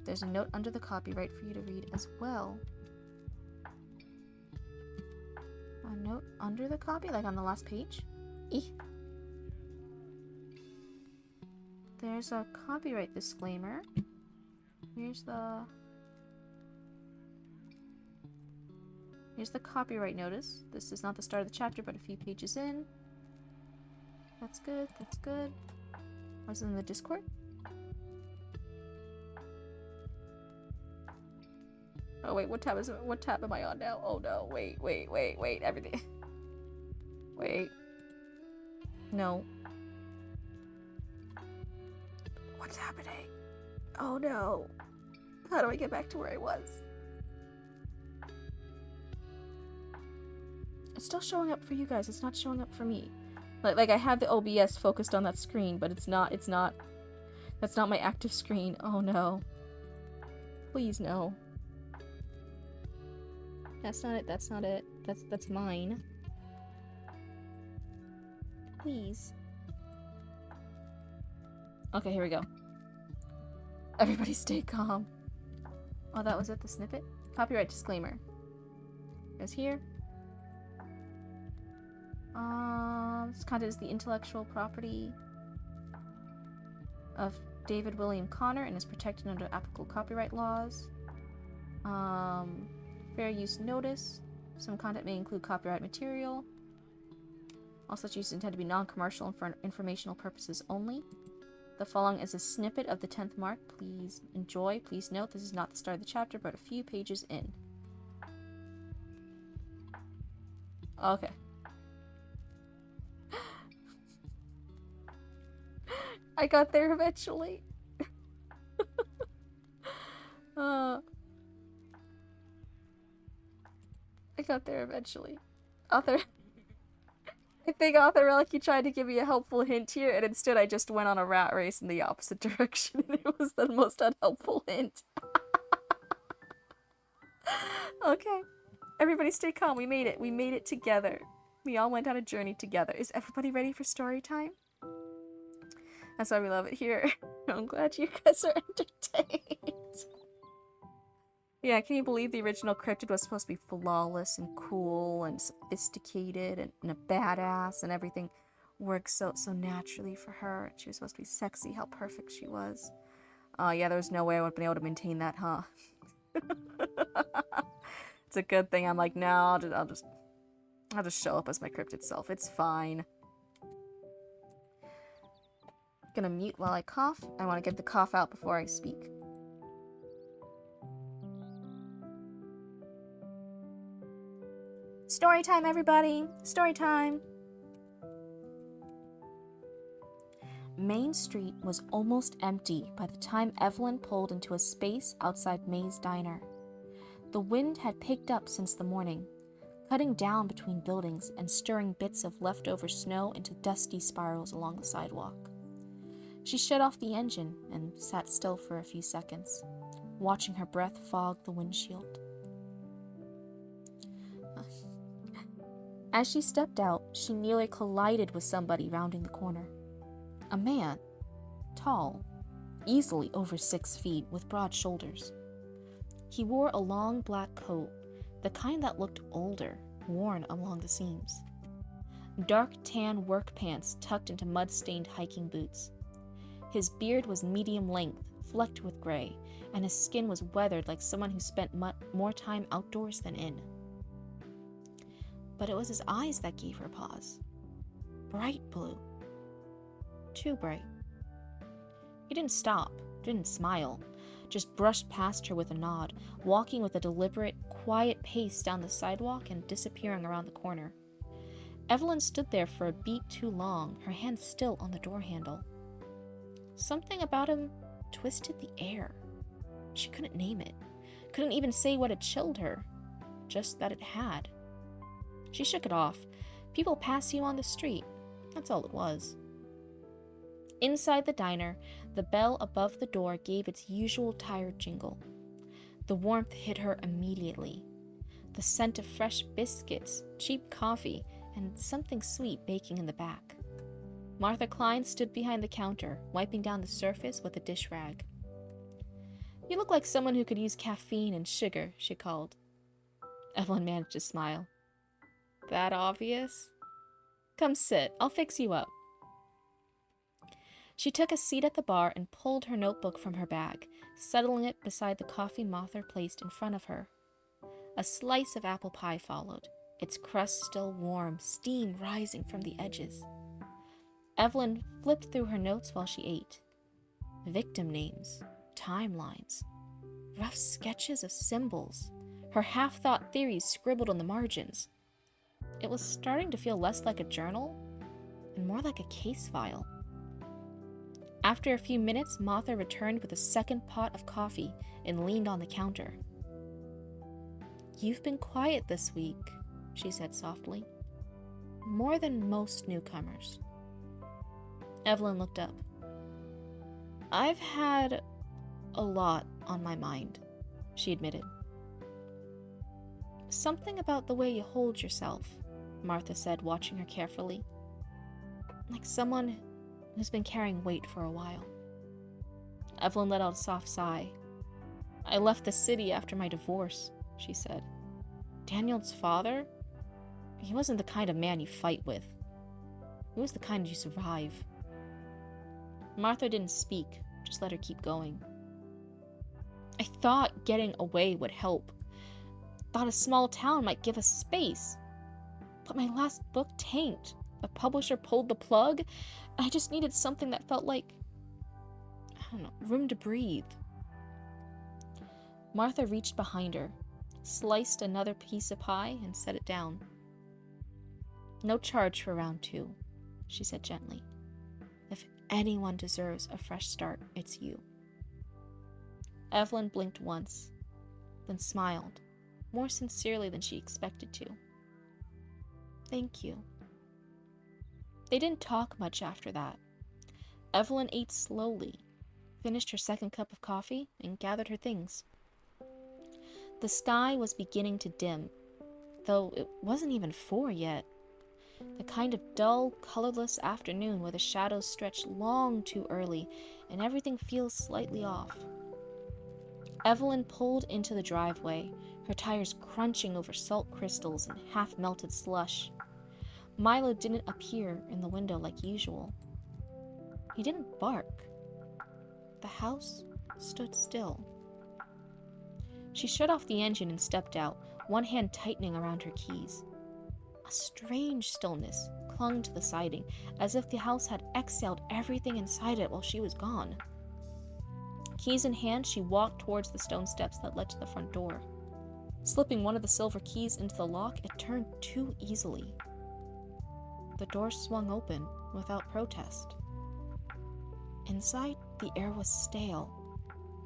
There's a note under the copyright for you to read as well. A note under the copy? Like on the last page? Eeh. There's a copyright disclaimer. Here's the copyright notice. This is not the start of the chapter, but a few pages in. That's good, that's good. Was it in the Discord? Oh wait, what tab am I on now? Oh no, wait, everything. Wait. No. What's happening? Oh no. How do I get back to where I was? It's still showing up for you guys, it's not showing up for me. Like I have the OBS focused on that screen, but that's not my active screen. Oh no. Please no. That's not it. That's mine. Please. Okay, here we go. Everybody stay calm. Oh, that was it, the snippet? Copyright disclaimer. Goes here. This content is the intellectual property of David William Connor and is protected under applicable copyright laws. Fair use notice. Some content may include copyright material. All such uses intend to be non-commercial and for informational purposes only. The following is a snippet of the 10th mark. Please enjoy. Please note this is not the start of the chapter, but a few pages in. Okay. I got there eventually. I got there eventually. Author... I think Author Relic, you tried to give me a helpful hint here, and instead I just went on a rat race in the opposite direction, and it was the most unhelpful hint. Okay. Everybody stay calm. We made it. We made it together. We all went on a journey together. Is everybody ready for story time? That's why we love it here. I'm glad you guys are entertained. Yeah, can you believe the original Cryptid was supposed to be flawless and cool and sophisticated and a badass, and everything worked so naturally for her. She was supposed to be sexy, how perfect she was. Oh yeah, there was no way I would have been able to maintain that, huh? It's a good thing I'm like, no, I'll just show up as my Cryptid self. It's fine. Gonna mute while I cough. I want to get the cough out before I speak. Story time, everybody! Story time! Main Street was almost empty by the time Evelyn pulled into a space outside May's diner. The wind had picked up since the morning, cutting down between buildings and stirring bits of leftover snow into dusty spirals along the sidewalk. She shut off the engine and sat still for a few seconds, watching her breath fog the windshield. As she stepped out, she nearly collided with somebody rounding the corner. A man, tall, easily over 6 feet, with broad shoulders. He wore a long black coat, the kind that looked older, worn along the seams. Dark tan work pants tucked into mud-stained hiking boots. His beard was medium length, flecked with gray, and his skin was weathered like someone who spent more time outdoors than in. But it was his eyes that gave her pause. Bright blue. Too bright. He didn't stop, didn't smile, just brushed past her with a nod, walking with a deliberate, quiet pace down the sidewalk and disappearing around the corner. Evelyn stood there for a beat too long, her hand still on the door handle. Something about him twisted the air. She couldn't name it, couldn't even say what had chilled her, just that it had. She shook it off. People pass you on the street. That's all it was. Inside the diner, the bell above the door gave its usual tired jingle. The warmth hit her immediately. The scent of fresh biscuits, cheap coffee, and something sweet baking in the back. Martha Klein stood behind the counter, wiping down the surface with a dish rag. "You look like someone who could use caffeine and sugar," she called. Evelyn managed to smile. "That obvious? Come sit, I'll fix you up." She took a seat at the bar and pulled her notebook from her bag, settling it beside the coffee Martha placed in front of her. A slice of apple pie followed, its crust still warm, steam rising from the edges. Evelyn flipped through her notes while she ate. Victim names, timelines, rough sketches of symbols, her half-thought theories scribbled on the margins. It was starting to feel less like a journal and more like a case file. After a few minutes, Martha returned with a second pot of coffee and leaned on the counter. "You've been quiet this week," she said softly. "More than most newcomers." Evelyn looked up. "I've had a lot on my mind," she admitted. "Something about the way you hold yourself," Martha said, watching her carefully. "Like someone who's been carrying weight for a while." Evelyn let out a soft sigh. "I left the city after my divorce," she said. "Daniel's father? He wasn't the kind of man you fight with. He was the kind you survive." Martha didn't speak, just let her keep going. "I thought getting away would help. Thought a small town might give us space. But my last book tanked. The publisher pulled the plug. I just needed something that felt like, I don't know, room to breathe." Martha reached behind her, sliced another piece of pie, and set it down. "No charge for round 2, she said gently. "If anyone deserves a fresh start, it's you." Evelyn blinked once, then smiled, more sincerely than she expected to. "Thank you." They didn't talk much after that. Evelyn ate slowly, finished her second cup of coffee, and gathered her things. The sky was beginning to dim, though it wasn't even 4 yet. The kind of dull, colorless afternoon where the shadows stretch long too early and everything feels slightly off. Evelyn pulled into the driveway, her tires crunching over salt crystals and half-melted slush. Milo didn't appear in the window like usual. He didn't bark. The house stood still. She shut off the engine and stepped out, one hand tightening around her keys. A strange stillness clung to the siding, as if the house had exhaled everything inside it while she was gone. Keys in hand, she walked towards the stone steps that led to the front door. Slipping one of the silver keys into the lock, it turned too easily. The door swung open without protest. Inside, the air was stale,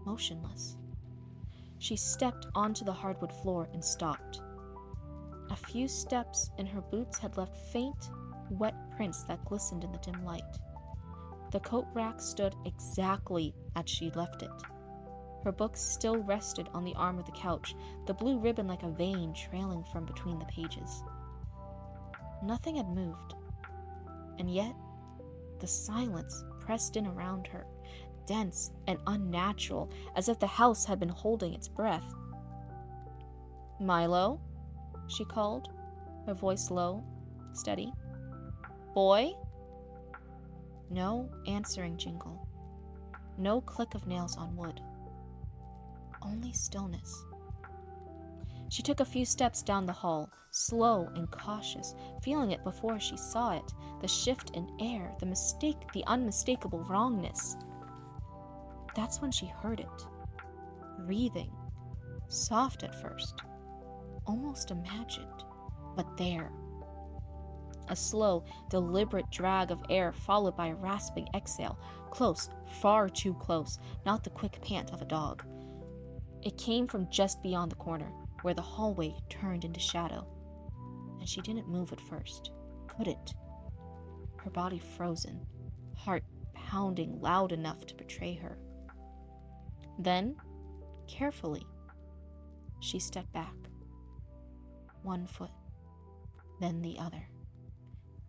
motionless. She stepped onto the hardwood floor and stopped. A few steps and her boots had left faint, wet prints that glistened in the dim light. The coat rack stood exactly as she'd left it. Her books still rested on the arm of the couch, the blue ribbon like a vein trailing from between the pages. Nothing had moved, and yet the silence pressed in around her, dense and unnatural, as if the house had been holding its breath. "Milo?" she called, her voice low, steady. "Boy?" No answering jingle. No click of nails on wood. Only stillness. She took a few steps down the hall, slow and cautious, feeling it before she saw it, the shift in air, the unmistakable wrongness. That's when she heard it. Breathing. Soft at first. Almost imagined. But there. A slow, deliberate drag of air followed by a rasping exhale. Close, far too close, not the quick pant of a dog. It came from just beyond the corner, where the hallway turned into shadow. And she didn't move at first. Couldn't. Her body frozen, heart pounding loud enough to betray her. Then, carefully, she stepped back. One foot, then the other.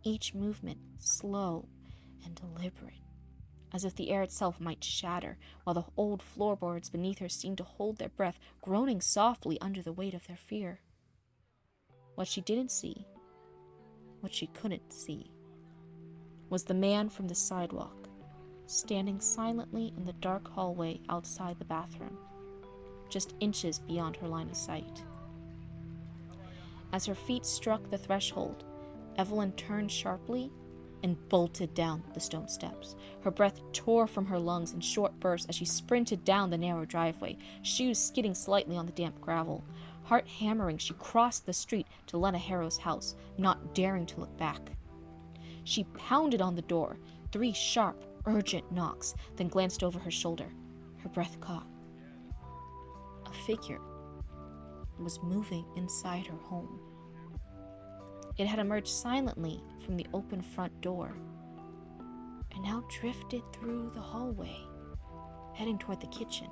Each movement slow and deliberate, as if the air itself might shatter, while the old floorboards beneath her seemed to hold their breath, groaning softly under the weight of their fear. What she didn't see, what she couldn't see, was the man from the sidewalk, standing silently in the dark hallway outside the bathroom, just inches beyond her line of sight. As her feet struck the threshold, Evelyn turned sharply and bolted down the stone steps. Her breath tore from her lungs in short bursts as she sprinted down the narrow driveway, shoes skidding slightly on the damp gravel. Heart hammering, she crossed the street to Lena Harrow's house, not daring to look back. She pounded on the door, 3 sharp, urgent knocks, then glanced over her shoulder. Her breath caught. A figure was moving inside her home. It had emerged silently from the open front door and now drifted through the hallway, heading toward the kitchen.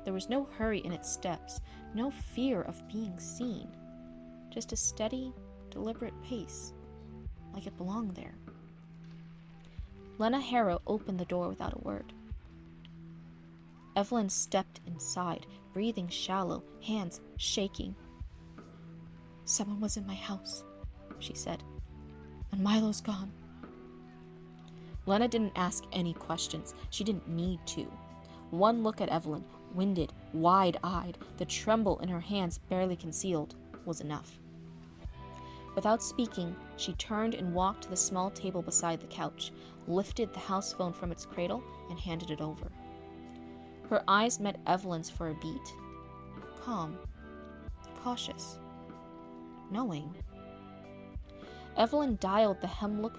There was no hurry in its steps, no fear of being seen, just a steady, deliberate pace, like it belonged there. Lena Harrow opened the door without a word. Evelyn stepped inside, breathing shallow, hands shaking. "Someone was in my house," she said, "and Milo's gone." Lena didn't ask any questions. She didn't need to. One look at Evelyn, winded, wide-eyed, the tremble in her hands barely concealed, was enough. Without speaking, she turned and walked to the small table beside the couch, lifted the house phone from its cradle, and handed it over. Her eyes met Evelyn's for a beat. Calm, cautious, knowing. Evelyn dialed the Hemlock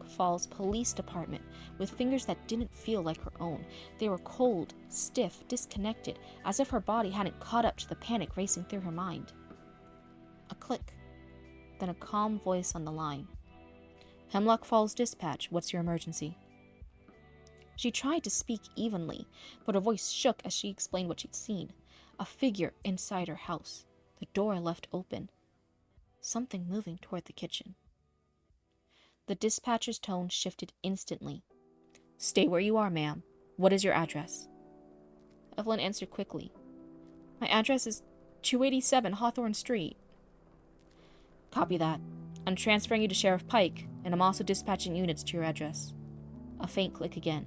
Falls Police Department with fingers that didn't feel like her own. They were cold, stiff, disconnected, as if her body hadn't caught up to the panic racing through her mind. A click, then a calm voice on the line. "Hemlock Falls Dispatch, what's your emergency?" She tried to speak evenly, but her voice shook as she explained what she'd seen. A figure inside her house, the door left open. something moving toward the kitchen. The dispatcher's tone shifted instantly. "Stay where you are, ma'am. What is your address?" Evelyn answered quickly. "My address is 287 Hawthorne Street." "Copy that. I'm transferring you to Sheriff Pike, and I'm also dispatching units to your address." A faint click again.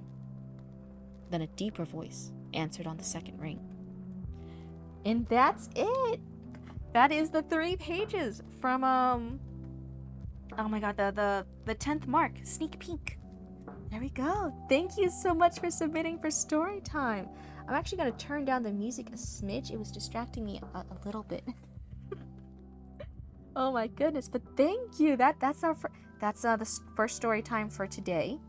Then a deeper voice answered on the second ring. And that's it. That is the 3 pages from oh my god, the 10th mark, sneak peek. There we go. Thank you so much for submitting for story time. I'm actually going to turn down the music a smidge. It was distracting me a little bit. Oh my goodness, but thank you. That's the first story time for today.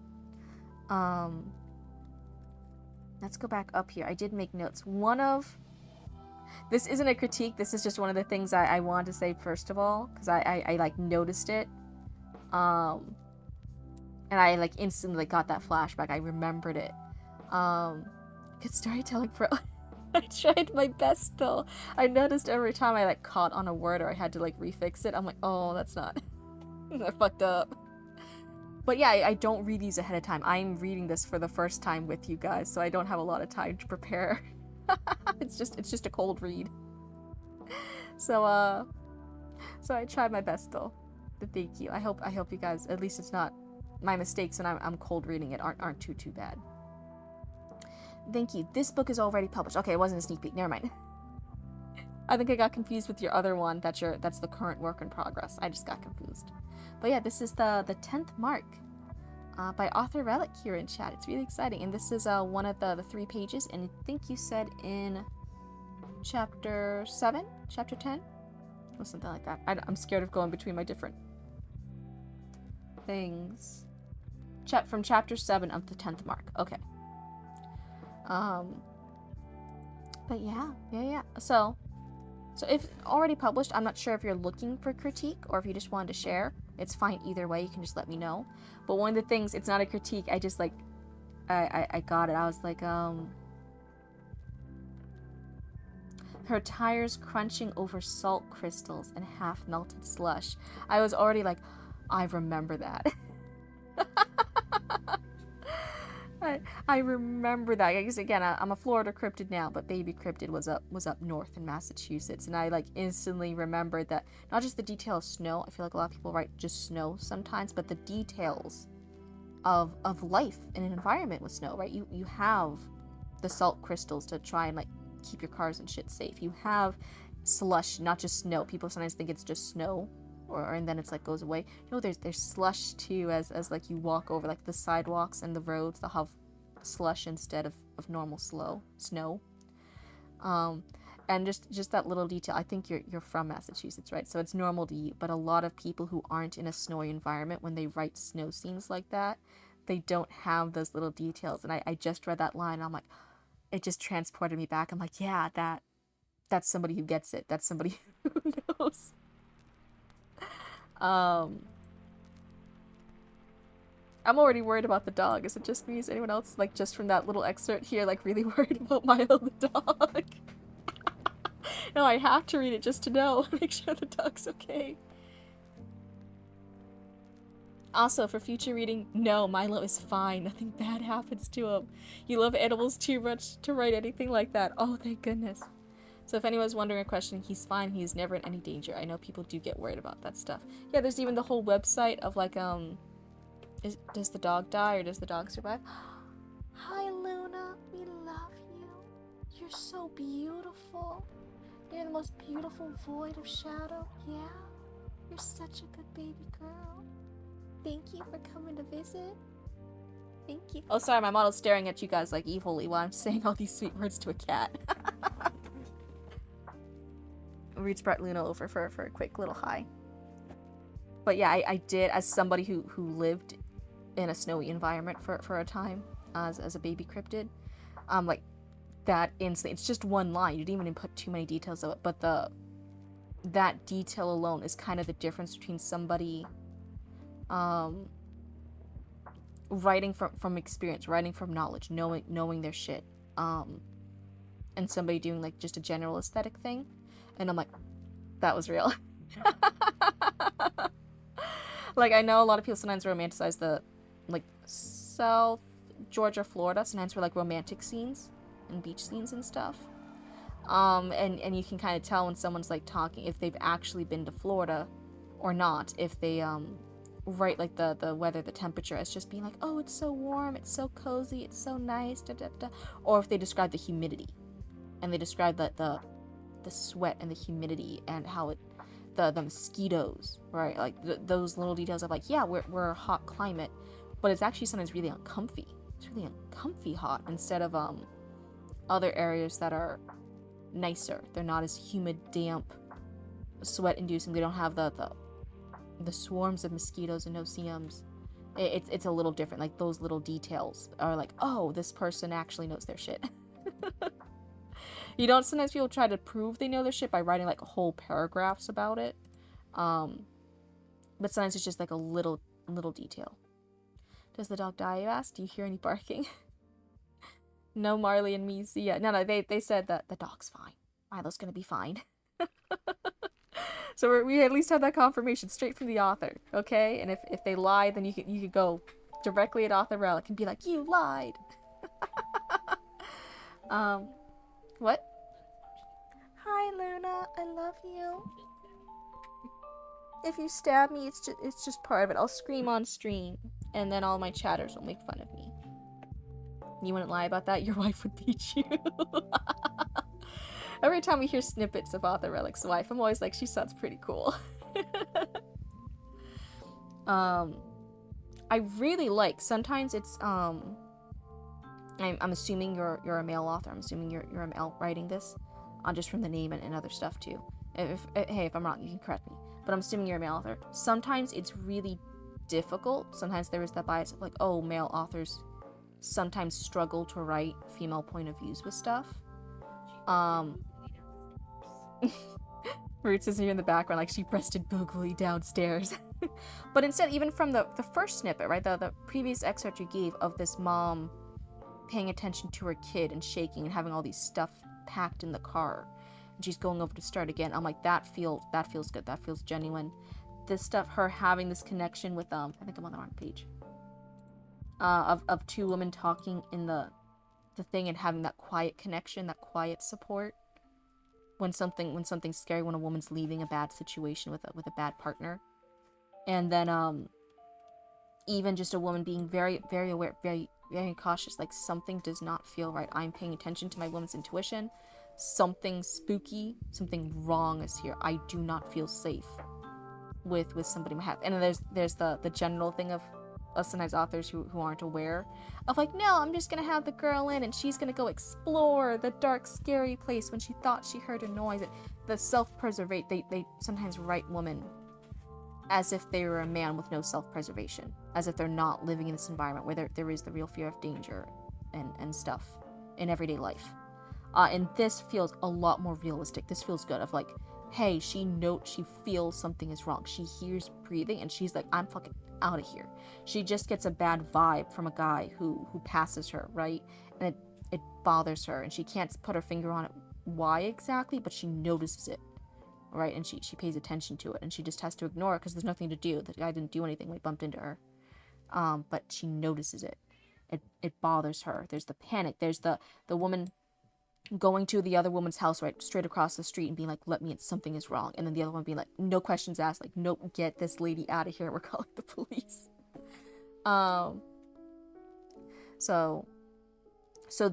Let's go back up here. I did make notes. This isn't a critique. This is just one of the things I wanted to say first of all, because I like noticed it. And I like instantly like, got that flashback. I remembered it. Good storytelling pro. I tried my best though. I noticed every time I like caught on a word or I had to like refix it, I'm like, oh, that's not. I fucked up. But yeah, I don't read these ahead of time. I'm reading this for the first time with you guys, so I don't have a lot of time to prepare. It's just a cold read. So I tried my best though. But thank you. I hope you guys, at least it's not my mistakes and I'm cold reading it aren't too bad. Thank you. This book is already published. Okay, it wasn't a sneak peek. Never mind. I think I got confused with your other one. That's the current work in progress. I just got confused. But yeah, this is the 10th mark by Author Relic here in chat. It's really exciting. And this is one of the 3 pages. And I think you said in chapter 7? Chapter 10? Or something like that. I'm scared of going between my different things. From chapter 7 of the 10th mark. Okay. But yeah. So if already published, I'm not sure if you're looking for critique or if you just wanted to share. It's fine either way. You can just let me know. But one of the things, it's not a critique. I just like, I got it. I was like, her tires crunching over salt crystals and half melted slush. I was already like, I remember that. I remember that. I guess again, I'm a Florida cryptid now, but baby cryptid was up north in Massachusetts, and I like instantly remembered that not just the detail of snow. I feel like a lot of people write just snow sometimes, but the details of life in an environment with snow. Right? You have the salt crystals to try and like keep your cars and shit safe. You have slush, not just snow. People sometimes think it's just snow. And then it's like goes away. No, there's slush too, as like you walk over like the sidewalks and the roads, they'll have slush instead of normal snow. And just that little detail. I think you're from Massachusetts, right? So it's normal to you, but a lot of people who aren't in a snowy environment, when they write snow scenes like that, they don't have those little details. And I just read that line and I'm like, it just transported me back. I'm like, yeah, that's somebody who gets it. That's somebody who knows. I'm already worried about the dog. Is it just me? Is anyone else, like, just from that little excerpt here, like, really worried about Milo the dog? No, I have to read it just to know. Make sure the dog's okay. Also, for future reading, no, Milo is fine. Nothing bad happens to him. You love animals too much to write anything like that. Oh, thank goodness. So if anyone's wondering or questioning, he's fine. He's never in any danger. I know people do get worried about that stuff. Yeah, there's even the whole website of like, does the dog die or does the dog survive? Hi, Luna. We love you. You're so beautiful. You're the most beautiful void of shadow. Yeah. You're such a good baby girl. Thank you for coming to visit. Thank you. Oh, sorry. My model's staring at you guys like evilly while I'm saying all these sweet words to a cat. Reach brought Luna over for a quick little hi. But yeah, I did, as somebody who lived in a snowy environment for a time as a baby cryptid, like that instant, it's just one line. You didn't even put too many details of it, but that detail alone is kind of the difference between somebody writing from experience, writing from knowledge, knowing their shit, and somebody doing like just a general aesthetic thing. And I'm like, that was real. Like, I know a lot of people sometimes romanticize the, like, South Georgia, Florida, sometimes for, like, romantic scenes and beach scenes and stuff. And you can kind of tell when someone's, like, talking, if they've actually been to Florida or not, if they, write, like, the weather, the temperature as just being like, oh, it's so warm, it's so cozy, it's so nice, da da da. Or if they describe the humidity, and they describe the sweat and the humidity and how it, the mosquitoes, right? Like those little details of like, yeah, we're a hot climate, but it's actually sometimes really uncomfy. It's really uncomfy hot instead of other areas that are nicer. They're not as humid, damp, sweat inducing. They don't have the swarms of mosquitoes and no-see-ums. It's a little different. Like those little details are like, oh, this person actually knows their shit. You don't, sometimes people try to prove they know their shit by writing like whole paragraphs about it. But sometimes it's just like a little detail. Does the dog die, you asked? Do you hear any barking? No, Marley and me see. Yeah, no, they said that the dog's fine. Milo's gonna be fine. So we at least have that confirmation straight from the author, okay? And if they lie, then you could go directly at Author Relic and be like, you lied. What? Hi, Luna. I love you. If you stab me, it's just part of it. I'll scream on stream, and then all my chatters will make fun of me. You wouldn't lie about that? Your wife would beat you. Every time we hear snippets of Author Relic's wife, I'm always like, she sounds pretty cool. I really like, sometimes it's, I'm assuming you're a male author. I'm assuming you're a male writing this, just from the name and other stuff too. If I'm wrong, you can correct me. But I'm assuming you're a male author. Sometimes it's really difficult. Sometimes there is that bias of like, oh, male authors sometimes struggle to write female point of views with stuff. Roots is here in the background, like she breasted boogly downstairs. But instead, even from the first snippet, right, the previous excerpt you gave of this mom paying attention to her kid and shaking and having all these stuff packed in the car, and she's going over to start again. I'm like, that feels good. That feels genuine. This stuff, her having this connection with I think I'm on the wrong page. Of two women talking in the thing and having that quiet connection, that quiet support. When something's scary, when a woman's leaving a bad situation with a bad partner, and then even just a woman being very, very aware, very, very cautious, like something does not feel right. I'm paying attention to my woman's intuition. Something spooky, something wrong is here. I do not feel safe with somebody in my house. And then there's the general thing of us sometimes authors who aren't aware of like, no, I'm just gonna have the girl in and she's gonna go explore the dark, scary place when she thought she heard a noise. The self-preservate, they sometimes write women as if they were a man with no self-preservation, as if they're not living in this environment where there is the real fear of danger and stuff in everyday life. And this feels a lot more realistic. This feels good of like, hey, she feels something is wrong. She hears breathing and she's like, I'm fucking out of here. She just gets a bad vibe from a guy who passes her, right? And it bothers her and she can't put her finger on it why exactly, but she notices it, right? And she pays attention to it and she just has to ignore it because there's nothing to do. The guy didn't do anything when he bumped into her. But she notices it. It bothers her. There's the panic. There's the woman going to the other woman's house right straight across the street and being like, let me in, something is wrong. And then the other one being like, no questions asked, like, nope, get this lady out of here, we're calling the police. So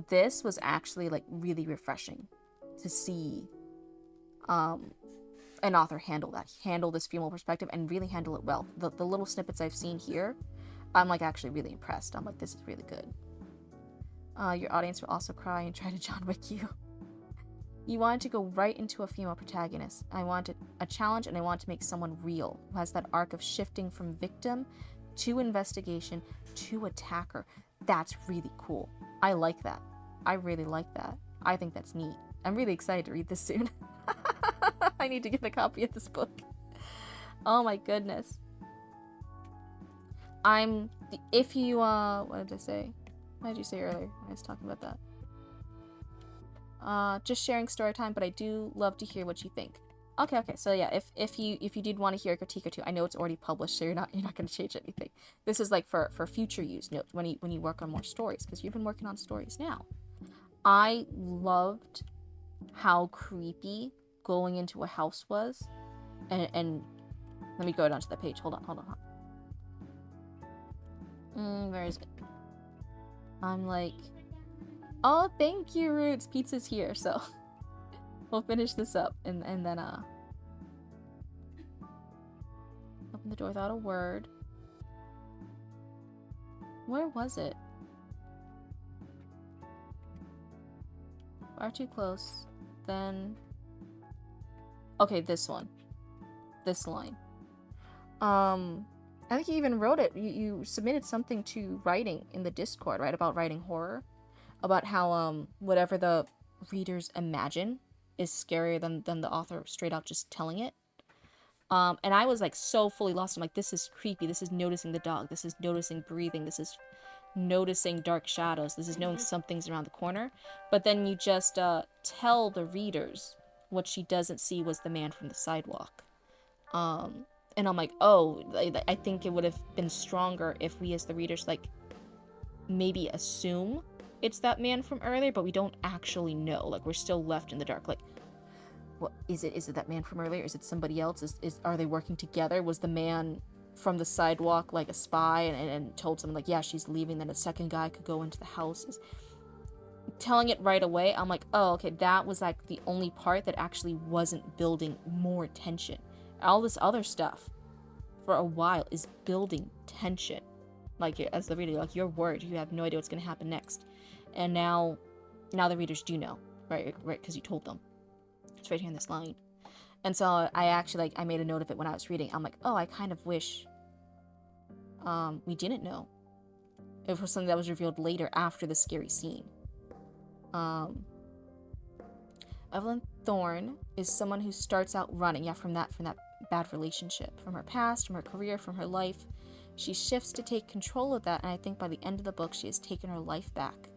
this was actually like really refreshing to see an author handle this female perspective and really handle it well. The little snippets I've seen here, I'm like actually really impressed. I'm like, this is really good. Your audience will also cry and try to John Wick you. You wanted to go right into a female protagonist. I wanted a challenge and I wanted to make someone real, who has that arc of shifting from victim to investigation to attacker. That's really cool. I like that. I really like that. I think that's neat. I'm really excited to read this soon. I need to get a copy of this book. Oh my goodness. If you, what did I say? What did you say earlier? I was talking about that. Just sharing story time, but I do love to hear what you think. Okay, okay. So yeah, if you did want to hear a critique or two, I know it's already published, so you're not going to change anything. This is like for future use notes when you work on more stories, because you've been working on stories now. I loved how creepy going into a house was, and let me go down to the page. Hold on. Where is it? I'm like, oh, thank you, Roots. Pizza's here, so we'll finish this up and then open the door without a word. Where was it? Far too close. Then okay, this one. This line. I think you even wrote it. You submitted something to writing in the Discord, right? About writing horror. About how whatever the readers imagine is scarier than the author straight out just telling it. And I was like so fully lost. I'm like, this is creepy. This is noticing the dog. This is noticing breathing. This is noticing dark shadows. This is knowing something's around the corner. But then you just tell the readers what she doesn't see was the man from the sidewalk. And I'm like, oh, I think it would have been stronger if we as the readers like maybe assume it's that man from earlier, but we don't actually know. Like, we're still left in the dark. Like, what is it? Is it that man from earlier? Is it somebody else? Are they working together? Was the man from the sidewalk like a spy and told someone like, yeah, she's leaving, then a second guy could go into the house? Telling it right away, I'm like, oh, okay, that was like the only part that actually wasn't building more tension. All this other stuff for a while is building tension. Like, as the reader, like, you're worried, you have no idea what's going to happen next. And now the readers do know, right, because you told them. It's right here in this line. And so I actually, like, I made a note of it when I was reading. I'm like, oh, I kind of wish we didn't know. It was something that was revealed later after the scary scene. Evelyn Thorne is someone who starts out running, from that bad relationship, from her past, from her career, from her life. She shifts to take control of that, and I think by the end of the book, she has taken her life back.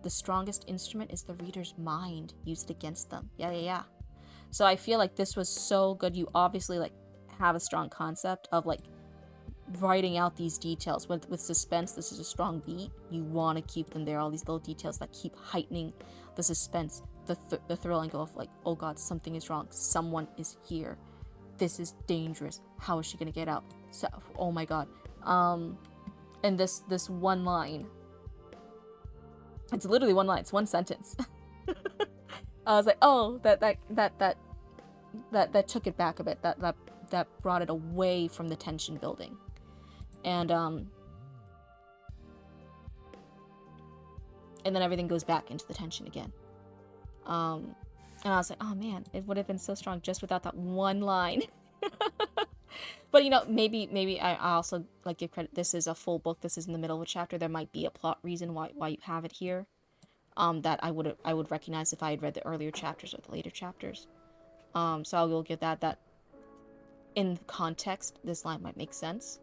The strongest instrument is the reader's mind used against them. Yeah. So I feel like this was so good. You obviously, like, have a strong concept of, like, writing out these details. With suspense, this is a strong beat. You want to keep them there, all these little details that keep heightening the suspense, the thrill, and go of, like, oh god, something is wrong. Someone is here. This is dangerous. How is she gonna get out? So, oh my god. And this one line, it's literally one line, it's one sentence. I was like, oh, that took it back a bit. That brought it away from the tension building. And then everything goes back into the tension again. And I was like, oh man, it would have been so strong just without that one line. But, you know, maybe I also, like, give credit. This is a full book. This is in the middle of a chapter. There might be a plot reason why you have it here. That I would recognize if I had read the earlier chapters or the later chapters. So I will give that in context, this line might make sense.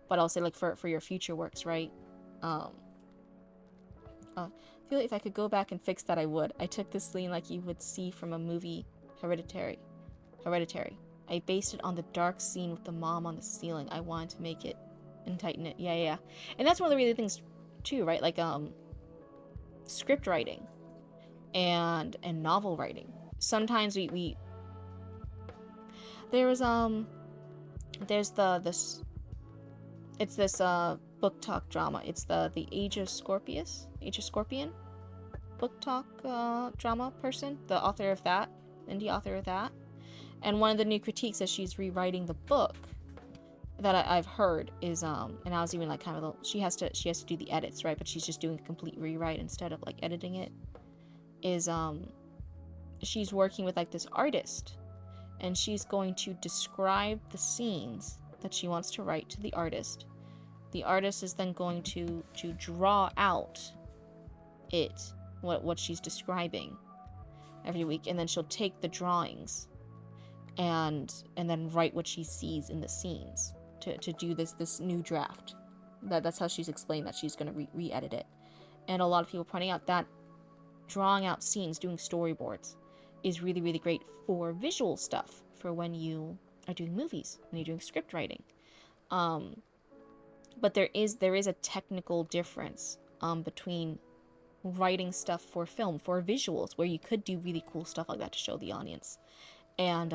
But I'll say, like, for your future works, right? I feel like if I could go back and fix that, I would. I took this scene like you would see from a movie, Hereditary. I based it on the dark scene with the mom on the ceiling. I wanted to make it and tighten it. Yeah. And that's one of the really things, too, right? Like, script writing and novel writing. Sometimes we there's this book talk drama. It's the Age of Scorpion book talk drama person, the author of that, indie author of that. And one of the new critiques as she's rewriting the book that I've heard is and I was even like kind of she has to do the edits, right? But she's just doing a complete rewrite instead of like editing it. Is she's working with like this artist, and she's going to describe the scenes that she wants to write to the artist. The artist is then going to draw out what she's describing every week, and then she'll take the drawings and then write what she sees in the scenes to do this new draft. That's how she's explained that she's going to re-edit it. And a lot of people pointing out that drawing out scenes, doing storyboards, is really, really great for visual stuff, for when you are doing movies, when you're doing script writing. But there is a technical difference between writing stuff for film, for visuals, where you could do really cool stuff like that to show the audience, and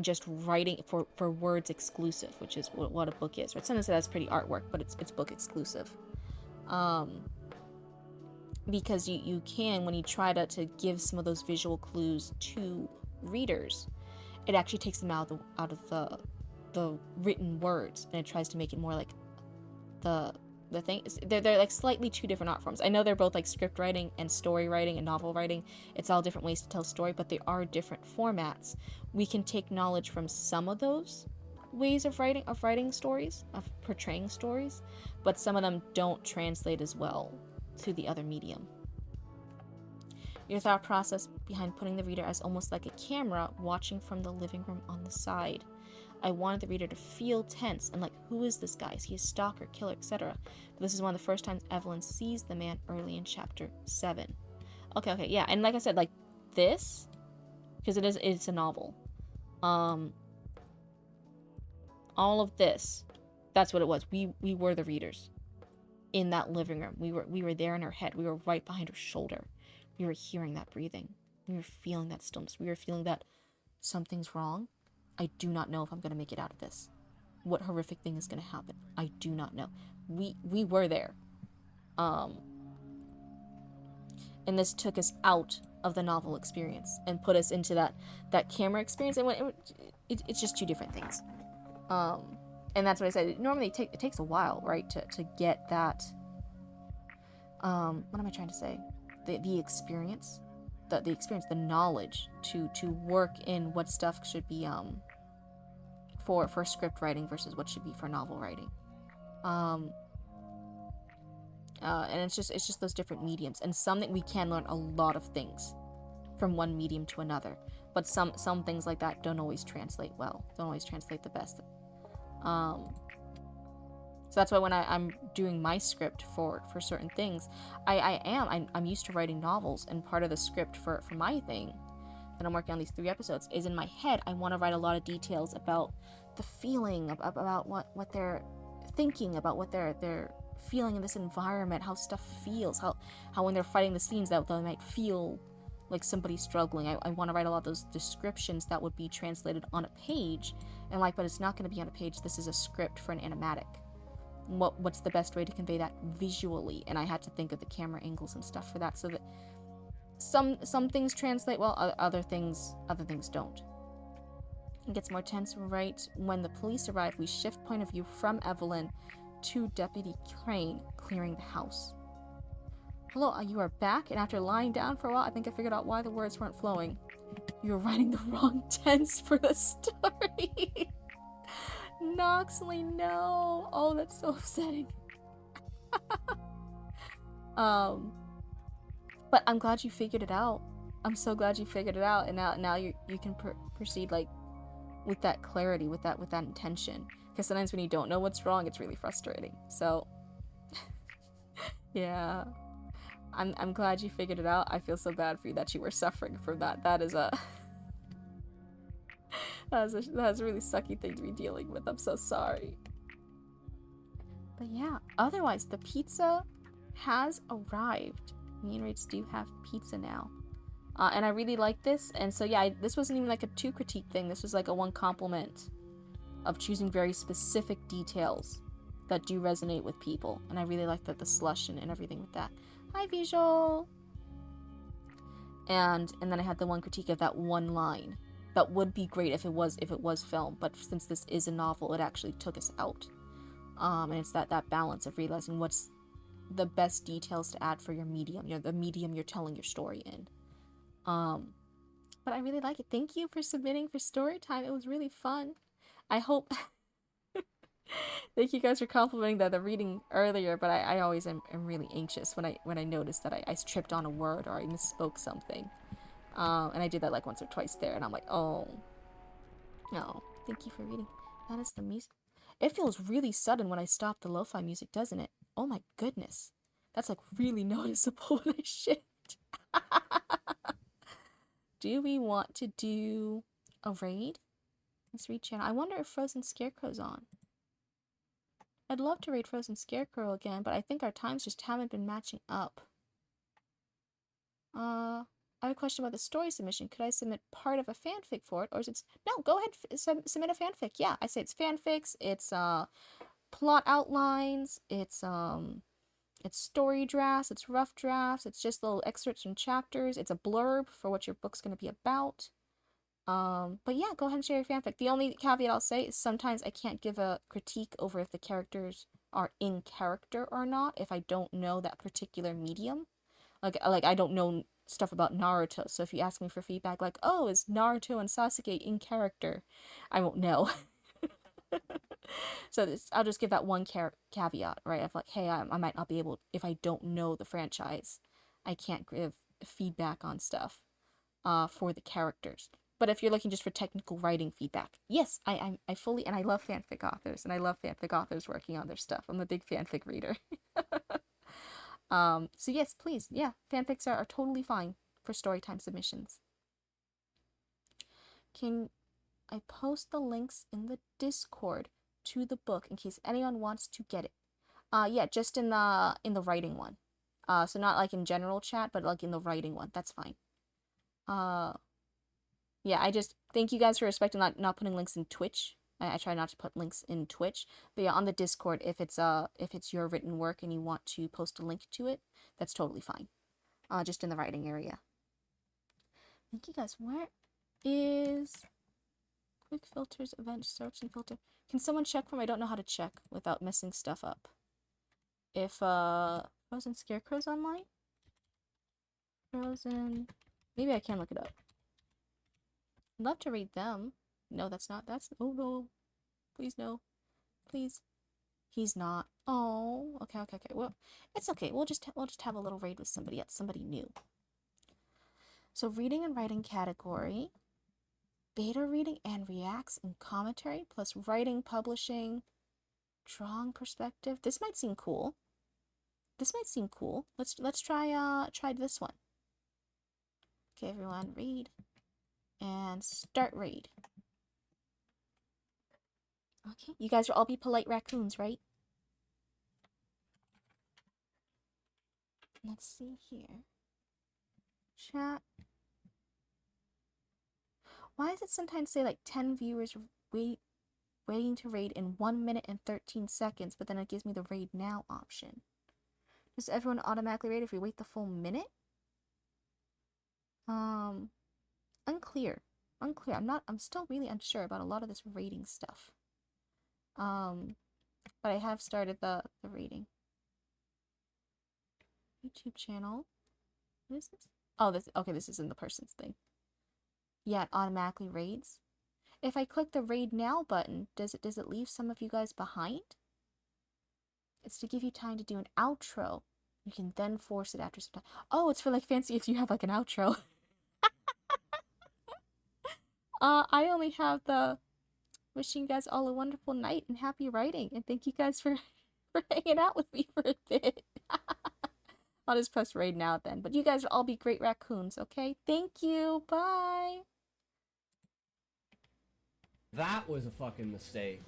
just writing for words exclusive, which is what a book is. Right? Sometimes that's pretty artwork, but it's book exclusive. Because you can, when you try to give some of those visual clues to readers, it actually takes them out of the written words, and it tries to make it more like the thing. They're like slightly two different art forms. I know they're both like script writing and story writing and novel writing. It's all different ways to tell a story, but they are different formats. We can take knowledge from some of those ways of writing stories, of portraying stories, but some of them don't translate as well to the other medium. Your thought process behind putting the reader as almost like a camera watching from the living room on the side. I wanted the reader to feel tense and like, who is this guy? Is he a stalker, killer, etc.? But this is one of the first times Evelyn sees the man early in chapter 7. Okay, yeah, and like I said, like this, because it's a novel. All of this, that's what it was. We were the readers in that living room. We were there in her head. We were right behind her shoulder. We were hearing that breathing. We were feeling that stillness. We were feeling that something's wrong. I do not know if I'm going to make it out of this. What horrific thing is going to happen? I do not know. We were there. And this took us out of the novel experience and put us into that camera experience. And it's just two different things. And that's what I said. Normally it takes a while, right, to get that. What am I trying to say? The experience, the experience, the knowledge to work in what stuff should be for script writing versus what should be for novel writing. And it's just those different mediums, and some that we can learn a lot of things from one medium to another, but some things like that don't always translate well, don't always translate the best. So that's why when I'm doing my script for certain things, I'm used to writing novels, and part of the script for my thing that I'm working on, these 3 episodes, is in my head. I want to write a lot of details about the feeling, about what they're thinking, about what they're feeling in this environment, how stuff feels, how when they're fighting the scenes that they might feel like somebody's struggling. I want to write a lot of those descriptions that would be translated on a page, and but it's not going to be on a page. This is a script for an animatic. What's the best way to convey that visually? And I had to think of the camera angles and stuff for that, so that some things translate well, other things don't. It gets more tense right when the police arrive. We shift point of view from Evelyn to Deputy Crane clearing the house. Hello, you are back, and after lying down for a while, I think I figured out why the words weren't flowing. You were writing the wrong tense for the story. Noxley, no. Oh, that's so upsetting. But I'm glad you figured it out. I'm so glad you figured it out, and now you can proceed like with that clarity, with that intention. Because sometimes when you don't know what's wrong, it's really frustrating. So yeah, I'm glad you figured it out. I feel so bad for you that you were suffering from that. That is a that's a really sucky thing to be dealing with. I'm so sorry. But yeah, otherwise the pizza has arrived. Me and Rach do have pizza now. And I really like this. And so yeah, this wasn't even like a 2 critique thing. This was like a 1 compliment of choosing very specific details that do resonate with people. And I really like the slush and everything with that. Hi, Visual! And then I had the 1 critique of that 1 line. That would be great if it was film, but since this is a novel, it actually took us out. And it's that balance of realizing what's the best details to add for your medium, the medium you're telling your story in. But I really like it. Thank you for submitting for story time. It was really fun. I hope. Thank you guys for complimenting the reading earlier, but I always am really anxious when I notice that I tripped on a word or I misspoke something. And I did that like once or twice there, and I'm like, oh, no, thank you for reading. That is the music. It feels really sudden when I stop the lo-fi music, doesn't it? Oh my goodness. That's like really noticeable when I shift. Do we want to do a raid? Let's read channel. I wonder if Frozen Scarecrow's on. I'd love to raid Frozen Scarecrow again, but I think our times just haven't been matching up. I have a question about the story submission. Could I submit part of a fanfic for it, or is it... No, go ahead, submit a fanfic. Yeah, I say it's fanfics, it's plot outlines, it's story drafts, it's rough drafts, it's just little excerpts from chapters, it's a blurb for what your book's going to be about. But yeah, go ahead and share your fanfic. The only caveat I'll say is sometimes I can't give a critique over if the characters are in character or not if I don't know that particular medium. Like I don't know stuff about Naruto, so if you ask me for feedback like, oh, is Naruto and Sasuke in character? I won't know. So I'll just give that one caveat, right? Of like, hey, I might not be able, if I don't know the franchise, I can't give feedback on stuff for the characters. But if you're looking just for technical writing feedback, yes, I fully, and I love fanfic authors, and I love fanfic authors working on their stuff. I'm a big fanfic reader. So yes, please, yeah, fanfics are totally fine for storytime submissions. Can I post the links in the Discord to the book in case anyone wants to get it? Yeah, just in the writing one. So not like in general chat, but like in the writing one. That's fine. Yeah, I just thank you guys for respecting not putting links in Twitch. I try not to put links in Twitch, but yeah, on the Discord, if it's your written work and you want to post a link to it, that's totally fine. Just in the writing area. Thank you guys. Where is quick filters event search and filter? Can someone check for me? I don't know how to check without messing stuff up. If Frozen Scarecrow's online? Frozen, maybe I can look it up. I'd love to read them. No, that's oh no. Please no. Please. He's not. Oh, okay. Well, it's okay. We'll just have a little raid with somebody else, somebody new. So reading and writing category, beta reading and reacts and commentary, plus writing, publishing, drawing perspective. This might seem cool. Let's try this one. Okay, everyone, read and start raid. Okay, you guys will all be polite raccoons, right? Let's see here. Chat. Why does it sometimes say like 10 viewers waiting to raid in 1 minute and 13 seconds, but then it gives me the raid now option? Does everyone automatically raid if we wait the full minute? Unclear. I'm still really unsure about a lot of this rating stuff. But I have started the rating. YouTube channel. What is this? Oh, this is in the person's thing. Yeah, it automatically raids. If I click the raid now button, does it leave some of you guys behind? It's to give you time to do an outro. You can then force it after some time. Oh, it's for like fancy if you have like an outro. I only have the wishing you guys all a wonderful night and happy writing, and thank you guys for hanging out with me for a bit. I'll just press raid now then. But you guys will all be great raccoons, okay? Thank you. Bye. That was a fucking mistake.